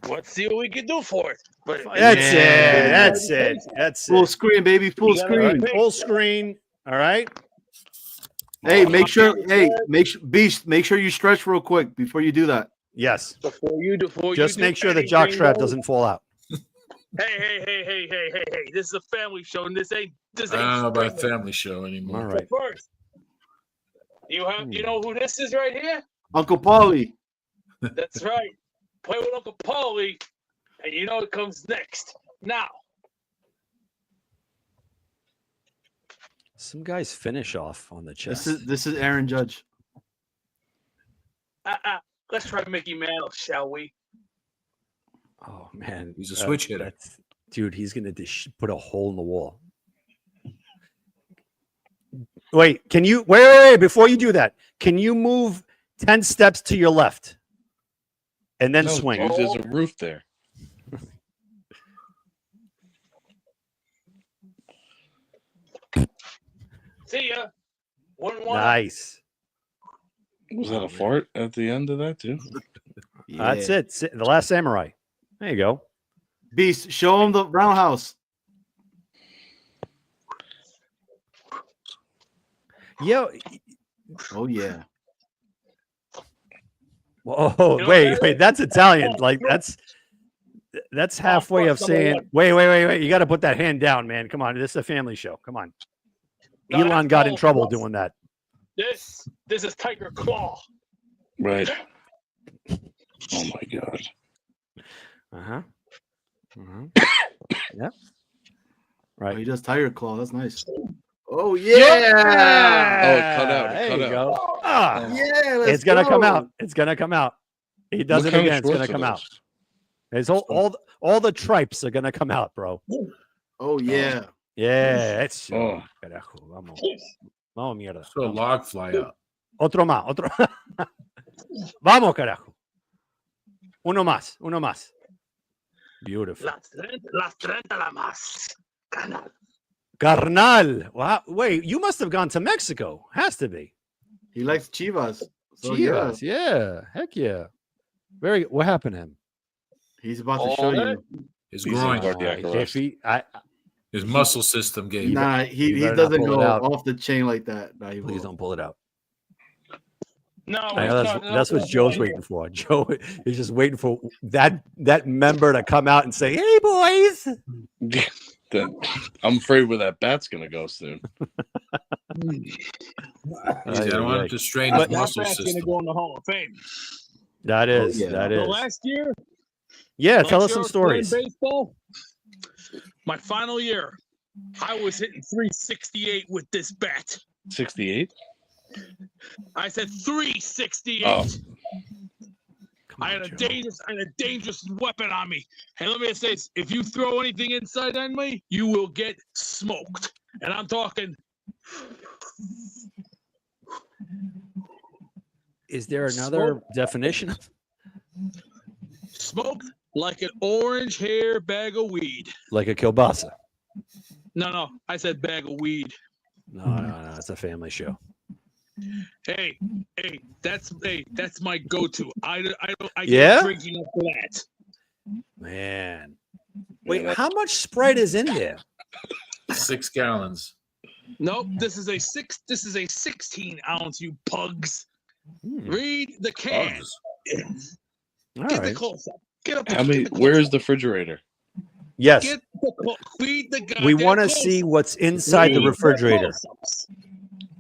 let's see what we can do for it. But That's it. full screen, baby. Full You gotta- screen. All right, full screen. All right. Hey, make sure. Hey, Beast. Make sure you stretch real quick before you do that. Yes. Before you Just do make sure the anything, jock strap though- doesn't fall out. Hey! This is a family show, and this ain't. About a spring. family show anymore. All right. First, you know who this is right here? Uncle Paulie. That's right. Play with Uncle Paulie, and you know it comes next. Now, Some guys finish off on the chest. This is Aaron Judge. let's try Mickey Mantle, shall we? Oh man, He's a switch hitter. Dude, he's gonna put a hole in the wall. Wait, can you wait? Before you do that, can you move 10 steps to your left and then No, swing? dude, there's a roof there. See ya. 1-1. Nice. Was that a fart at the end of that too? That's it. The Last Samurai. There you go. Beast, show him the roundhouse. Yo, Oh yeah. oh You know, wait, that's Italian. Like that's halfway of number saying, one. wait. You got to put that hand down, man. Come on, this is a family show. Come on. No, Elon that's got in called trouble rough. doing that. This is Tiger Claw. Right. Oh my god. Uh-huh. Yep. Oh, Right. he does Tiger Claw. That's nice. Oh yeah. Oh, it cut out. It There cut you out. go. Ah, Yeah. Let's it's gonna come go. out. It's gonna come out. He does What it kind of again. It's gonna shorts are come out. those? It's all the tripes are gonna come out, bro. Oh yeah. Yeah, it's Oh. carajo, vamos. Vamos, mierda. So a log fly out. Otro más, otro. Vamos, carajo. Uno más. Beautiful. Las 30 la más. Canal. Carnal. Wow. Wait, you must have gone to Mexico. Has to be. He likes Chivas. So Chivas. Yeah. Heck yeah. Very. What happened to him? he's about to All show that? you. His He's in groin, cardiac arrest. his muscle system gave. Nah, you he better not doesn't pull it go out. off the chain like that. Nah, he Please won't. don't pull it out. No, I know that's what no, Joe's no. waiting for. Joe is just waiting for that member to come out and say, "Hey, boys." I'm afraid where that bat's gonna go soon. Easy, I don't want him to strain his That muscle bat's gonna system. go in the Hall of Fame. That is. yeah. That So is. last year, Yeah. Tell us last year some I was playing stories. Baseball. My final year, I was hitting 368 with this bat. 68. I said 368. Oh. Come I on, had Joe. a dangerous weapon on me. And let me just say this, if you throw anything inside on me, you will get smoked. And I'm talking Is there another definition? smoked like an orange hair bag of weed. Like a kielbasa? No, I said bag of weed. No. It's a family show. Hey, that's my go-to. I Yeah? get drinking up for that. Man. Wait, how much Sprite is in there? 6 gallons. Nope, this is a 16-ounce, you pugs. Hmm, Read the can. Bugs. all Get the right. close up. Get up. How many? get the Where is the refrigerator? Yes. Get the read the goddamn We want to close-up. see what's inside the Read refrigerator. close-ups.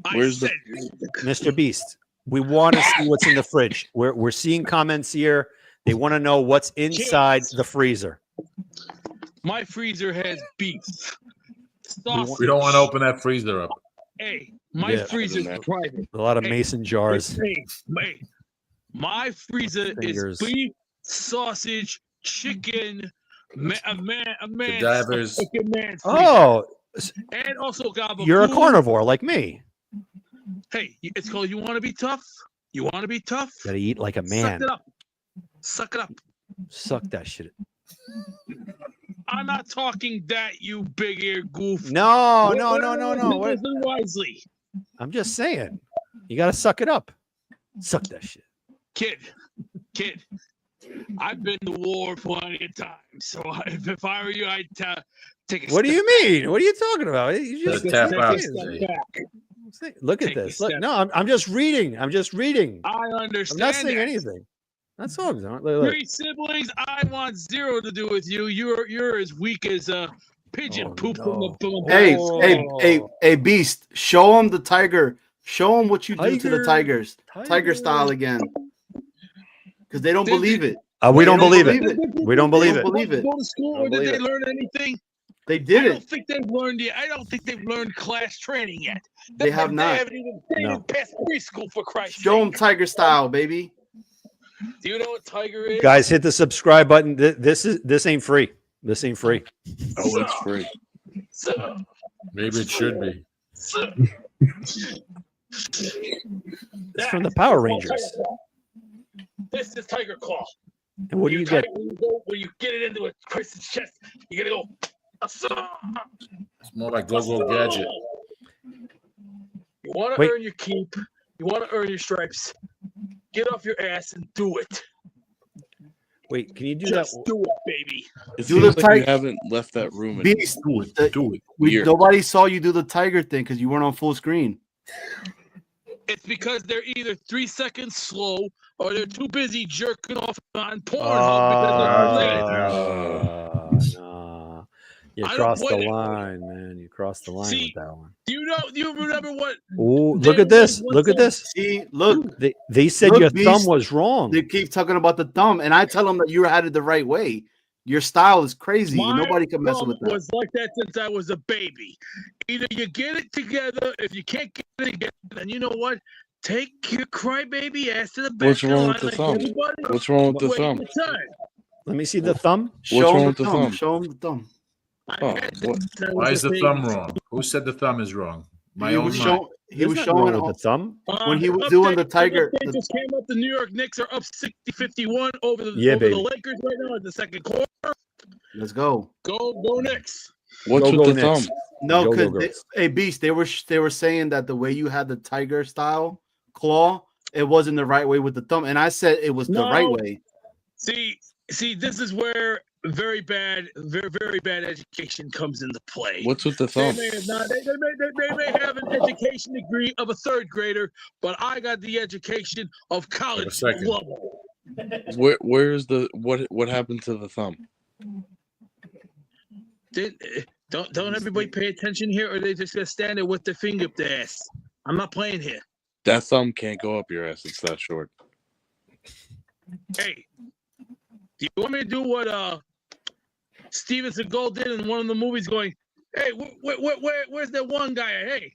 I Where's the- said read the Mr. Beast, we want to see what's in the fridge. We're seeing comments here. They want to know what's inside the freezer. My freezer has beef. We don't want to open that freezer up. Hey, my Yeah. freezer's Doesn't private. A lot of Hey, mason jars. Hey, my freezer Fingers. is beef, sausage, chicken, a man, Cadavers. a fucking man's freezer. Oh, And also gabagool. you're a carnivore like me. Hey, it's called you want to be tough? You want to be tough? Got to eat like a Suck man. it up. Suck it up. Suck that shit. I'm not talking that, you big ear goof. No. What- Listen wisely. I'm just saying. You got to suck it up. Suck that shit. Kid. I've been to war plenty of times. So if I were you, I'd take a What do step you mean? What are you talking about? You just Just tap take out. a step back. look at Take a this. Look, step. no, I'm just reading. I'm I I'm understand. not saying that. anything. That's all I'm doing. Look. Three siblings. I want zero to do with you. You're as weak as a pigeon Oh, poop no. from the Hey, Beast, show him the tiger. Show him what you do to the Tiger. tigers. Tiger style again. Because they don't Did believe they- it. We They don't believe it. it. We don't believe They it. don't believe it. Go to school, Don't or did believe they it. learn anything? They I did don't it. think they've learned yet. I don't think they've learned class training yet. They have not. They haven't even No. passed preschool for Christ's Show them sake. tiger style, baby. Do you know what tiger is? Guys, hit the subscribe button. This ain't free. This ain't free. Oh, it's free. Maybe it should be. It's from the Power Rangers. This is Tiger Claw. And what do you get? When you get it into a person's chest, you gotta go. It's more like Go-Go Gadget. You want to Wait. earn your keep. You want to earn your stripes. Get off your ass and do it. Wait, can you do that? Just do it, baby. It Do the seems like you tiger- haven't left that room. In Beast, Do it. nobody saw you do the tiger thing because you weren't on full screen. It's because they're either 3 seconds slow or they're too busy jerking off on Pornhub because they're late. No. You I don't crossed the blame you. line, man. You crossed the line See, with that one. Do you remember what? Oh, look at this. Look at this. See, look, They said Look, your Beast, thumb was wrong. they keep talking about the thumb, and I tell them that you had it the right way. Your style is crazy. My Nobody can mess thumb with that. was like that since I was a baby. Either you get it together, if you can't get it together, then you know what? Take your crybaby ass to the back. What's of the wrong line with the like thumb? everybody. What's wrong with the Wait thumb? your turn. Let me see the thumb. Show wrong them with the thumb? Show them the thumb. Oh, I had what? since I Why was is a the baby. thumb wrong? Who said the thumb is wrong? My He own was mind. showing. He There's was nothing showing wrong with the thumb. when he was doing the tiger. Update just came up. The New York Knicks are up 60-51 over the Yeah, over the baby. Lakers right now in the second quarter. Let's go. Go Knicks. What's Go, with go the Knicks. thumb? No, Go, go, because girls. hey, Beast, they were saying that the way you had the tiger style claw, it wasn't the right way with the thumb, and I said it was the right No. way. See, this is where very bad education comes into play. What's with the They thumb? may have not. They may have an education degree of a third grader, but I got the education of college second. level. Where's the what happened to the thumb? Don't everybody pay attention here, or they just gonna stand there with their finger up their ass? I'm not playing here. That thumb can't go up your ass. It's that short. Hey, do you want me to do what Steven Seagal did in one of the movies? Going, hey, where's that one guy? Hey,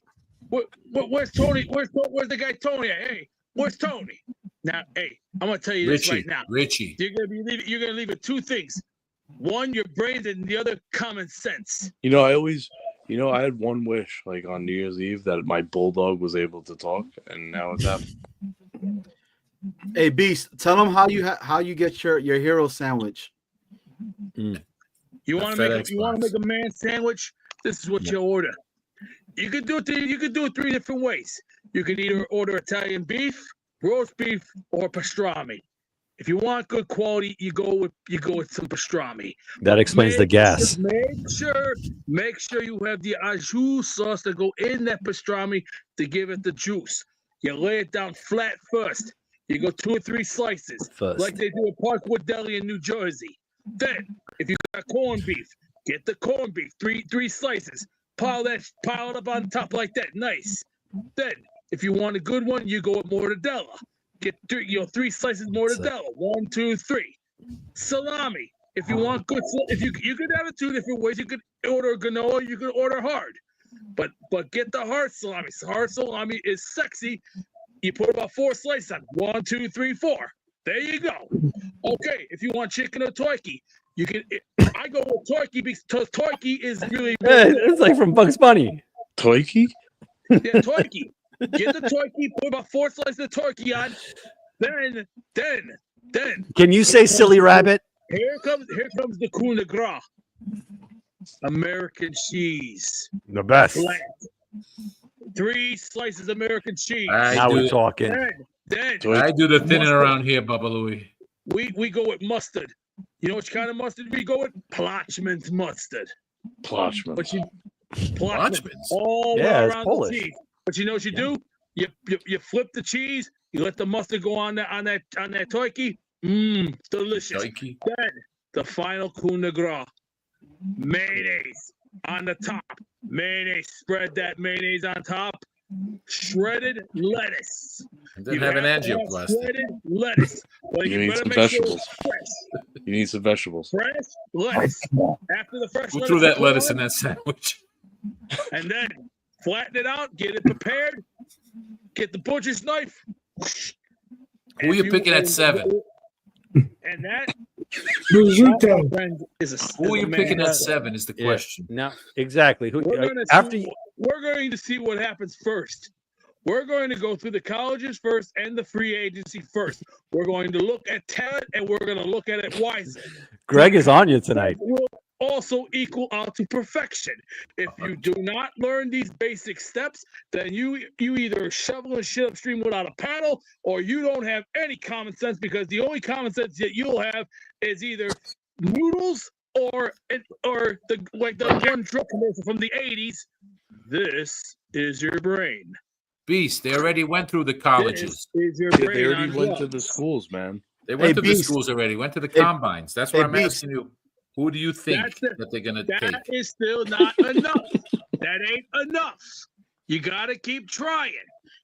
where's Tony? Where's the guy Tony? Hey, where's Tony? Now, hey, I'm gonna tell you this right now. Richie. You're gonna leave it two things. One, your brains, and the other, common sense. I had one wish, like on New Year's Eve, that my bulldog was able to talk, and now it's happening. Hey, Beast, tell them how you get your hero sandwich. You want to make a man sandwich? This is what you order. You can do it three different ways. You can either order Italian beef, roast beef, or pastrami. If you want good quality, you go with some pastrami. That explains the gas. Make sure you have the au jus sauce to go in that pastrami to give it the juice. You lay it down flat first. You go 2 or 3 slices, First. like they do at Parkwood Deli in New Jersey. Then, if you got corned beef, get the corned beef, three slices. Pile it up on top like that, nice. Then, if you want a good one, you go with mortadella. Get 3 slices mortadella. 1, 2, 3. Salami. If you want good, if you could have it 2 different ways. You could order granola. You could order hard, but get the hard salami. Hard salami is sexy. You put about 4 slices on. 1, 2, 3, 4. There you go. Okay, if you want chicken or turkey, you can. I go with turkey because turkey is really. Hey, it's like from Bugs Bunny. Toiki? Yeah, turkey. Get the turkey. Put about 4 slices of turkey on. Then. Can you say silly rabbit? Here comes the coup de grace. American cheese. The best. Plant. 3 slices American cheese. Now we're talking. Then I do the thinning around here, Bubba Louie. we go with mustard. You know which kind of mustard we go with? Parchment mustard. Plotchman. But you Parchments? all Yeah, it's around Polish. the cheese. But you know what you do? You flip the cheese. You let the mustard go on that turkey. Delicious. Yoiki. Then the final coup de grace. Mayonnaise on the top. Mayonnaise. Spread that mayonnaise on top. Shredded lettuce. Didn't have an have to have angioplasty. Shredded lettuce. But You need better some make sure it's vegetables. fresh. You need some vegetables. Fresh lettuce. After the fresh Who threw lettuce that lettuce is in gone, that sandwich? and then flatten it out, get it prepared, get the butcher's knife. Who are you picking at 7? And that, Prosciutto. my friend, is a Who are you man. picking at 7 is the Yeah. question. No, exactly. Who We're going after you, to see what happens first. We're going to go through the colleges first and the free agency first. We're going to look at talent and we're going to look at it wisely. Greg is on you tonight. Will also equal out to perfection. If you do not learn these basic steps, then you either shovel and shit upstream without a paddle, or you don't have any common sense, because the only common sense that you'll have is either noodles or the one drug commercial from the 80s. This is your brain. Beast, they already went through the colleges. This is your Yeah, brain they already on went to the drugs. schools, man. They went Hey, to the Beast. schools already, went to the Hey- combines. That's hey, what I'm Beast. asking you. Who do you think That's it. that they're going to take? That is still not enough. That ain't enough. You got to keep trying.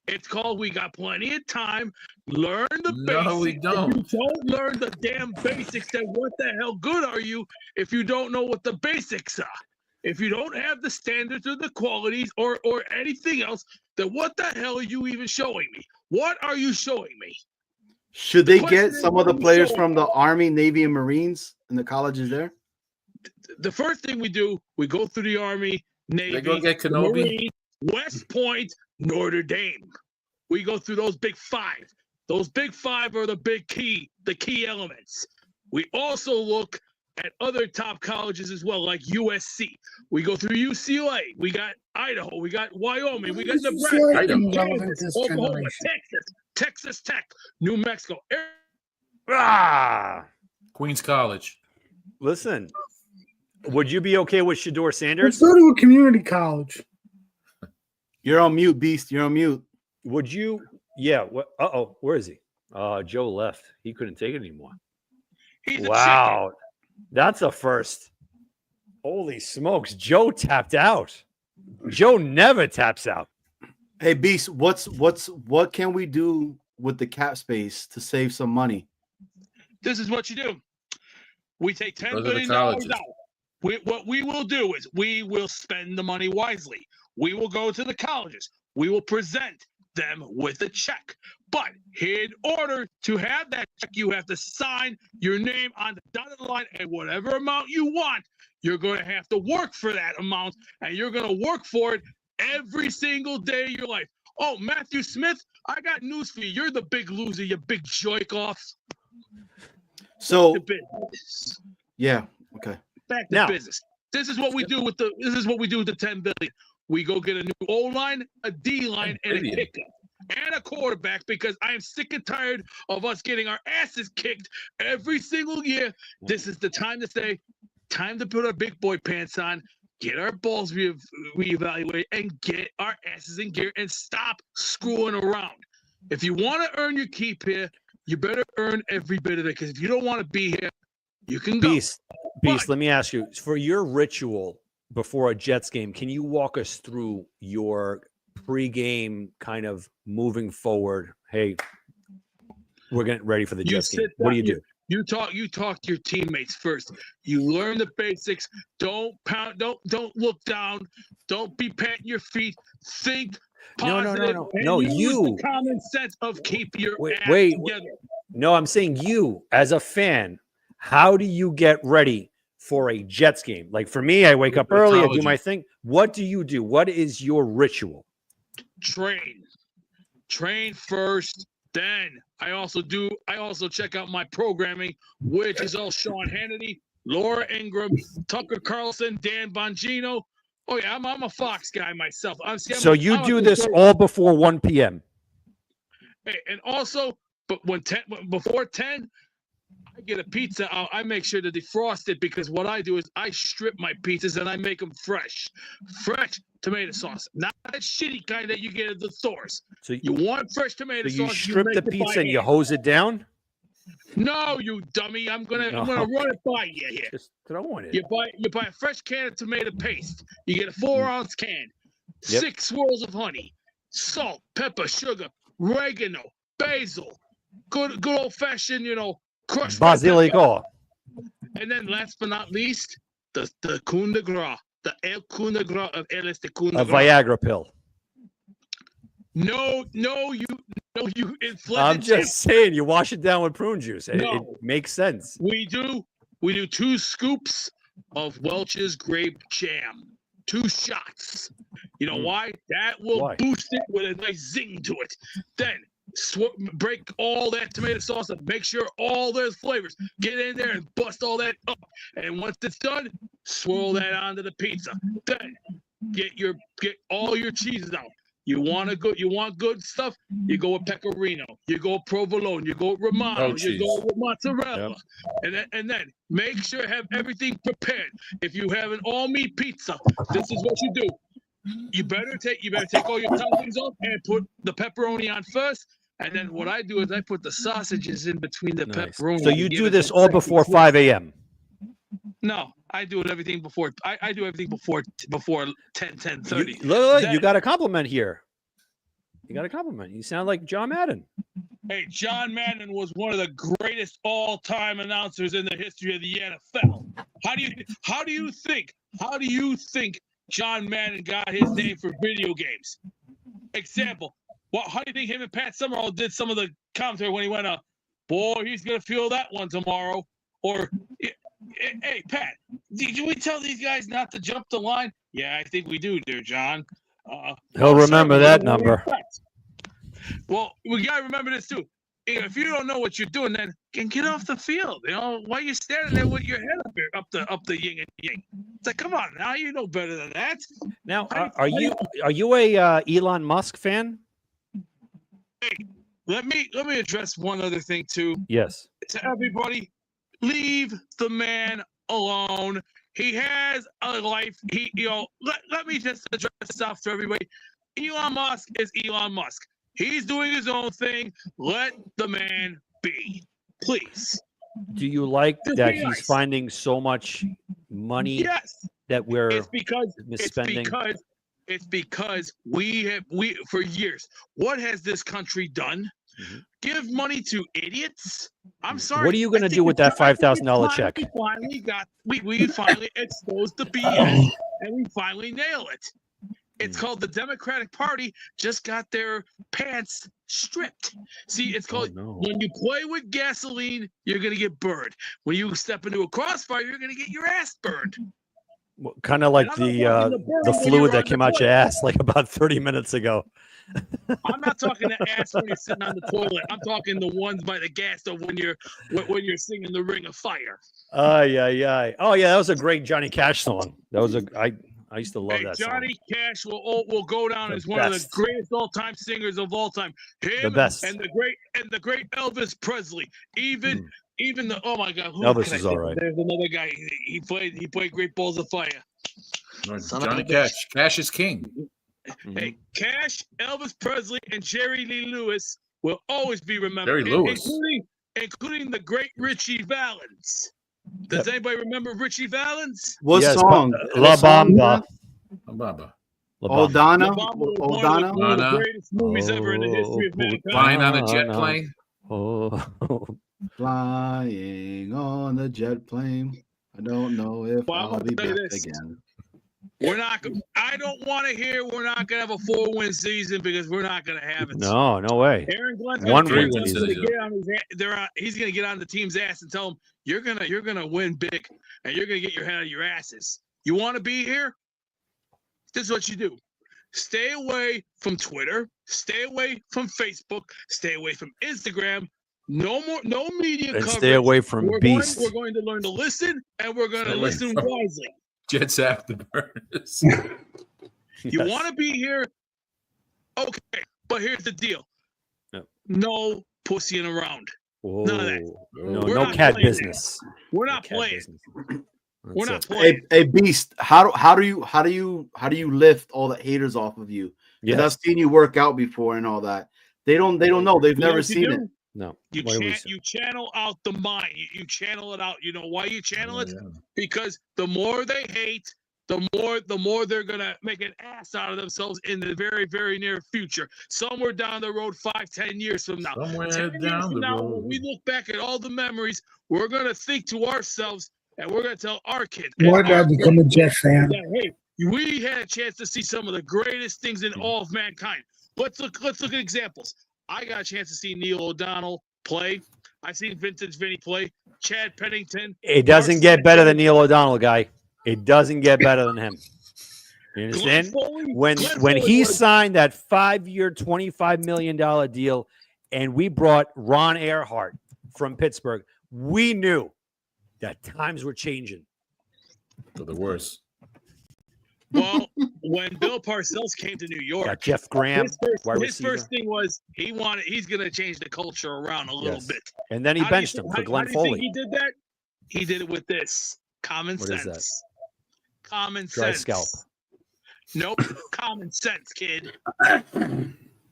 It's called We Got Plenty of Time. Learn the basics. No, we don't. If you don't learn the damn basics, then what the hell good are you if you don't know what the basics are? If you don't have the standards or the qualities or anything else, then what the hell are you even showing me? What are you showing me? Should The they question get is, some what of the are you players showing from me? the Army, Navy, and Marines in the colleges there? The first thing we do, we go through the Army, Navy, They go get the Kenobi? Marines, West Point, Notre Dame. We go through those big five. Those big five are the key elements. We also look at other top colleges as well, like USC. We go through UCLA. We got Idaho. We got Wyoming. We got Why is Nebraska. UCLA Idaho. irrelevant Kansas, to this Oklahoma, generation? Texas Tech, New Mexico. Ah, Queens College. listen. Would you be okay with Shador Let's Sanders? go to a community college. You're on mute, Beast. You're on mute. Would you? Yeah. What? Uh-oh. Where is he? Joe left. He couldn't take it anymore. He's a Wow. That's a first. Holy smokes. Joe tapped out. Joe never taps out. Hey, Beast, what can we do with the cap space to save some money? This is what you do. We take Go $10 to the billion colleges. out. What we will do is we will spend the money wisely. We will go to the colleges. We will present them with a check. But in order to have that check, you have to sign your name on the dotted line, and whatever amount you want, you're going to have to work for that amount, and you're going to work for it every single day of your life. Oh, Matthew Smith, I got news for you. You're the big loser, you big joke-off. So, The business. yeah, okay. Back to Now- business. This is what we do with the 10 billion. We go get a new O line, a D line, and a billion. kicker. And a quarterback, because I am sick and tired of us getting our asses kicked every single year. This is the time to say, time to put our big boy pants on, get our balls reevaluated, and get our asses in gear and stop screwing around. If you want to earn your keep here, you better earn every bit of it, because if you don't want to be here, you can go. Beast, let me ask you, for your ritual before a Jets game, can you walk us through your pregame kind of moving forward? Hey, we're getting ready for the You Jets game. sit What do down, you do? You talk to your teammates first. You learn the basics. Don't pound. Don't look down. Don't be patting your feet. Think No, positive. no. and No, use you. the common sense of keep your ass Wait. together. No, I'm saying you as a fan, how do you get ready for a Jets game? Like for me, I wake up early, I do my thing. What do you do? What is your ritual? Train first. Then I also check out my programming, which is all Sean Hannity, Laura Ingram, Tucker Carlson, Dan Bongino. Oh yeah, I'm a Fox guy myself. So you do this all before 1 p.m. Hey, and also, but before 10, I get a pizza out. I make sure to defrost it, because what I do is I strip my pizzas and I make them fresh tomato sauce, not that shitty kind that you get at the stores. So You want fresh tomato you sauce. strip make the it by pizza and you hand. hose it down? No, you dummy! I'm gonna run it by you here. Just throwing it. You buy a fresh can of tomato paste. You get a 4-ounce can, Yep. 6 swirls of honey, salt, pepper, sugar, oregano, basil, good old fashioned, crushed red pepper. Basilico. And then last but not least, the coup de grace, the El coup de grace of El este coup de A grace. Viagra pill. No, you inflated. I'm just saying, you wash it down with prune juice. It No. makes sense. We do 2 scoops of Welch's grape jam. 2 shots. You know why? That will Why? boost it with a nice zing to it. Then break all that tomato sauce up. Make sure all those flavors get in there and bust all that up. And once it's done, swirl that onto the pizza. Then get all your cheeses out. You want good stuff, you go with pecorino, you go with provolone, you go with romano, Oh, you go cheese. with mozzarella. Yep. And then make sure have everything prepared. If you have an all meat pizza, this is what you do. You better take all your toppings off and put the pepperoni on first. And then what I do is I put the sausages in between the Nice. pepperoni. So you to give do it this that all sexy before twist. 5 a.m. No, I do everything before. I do everything before 10:30. You got a compliment here. You got a compliment. You sound like John Madden. Hey, John Madden was one of the greatest all-time announcers in the history of the NFL. How do you think John Madden got his name for video games? Example. How do you think him and Pat Summerall did some of the commentary when he went up? Boy, he's gonna feel that one tomorrow. Or, hey Pat, did we tell these guys not to jump the line? Yeah, I think we do, dear John. He'll remember sir, that we don't number. expect. Well, we gotta remember this too. If you don't know what you're doing, then get off the field. You know, why are you standing there with your head up the yin and yang? It's like, come on, now you know better than that. Now, are you a Elon Musk fan? Hey, let me address one other thing too. Yes. To everybody, leave the man alone. He has a life. Let me just address this off to everybody. Elon Musk is Elon Musk. He's doing his own thing. Let the man be, please. Do you like Just that be he's nice. finding so much money Yes, that we're it's because misspending? it's because we for years. What has this country done? Mhm. Give money to idiots. I'm sorry. What are you going I to think do with that I think $5,000 it's time check? We finally exposed the BS and we finally nail it. It's Mm. called the Democratic Party just got their pants stripped. See, it's called no. when you play with gasoline, you're gonna get burned. When you step into a crossfire, you're gonna get your ass burned. Kind of like And I'm not the talking the burn the when fluid you're that on came the out your toilet. ass like about 30 minutes ago. I'm not talking the ass when you're sitting on the toilet. I'm talking the ones by the gas stove when you're singing the Ring of Fire. Yeah. Oh yeah, that was a great Johnny Cash song. That was I used to love Hey, that Johnny song. Cash will go down The as one of the best. greatest all-time singers of all time. Him best. and the great Elvis Presley. Even the oh my God, who Elvis can I is think all of? right. There's another guy. He played Great Balls of Fire. Son of Johnny a bitch. Cash. Cash is king. Mhm. Hey, Cash, Elvis Presley, and Jerry Lee Lewis will always be remembered. Jerry Lewis. Including the great Richie Valens. Does anybody remember Richie Valens? What Yes, song? La What song is Bamba. Baba. La Bamba. Oldana? Obama was one of Oldana? the greatest movies ever in the history of mankind. Flying on a jet no. plane. Oh. Flying on the jet plane. I don't know if Well, I'm I'll gonna be tell you back this. again. I don't want to hear we're not gonna have a 4-win season because we're not gonna have it. No way. Aaron Glenn's One gonna, win Glenn's season. gonna get on his he's gonna get on the team's ass and tell them you're gonna win big and you're gonna get your head out of your asses. You want to be here? This is what you do. Stay away from Twitter. Stay away from Facebook. Stay away from Instagram. No media And coverage. stay away from we're Beast. We're going to learn to listen, and we're going to Stay away listen from- wisely. Jets afterburners. You Yes. want to be here? Okay, but here's the deal. Yep. No pussying around. Whoa. None of that. No, We're no not cat playing business. We're No not cat playing. business. We're That's not it. playing. Hey, Beast, how do you lift all the haters off of you? 'Cause Yes. I've seen you work out before and all that. They don't know. They've You know never what you seen do? it. No. You What do we say? you channel out the mind. You channel it out. You know why you channel Oh, it? yeah. Because the more they hate, the more they're gonna make an ass out of themselves in the very, very near future. Somewhere down the road, 5-10 years from now. Somewhere 10 years down from the now, road. when we look back at all the memories, we're gonna think to ourselves and we're gonna tell our kids. and Why did I our become a Jet fan? that, hey, we had a chance to see some of the greatest things in all of mankind. Let's look at examples. I got a chance to see Neil O'Donnell play. I seen Vintage Vinny play. Chad Pennington. It doesn't get better than Neil O'Donnell, guy. It doesn't get better than him. You understand? When he signed that 5-year, $25 million deal, and we brought Ron Earhart from Pittsburgh, we knew that times were changing. For the worse. Well, when Bill Parcells came to New York, Got Jeff Graham, wide his receiver. first thing was he's going to change the culture around a little Yes. bit. And then he How do you benched him think- for how Glenn do you think Foley. he did that? He did it with this common What is sense. that? Common Dry sense. scalp. Nope. Common sense, kid.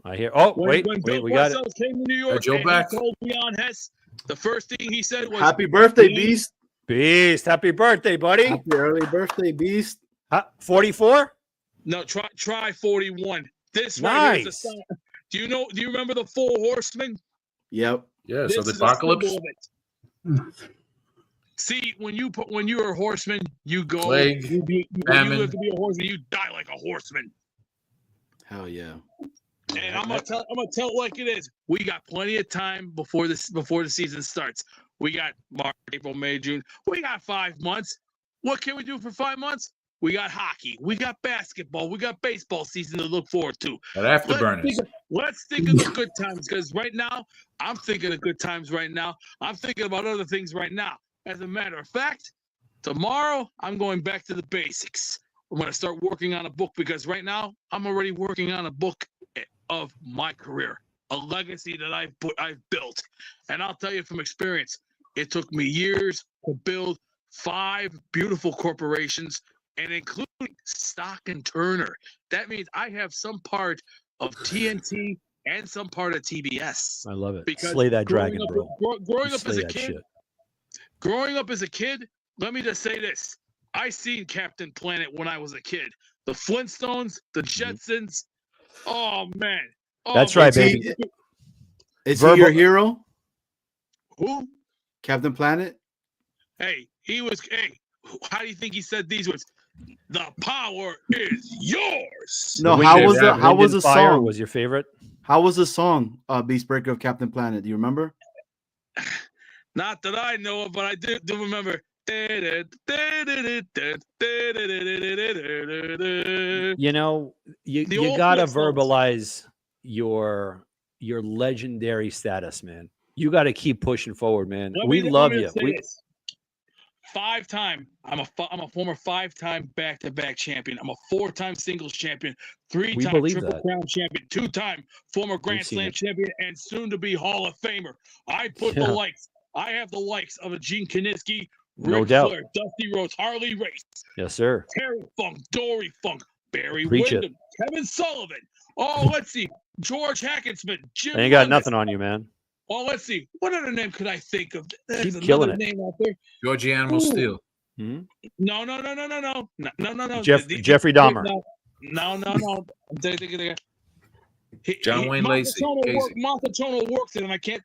I hear. Oh, When wait, Bill we got it. Parcells came to New York Joe and back. he told Leon Hess, the first thing he said was, Happy birthday, "Please." Beast. Beast, happy birthday, buddy. Happy early birthday, Beast. 44? No, try 41. This right here is a Nice. sign. Do you remember the Four Horsemen? Yep. Yeah, This so the is a symbol apocalypse. of it. See, when you're a horseman, you go. Plague, when you famine. live to be a horseman, you die like a horseman. Hell yeah. And I'm gonna tell it like it is. We got plenty of time before the season starts. We got March, April, May, June. We got 5 months. What can we do for 5 months? We got hockey. We got basketball. We got baseball season to look forward to. But afterburners. Let's think of the good times, because right now I'm thinking of good times right now. I'm thinking about other things right now. As a matter of fact, tomorrow I'm going back to the basics. I'm going to start working on a book, because right now I'm already working on a book of my career, a legacy that I've built. And I'll tell you from experience, it took me years to build 5 beautiful corporations, and including Stock and Turner. That means I have some part of TNT and some part of TBS. I love it. Because Slay that growing dragon, up- bro. Growing up Slay as a that kid, shit. let me just say this. I seen Captain Planet when I was a kid. The Flintstones, the Jetsons. Oh, man. Oh, That's man. right, baby. Is Verbal- he your hero, Who? Captain Planet? Hey, how do you think he said these words? The power is yours. No, Wind how and was the Rabbit. how Wind was and the Fire song? was your favorite? How was the song? Beastbreaker of Captain Planet. Do you remember? Not that I know of, but I do remember. You know, The you old gotta Flintstones. verbalize your legendary status, man. You got to keep pushing forward, man. We love you. We, 5-time. I'm a former 5-time back-to-back champion. I'm a 4-time singles champion, 3-time believe Triple that. Crown champion, 2-time former Grand seen Slam it. champion, and soon to be Hall of Famer. I put Yeah. the likes. I have the likes of a Gene Kiniski, No Ric doubt. Flair, Dusty Rhodes, Harley Race, yes, sir. Terry Funk, Dory Funk, Barry Preach it. Windham, Kevin Sullivan. Oh, let's see. George Hackenschmidt, Jim I ain't got Levis. nothing on you, man. Oh, let's see. What other name could I think of? There's Keep killing another it. name out there. Georgie Animal Ooh. Steel. Hmm? No. Jeffrey Dahmer. No. John Wayne Lacy, Casey. Montetono works it, and I can't.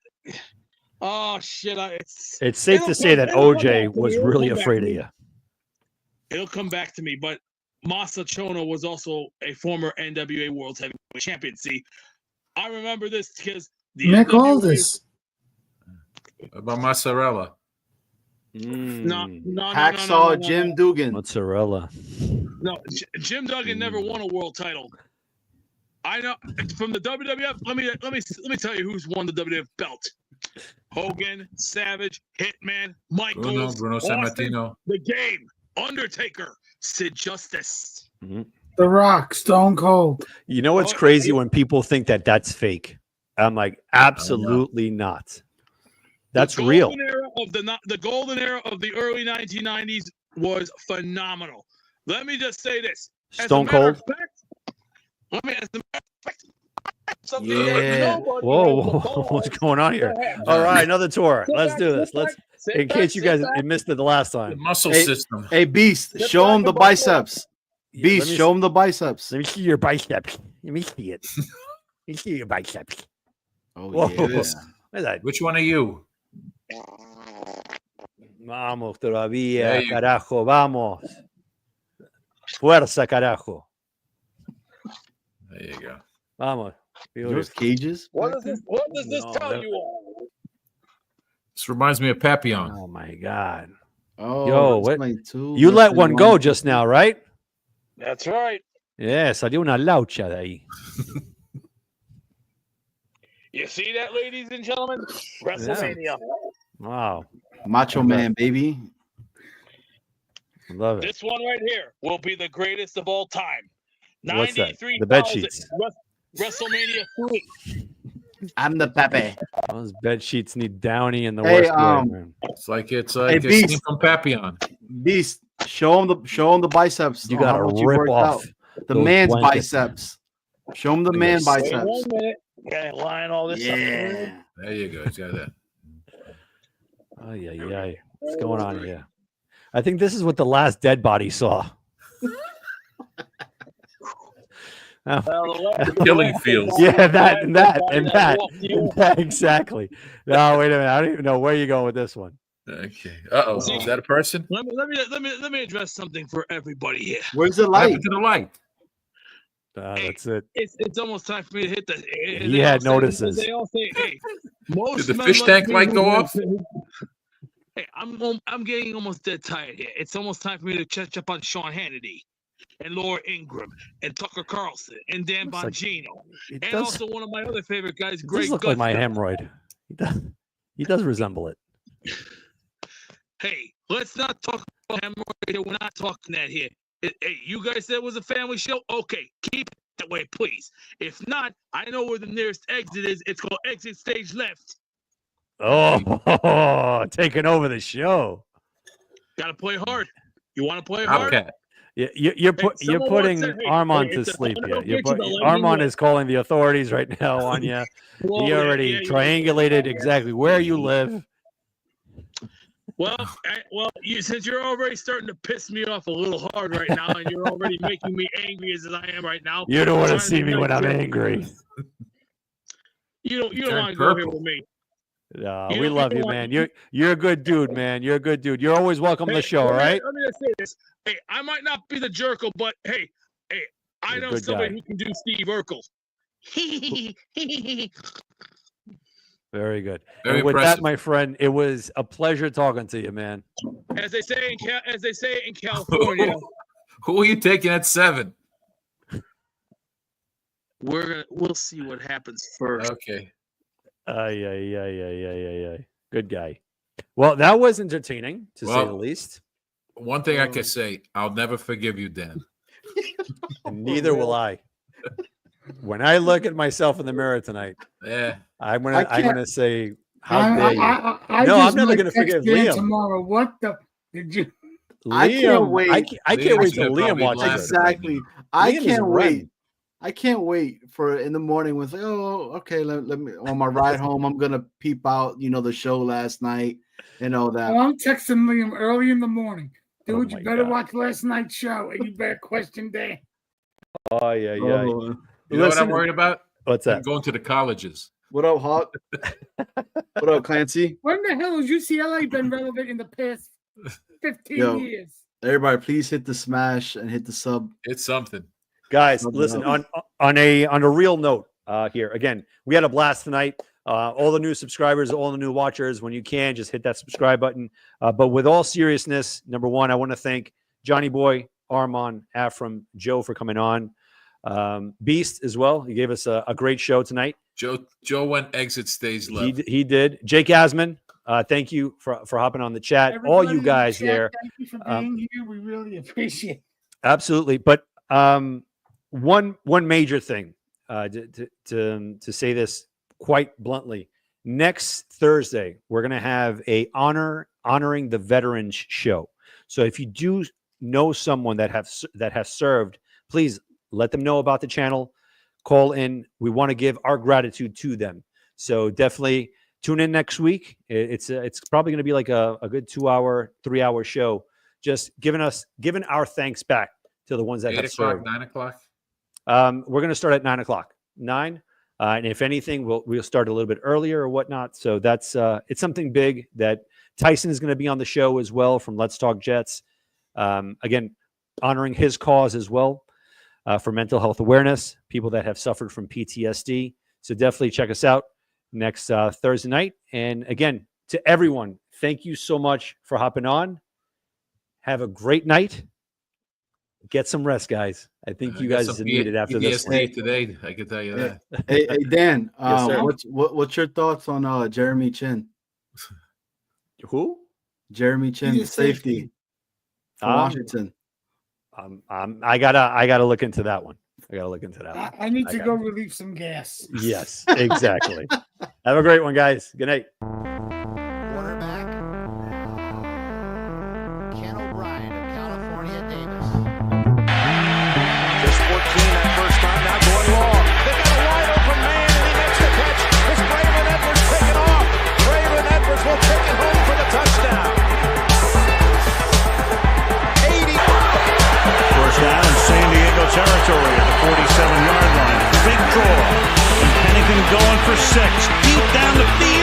Oh shit! It's safe It'll to say come- that it'll come OJ back to was me. It'll really come back afraid to of me. you. It'll come back to me, but Montetono was also a former NWA World Heavyweight Champion. See, I remember this because the Nick NWA Aldis. What about Mozzarella? No, Mm, Hacksaw Jim Dugan. mozzarella. No, Jim Duggan never won a world title. I know from the WWF. Let me tell you who's won the WWF belt: Hogan, Savage, Hitman, Michaels, Bruno Austin, Sammartino. The Game, Undertaker, Sid Justice. The Rock, Stone Cold. You know what's Oh, crazy yeah. when people think that that's fake? I'm like, absolutely not. That's The real. golden era of the golden era of the early 1990s was phenomenal. Let me just say this: as a Stone matter Cold. of fact, as a matter of fact, something Yeah. that nobody Whoa, has the balls what's going on here? to have. All right, another tour. Sit Let's back, do sit this. Let's, back, sit in back, case you sit guys back. missed it the last The time. muscle Hey, system. Hey, Beast, Get show back him the and bust biceps. Yeah, Beast, show him the biceps. Let me see your biceps. Let me see it. Let me see your biceps. Oh, Whoa. yeah. Look at that. Which one are you? Vamos todavía, There you go. carajo, vamos. Fuerza, carajo. There you go. Vamos. Those Beautiful. cages. What does this No, tell that- you all? This reminds me of Papillon. Oh my God. Oh, Yo, that's what- my two. You That's let my one go just now, right? That's right. Yeah, salió una laucha de ahí. You see that, ladies and gentlemen? WrestleMania. Wow. Macho Man, baby. Love it. This one right here will be the greatest of all time. What's that? The bed sheets. WrestleMania 3. I'm the Pepe. Those bed sheets need Downey in the Hey, worst way, man. It's like a Beast. scene from Papillon. Beast, show him the biceps. You on got how to much you rip worked off out. The those man's blankets. biceps. Show him the Wait man a Wait biceps. 1 minute. Okay, line all this up. Yeah. There you go. He's got that. Oh yeah. What's going on here? I think this is what the last dead body saw. Killing fields. Yeah, that exactly. No, wait a minute. I don't even know where you're going with this one. Okay. Uh-oh. Is that a person? Let me address something for everybody here. Where's the What light? happened to the light? That's it. It's almost time for me to hit the. He had notices. They all say, "Hey, most Did the men fish like tank me light who- go off? Hey, I'm getting almost dead tired here. It's almost time for me to catch up on Sean Hannity, and Laura Ingram, and Tucker Carlson, and Dan Looks like- Bongino, It and does, also one of my other favorite guys, it Greg does look like my Gutfeld. hemorrhoid. He does resemble it. Hey, let's not talk about hemorrhoid here. We're not talking that here. Hey, you guys said it was a family show? Okay, keep it that way, please. If not, I know where the nearest exit is. It's called Exit Stage Left. Oh, taking over the show. Gotta play hard. You want to play hard? Okay. You're Hey, you're someone putting once said, hey, Armand hey, to it's a sleep photo here. picture, but let me Armand know. is calling the authorities right now on you. Well, He yeah, already yeah, triangulated exactly where you live. Well, since you're already starting to piss me off a little hard right now, and you're already making me angry as I am right now. You don't want to trying see be me when nice I'm here. angry. You don't Turn want to go here purple. with me. No, You we don't- love you you, don't man. want- You're a good dude, man. You're a good dude. You're always welcome to the show, all right? Let me just say this. Hey, I might not be the Jerkle, but hey, I You're a know good somebody guy. who can do Steve Urkel. Very good. Very and with impressive. that, my friend, it was a pleasure talking to you, man. As they say in California, Who are you taking at 7? we'll see what happens first. Okay. Yeah. Good guy. Well, that was entertaining, to say the Well, least. One thing I can say, I'll never forgive you, Dan. And neither will I. When I look at myself in the mirror tonight, Yeah. I'm I gonna can't- say, how dare you? I No, just I'm never might gonna text forgive Dan Liam. tomorrow. What the? Did you? I can't wait. I can't Liam's wait till gonna Liam probably watches laugh. it. Exactly. I Liam is can't wait. Ren. I can't wait for in the morning when it's like, oh, okay, let me on my ride home, I'm gonna peep out, the show last night and all that. Oh, I'm texting Liam early in the morning. Oh Dude, my you better God. watch last night's show, and you better question Dan. Oh yeah. Oh, You know what Listen- I'm worried about? What's I'm that? going to the colleges. what up, Hawk? What up, Clancy? When the hell has UCLA been relevant in the past 15 Yo. years? Everybody, please hit the smash and hit the sub. It's something. Guys, Something listen, else. on a real note here. Again, we had a blast tonight. All the new subscribers, all the new watchers, when you can, just hit that subscribe button. But with all seriousness, number one, I want to thank Johnny Boy, Armand, Afram, Joe for coming on. Beast as well. He gave us a great show tonight. Joe went exit stage left. He did. Jake Asman, thank you for hopping on the chat. All Everybody you in the guys chat, there. Thank you for being here. We really appreciate it. Absolutely. But one major thing to say this quite bluntly, next Thursday we're going to have a honoring the veterans show. So if you do know someone that has served, please let them know about the channel. Call in. We want to give our gratitude to them. So definitely tune in next week. It's probably going to be like a good 2-hour, 3-hour show, just giving our thanks back to the ones that 8 have o'clock, served. 9 o'clock. We're going to start at 9 o'clock. 9. And if anything, we'll start a little bit earlier or whatnot. So that's it's something big that Tyson is going to be on the show as well from Let's Talk Jets. Again, honoring his cause as well for mental health awareness, people that have suffered from PTSD. So definitely check us out next Thursday night. And again, to everyone, thank you so much for hopping on. Have a great night. Get some rest, guys. I think you got guys some need it after this one. PTSD today. I can tell you Hey, that. hey, Dan, Yes, sir. what's your thoughts on Jeremy Chin? Who? Jeremy Chin, He's a safety. safety. Washington. I gotta look into that one. I gotta look into that one. I need to got go it. relieve some gas. Yes, exactly. Have a great one, guys. Good night. Quarterback, Ken O'Brien of California Davis. Just 14 that first time, now going long. They got a wide open man, and he makes the catch. It's Braylon Edwards taking off. Braylon Edwards will take it home for the touchdown. 80. First down in San Diego territory at the 47-yard line. Big draw. And Pennington going for 6. Deep down the field.